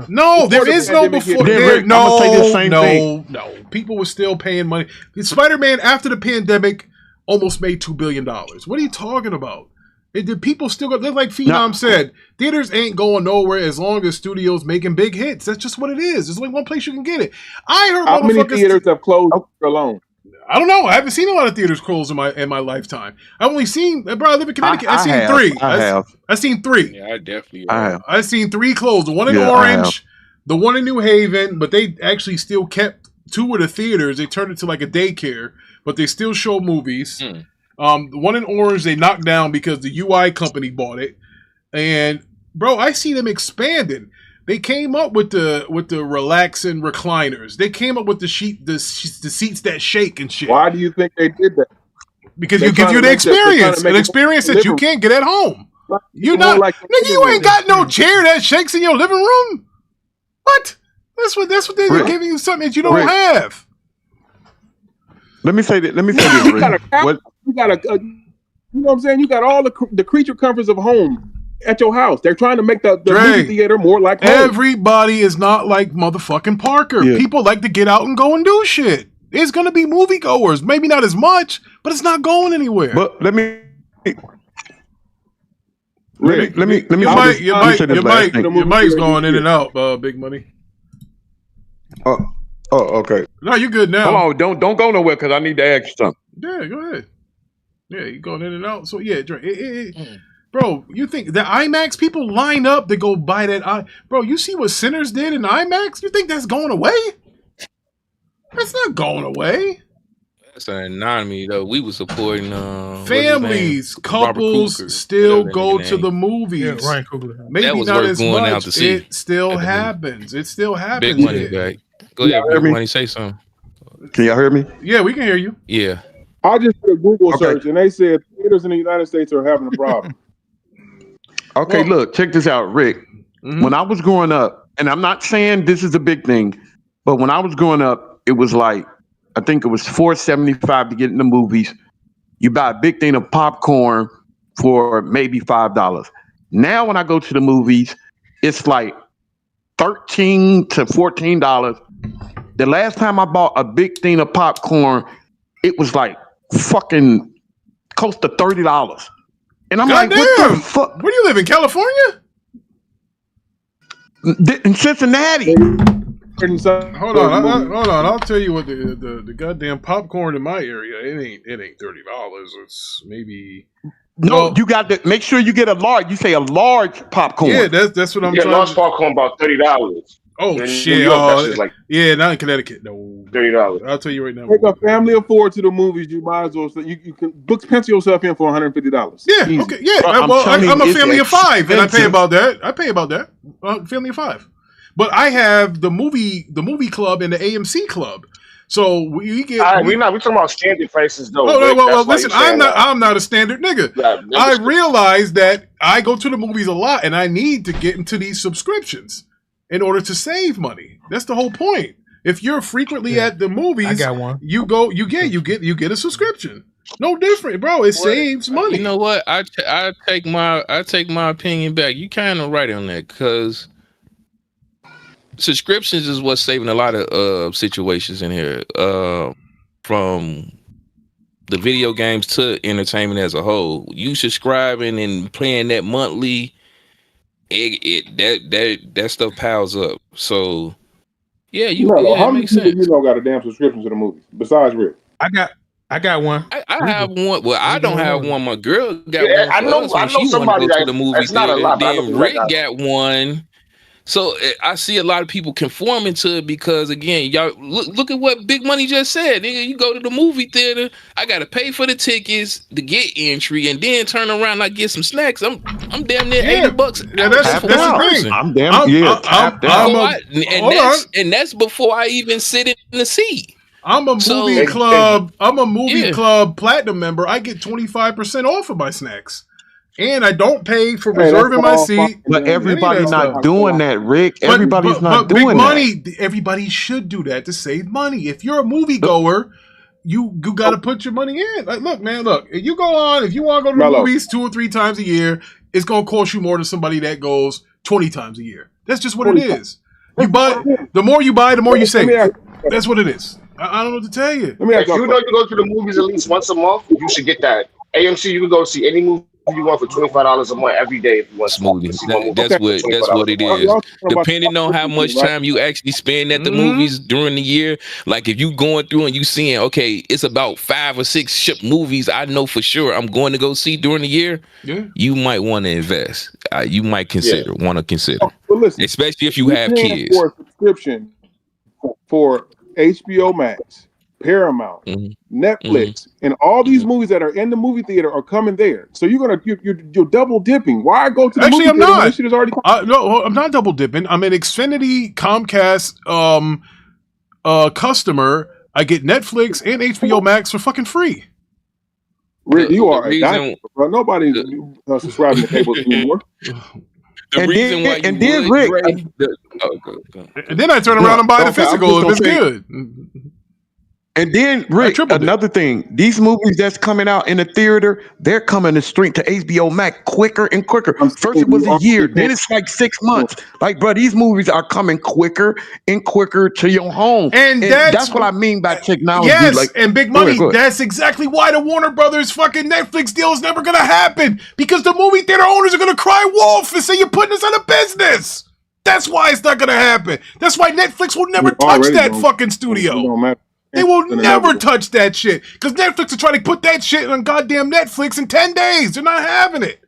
No, there is no before. No. People were still paying money. Spider-Man after the pandemic almost made $2 billion. What are you talking about? Did people still go? Like Phenom said, theaters ain't going nowhere as long as studios making big hits. That's just what it is. There's only one place you can get it. I heard how many theaters have closed alone? I don't know. I haven't seen a lot of theaters close in my lifetime. I've only seen, bro, I live in Connecticut. I've seen three. I've seen three. Yeah, I definitely have. I've seen three close. The one in Orange, the one in New Haven, but they actually still kept two of the theaters. They turned it to like a daycare, but they still show movies. The one in Orange they knocked down because the UI company bought it. And bro, I see them expanding. They came up with the relaxing recliners. They came up with the seats that shake and shit. Why do you think they did that? Because you give you the experience, an experience that you can't get at home. You not like nigga, you ain't got no chair that shakes in your living room. What? That's what they're giving you, something that you don't have. Let me say that. You got a, you know what I'm saying? You got all the creature comforts of home at your house. They're trying to make the movie theater more like home. Everybody is not like motherfucking Parker. Yeah. People like to get out and go and do shit. There's gonna be moviegoers, maybe not as much, but it's not going anywhere. But let me. Your mic's going in and out, Big Money. Oh, okay. No, you're good now. Come on, don't go nowhere because I need to ask you something. Yeah, go ahead. Yeah, you're going in and out. So yeah, bro, you think the IMAX people line up to go buy that? Bro, you see what Sinners did in IMAX? You think that's going away? That's not going away. That's an anomaly, though. We were supporting families, couples still go to the movies. Yeah, Ryan Coogler. Maybe not as much. It still happens. It still happens. Big Money guy. Go ahead, Big Money. Say something. Can y'all hear me? Yeah, we can hear you. Yeah. I just did a Google search and they said theaters in the United States are having a problem. Okay, look, check this out, Rick. Mm-hmm. When I was growing up, and I'm not saying this is a big thing, but when I was growing up, it was like, I think it was $4.75 to get in the movies. You buy a big thing of popcorn for maybe $5. Now when I go to the movies, it's like $13 to $14. The last time I bought a big thing of popcorn, it was like fucking close to $30. And I'm like, what the fuck? Where do you live, in California? In Cincinnati. Hold on. I'll tell you what the goddamn popcorn in my area, it ain't $30. It's maybe you got to make sure you get a large. You say a large popcorn. Yeah, that's what I'm trying. Yeah, large popcorn about $30. Oh in shit! New York, like not in Connecticut. No, $30. I'll tell you right now. Take a family of four to the movies. You might as well. You can pencil yourself in for $150. Yeah. Easy. Okay. Yeah. I'm a family of five, and I pay about that. Family of five. But I have the movie club and the AMC club. So we get. We're talking about standard prices though. Well, listen, I'm not a standard nigga. Yeah, I realize that I go to the movies a lot, and I need to get into these subscriptions in order to save money. That's the whole point. If you're frequently at the movies, I got one. You get a subscription. No different, bro. It saves money. You know what? I take my opinion back. You kind of right on that, because subscriptions is what's saving a lot of situations in here, from the video games to entertainment as a whole. You subscribing and playing that monthly, that stuff piles up. So yeah, how many people got a damn subscription to the movies besides Rick? I got one. I have one. Well, I don't have one. My girl got one. I know somebody that to the movie that's not a lot. Then Rick got one. So I see a lot of people conforming to it because, again, y'all look at what Big Money just said. Nigga, you go to the movie theater, I gotta pay for the tickets to get entry, and then turn around and I get some snacks. I'm damn near $80. Yeah, that's the thing. I'm damn and that's before I even sit in the seat. I'm a movie club. I'm a movie club platinum member. I get 25% off of my snacks. And I don't pay for reserving my seat. But everybody's not doing that, Rick. Everybody's not doing that. Everybody should do that to save money. If you're a moviegoer, you got to put your money in. Like, look, man, if you want to go to the movies 2 or 3 times a year, it's going to cost you more than somebody that goes 20 times a year. That's just what it is. You buy, the more you buy, the more you save. That's what it is. I don't know what to tell you. If you know you go to the movies at least once a month, you should get that. AMC, you can go see any movie you want for $25 a month every day if you want Smoothie. That's what it is. Depending on how much time you actually spend at the movies during the year, like if you going through and you seeing, okay, it's about 5 or 6 movies I know for sure I'm going to go see during the year. Yeah, you might want to invest. You might want to consider, listen, especially if you have kids. For a subscription for HBO Max, Paramount, Netflix, and all these movies that are in the movie theater are coming there. So you're double dipping. Why go to the movie I'm theater not. when this shit is already no, I'm not double dipping. I'm an Xfinity Comcast customer. I get Netflix and HBO Max for fucking free. Rick, you are a dinosaur, bro. Nobody subscribing to cable anymore. The reason why you then would, Rick, and then I turn around and buy the physical if it's good. And then, Rick, another thing, these movies that's coming out in the theater, they're coming to stream to HBO Max quicker and quicker. First it was a year, then it's like 6 months. Like, bro, these movies are coming quicker and quicker to your home. And that's what I mean by technology. Yes, like, and big money. That's exactly why the Warner Brothers fucking Netflix deal is never going to happen. Because the movie theater owners are going to cry wolf and say you're putting us out of business. That's why it's not going to happen. That's why Netflix will never touch that fucking studio. They will never touch that shit because Netflix is trying to put that shit on goddamn Netflix in 10 days. They're not having it.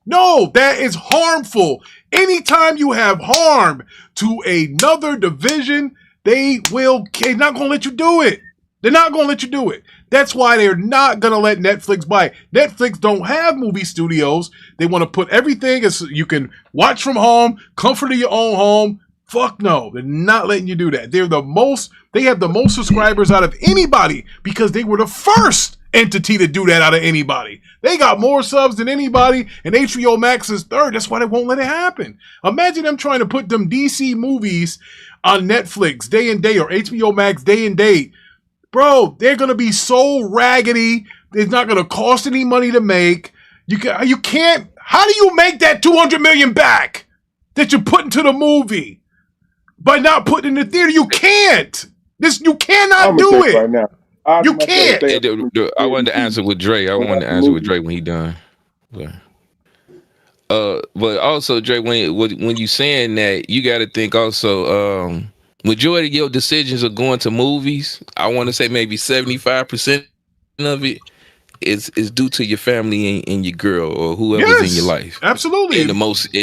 No, that is harmful. Anytime you have harm to another division, they're not going to let you do it. They're not going to let you do it. That's why they're not going to let Netflix buy it. Netflix don't have movie studios. They want to put everything as you can watch from home, comfort of your own home. Fuck no, they're not letting you do that. They have the most subscribers out of anybody because they were the first entity to do that out of anybody. They got more subs than anybody, and HBO Max is third. That's why they won't let it happen. Imagine them trying to put them DC movies on Netflix day and day or HBO Max day and day. Bro, they're gonna be so raggedy. It's not gonna cost any money to make. You can't. How do you make that $200 million back that you put into the movie? By not putting in the theater, you can't. You cannot do it. Right now. You can't. I wanted to answer with Dre. When he done. But also, Dre, when you saying that, you got to think also. Majority of your decisions are going to movies. I want to say maybe 75% of it is due to your family and your girl or whoever's in your life. Absolutely. In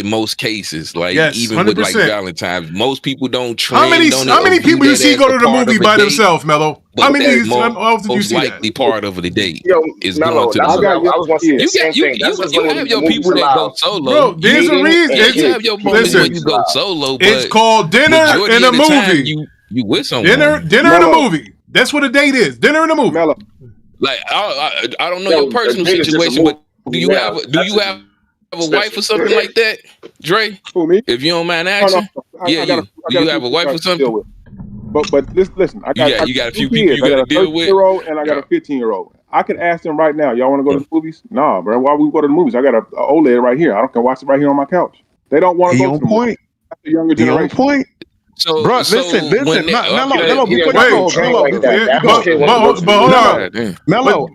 most cases, like even 100%. with like Valentine's, most people don't trend. How many people you see go to the movie by themselves, Mello? How many often do you see likely that? part of the date is Mello, going to the movie. I was going to say the same thing. You have your people that go solo. Bro, there's a reason. You have your moments when you go solo. But it's called dinner and a movie. You with someone. Dinner and a movie. That's what a date is. Dinner and a movie. Mello. Like I don't know your personal situation, but do you have a wife or something like that, Dre? Who, me? If you don't mind asking, do you have a wife or something? But listen, I got a few people you got to deal with, and I got a 15-year-old. I could ask them right now. Y'all want to go to the movies? Nah, bro. Why we go to the movies? I got an OLED right here. I can watch it right here on my couch. They don't want to go to the movies. That's the younger generation. On point. So, bro, listen. Mello,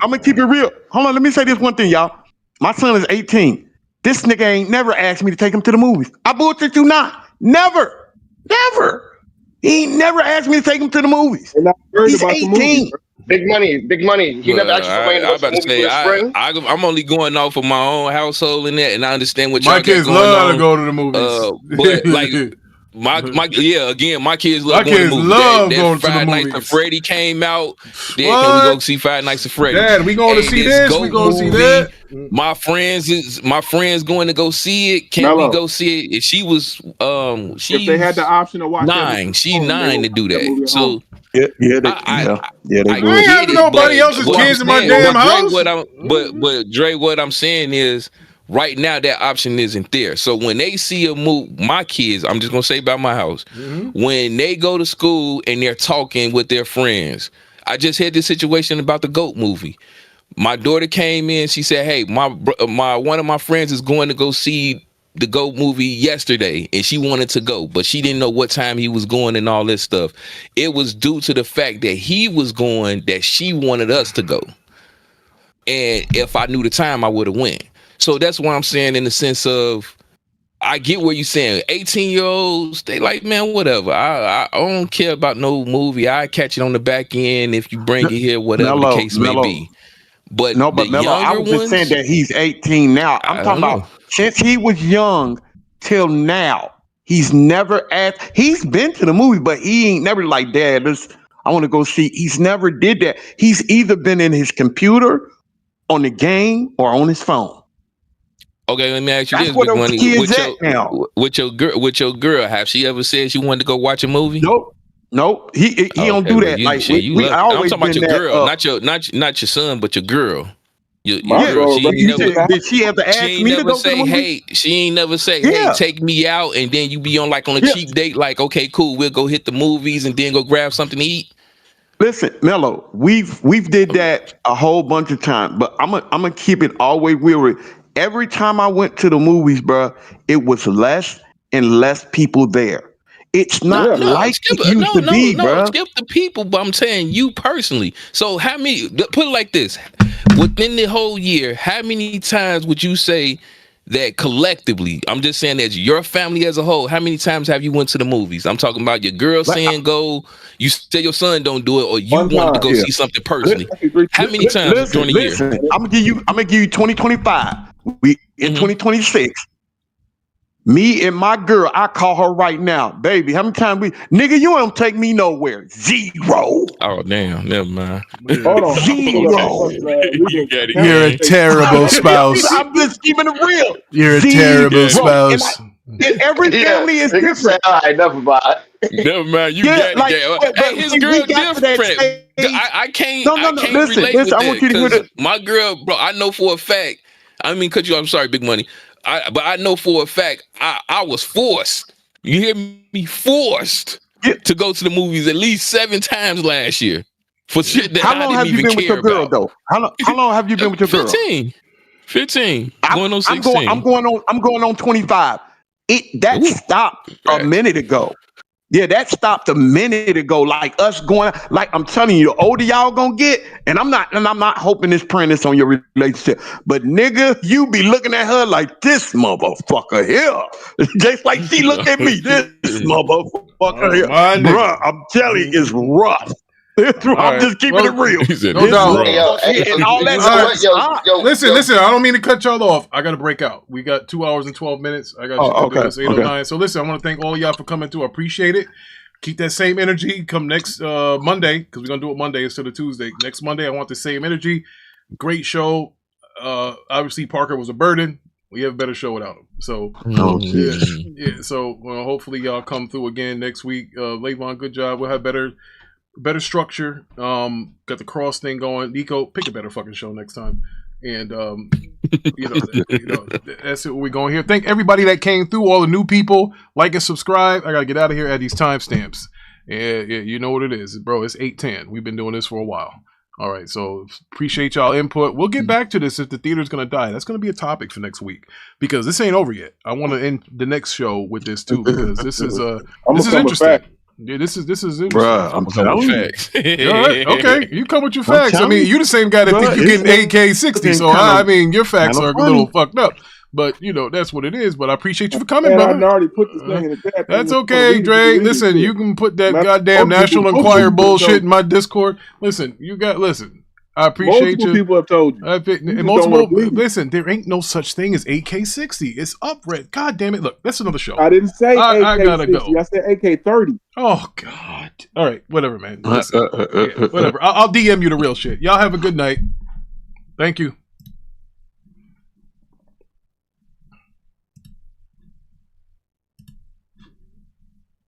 I'm gonna keep it real. Hold on, let me say this one thing, y'all. My son is 18. This nigga ain't never asked me to take him to the movies. I bullshit you not. Never. He ain't never asked me to take him to the movies. He's 18. Big money. He never actually I was about to say, I'm only going off of my own household and that, and I understand what my kids love to go to the movies. But like. My kids love going to the movies. That Five Nights at Freddy came out. Then can we go see Five Nights at Freddy? Dad, we going to see this. We going to see that. My friends going to go see it. Can we go see it? If she was if they had the option to watch 9, she's 9 to do that. So I ain't having nobody else's kids in my damn house. But Dre, what I'm saying is, right now, that option isn't there. So when they see a movie, my kids, I'm just going to say about my house, when they go to school and they're talking with their friends, I just had this situation about the GOAT movie. My daughter came in, she said, hey, my one of my friends is going to go see the GOAT movie yesterday and she wanted to go, but she didn't know what time he was going and all this stuff. It was due to the fact that he was going that she wanted us to go. And if I knew the time, I would have went. So that's what I'm saying in the sense of, I get what you're saying. 18-year-olds, they like, man, whatever. I don't care about no movie. I catch it on the back end if you bring it here, whatever the case may be. But Mello, I was just saying that he's 18 now. I'm talking about since he was young till now. He's never asked. He's been to the movie, but he ain't never like, Dad, I want to go see. He's never did that. He's either been in his computer, on the game, or on his phone. Okay, let me ask you this, Big Money. With your girl, have she ever said she wanted to go watch a movie? Nope. He don't do that. Like I'm talking about your girl, not your son, but your girl. Did she ever ask me to go to the movie? Hey, she ain't never say, hey, take me out, and then you be on like on a cheap date, like, okay, cool, we'll go hit the movies and then go grab something to eat. Listen, Mello, we've did that a whole bunch of times, but I'm gonna keep it all the way real. Every time I went to the movies, bro, it was less and less people there. It's not like it used to be, bro. Skip the people, but I'm saying you personally. So how many, put it like this, within the whole year, how many times would you say that collectively, I'm just saying that your family as a whole, how many times have you went to the movies? I'm talking about your girl saying go, you say your son don't do it, or you wanted to go see something personally. How many times during the year? I'm gonna give you 2025. We in 2026. Me and my girl, I call her right now, baby. How many times nigga, you don't take me nowhere. 0. Oh damn, never mind. Hold on. 0. You're a terrible spouse. I'm just keeping it real. You're a terrible spouse. And every family is different. All right, never mind. Never mind. You got it. Hey, his girl different. I can't relate with I want you to hear that. My girl, bro, I know for a fact. I mean, I'm sorry, Big Money. But I know for a fact I was forced. You hear me? Forced to go to the movies at least 7 times last year for shit that I didn't even care about. How long have you been with your girl, though? How long have you been with your girl? 15. Going on 16. I'm going on 25. That stopped a minute ago. Yeah, that stopped a minute ago. Like us going, like I'm telling you, the older y'all gonna get, and I'm not hoping this print is on your relationship, but nigga, you be looking at her like this motherfucker here, just like she look at me, this motherfucker here, bruh. I'm telling you, it's rough. I'm just keeping it real. No doubt. Listen. I don't mean to cut y'all off. I got to break out. We got 2 hours and 12 minutes. I got this 8:09. So listen, I want to thank all y'all for coming through. I appreciate it. Keep that same energy. Come next Monday, because we're gonna do it Monday instead of Tuesday. Next Monday, I want the same energy. Great show. Obviously, Parker was a burden. We have a better show without him. So yeah. So hopefully y'all come through again next week. Levon, good job. We'll have better structure. Got the cross thing going. Nikko, pick a better fucking show next time. And that's it. We're going here. Thank everybody that came through. All the new people, like and subscribe. I gotta get out of here at these timestamps. Yeah, you know what it is, bro. It's 8:10. We've been doing this for a while. All right, so appreciate y'all input. We'll get back to this if the theater's gonna die. That's gonna be a topic for next week because this ain't over yet. I want to end the next show with this too because this is interesting. Yeah, this is interesting. Bruh, I'm telling you. All right, okay, you come with your facts. I mean, you the same guy that think you're getting AK-60, so I mean, your facts are a little fucked up. But that's what it is. But I appreciate you for coming, brother. I already put this thing in the chat. That's okay, Dre. Listen, you can put that goddamn National Enquirer bullshit in my Discord. Listen. I appreciate you. People have told you. Listen, there ain't no such thing as AK-60. It's up, Red. God damn it. Look, that's another show. I didn't say AK-60. I gotta go. I said AK-30. Oh, God. All right. Whatever, man. Whatever. I'll DM you the real shit. Y'all have a good night. Thank you.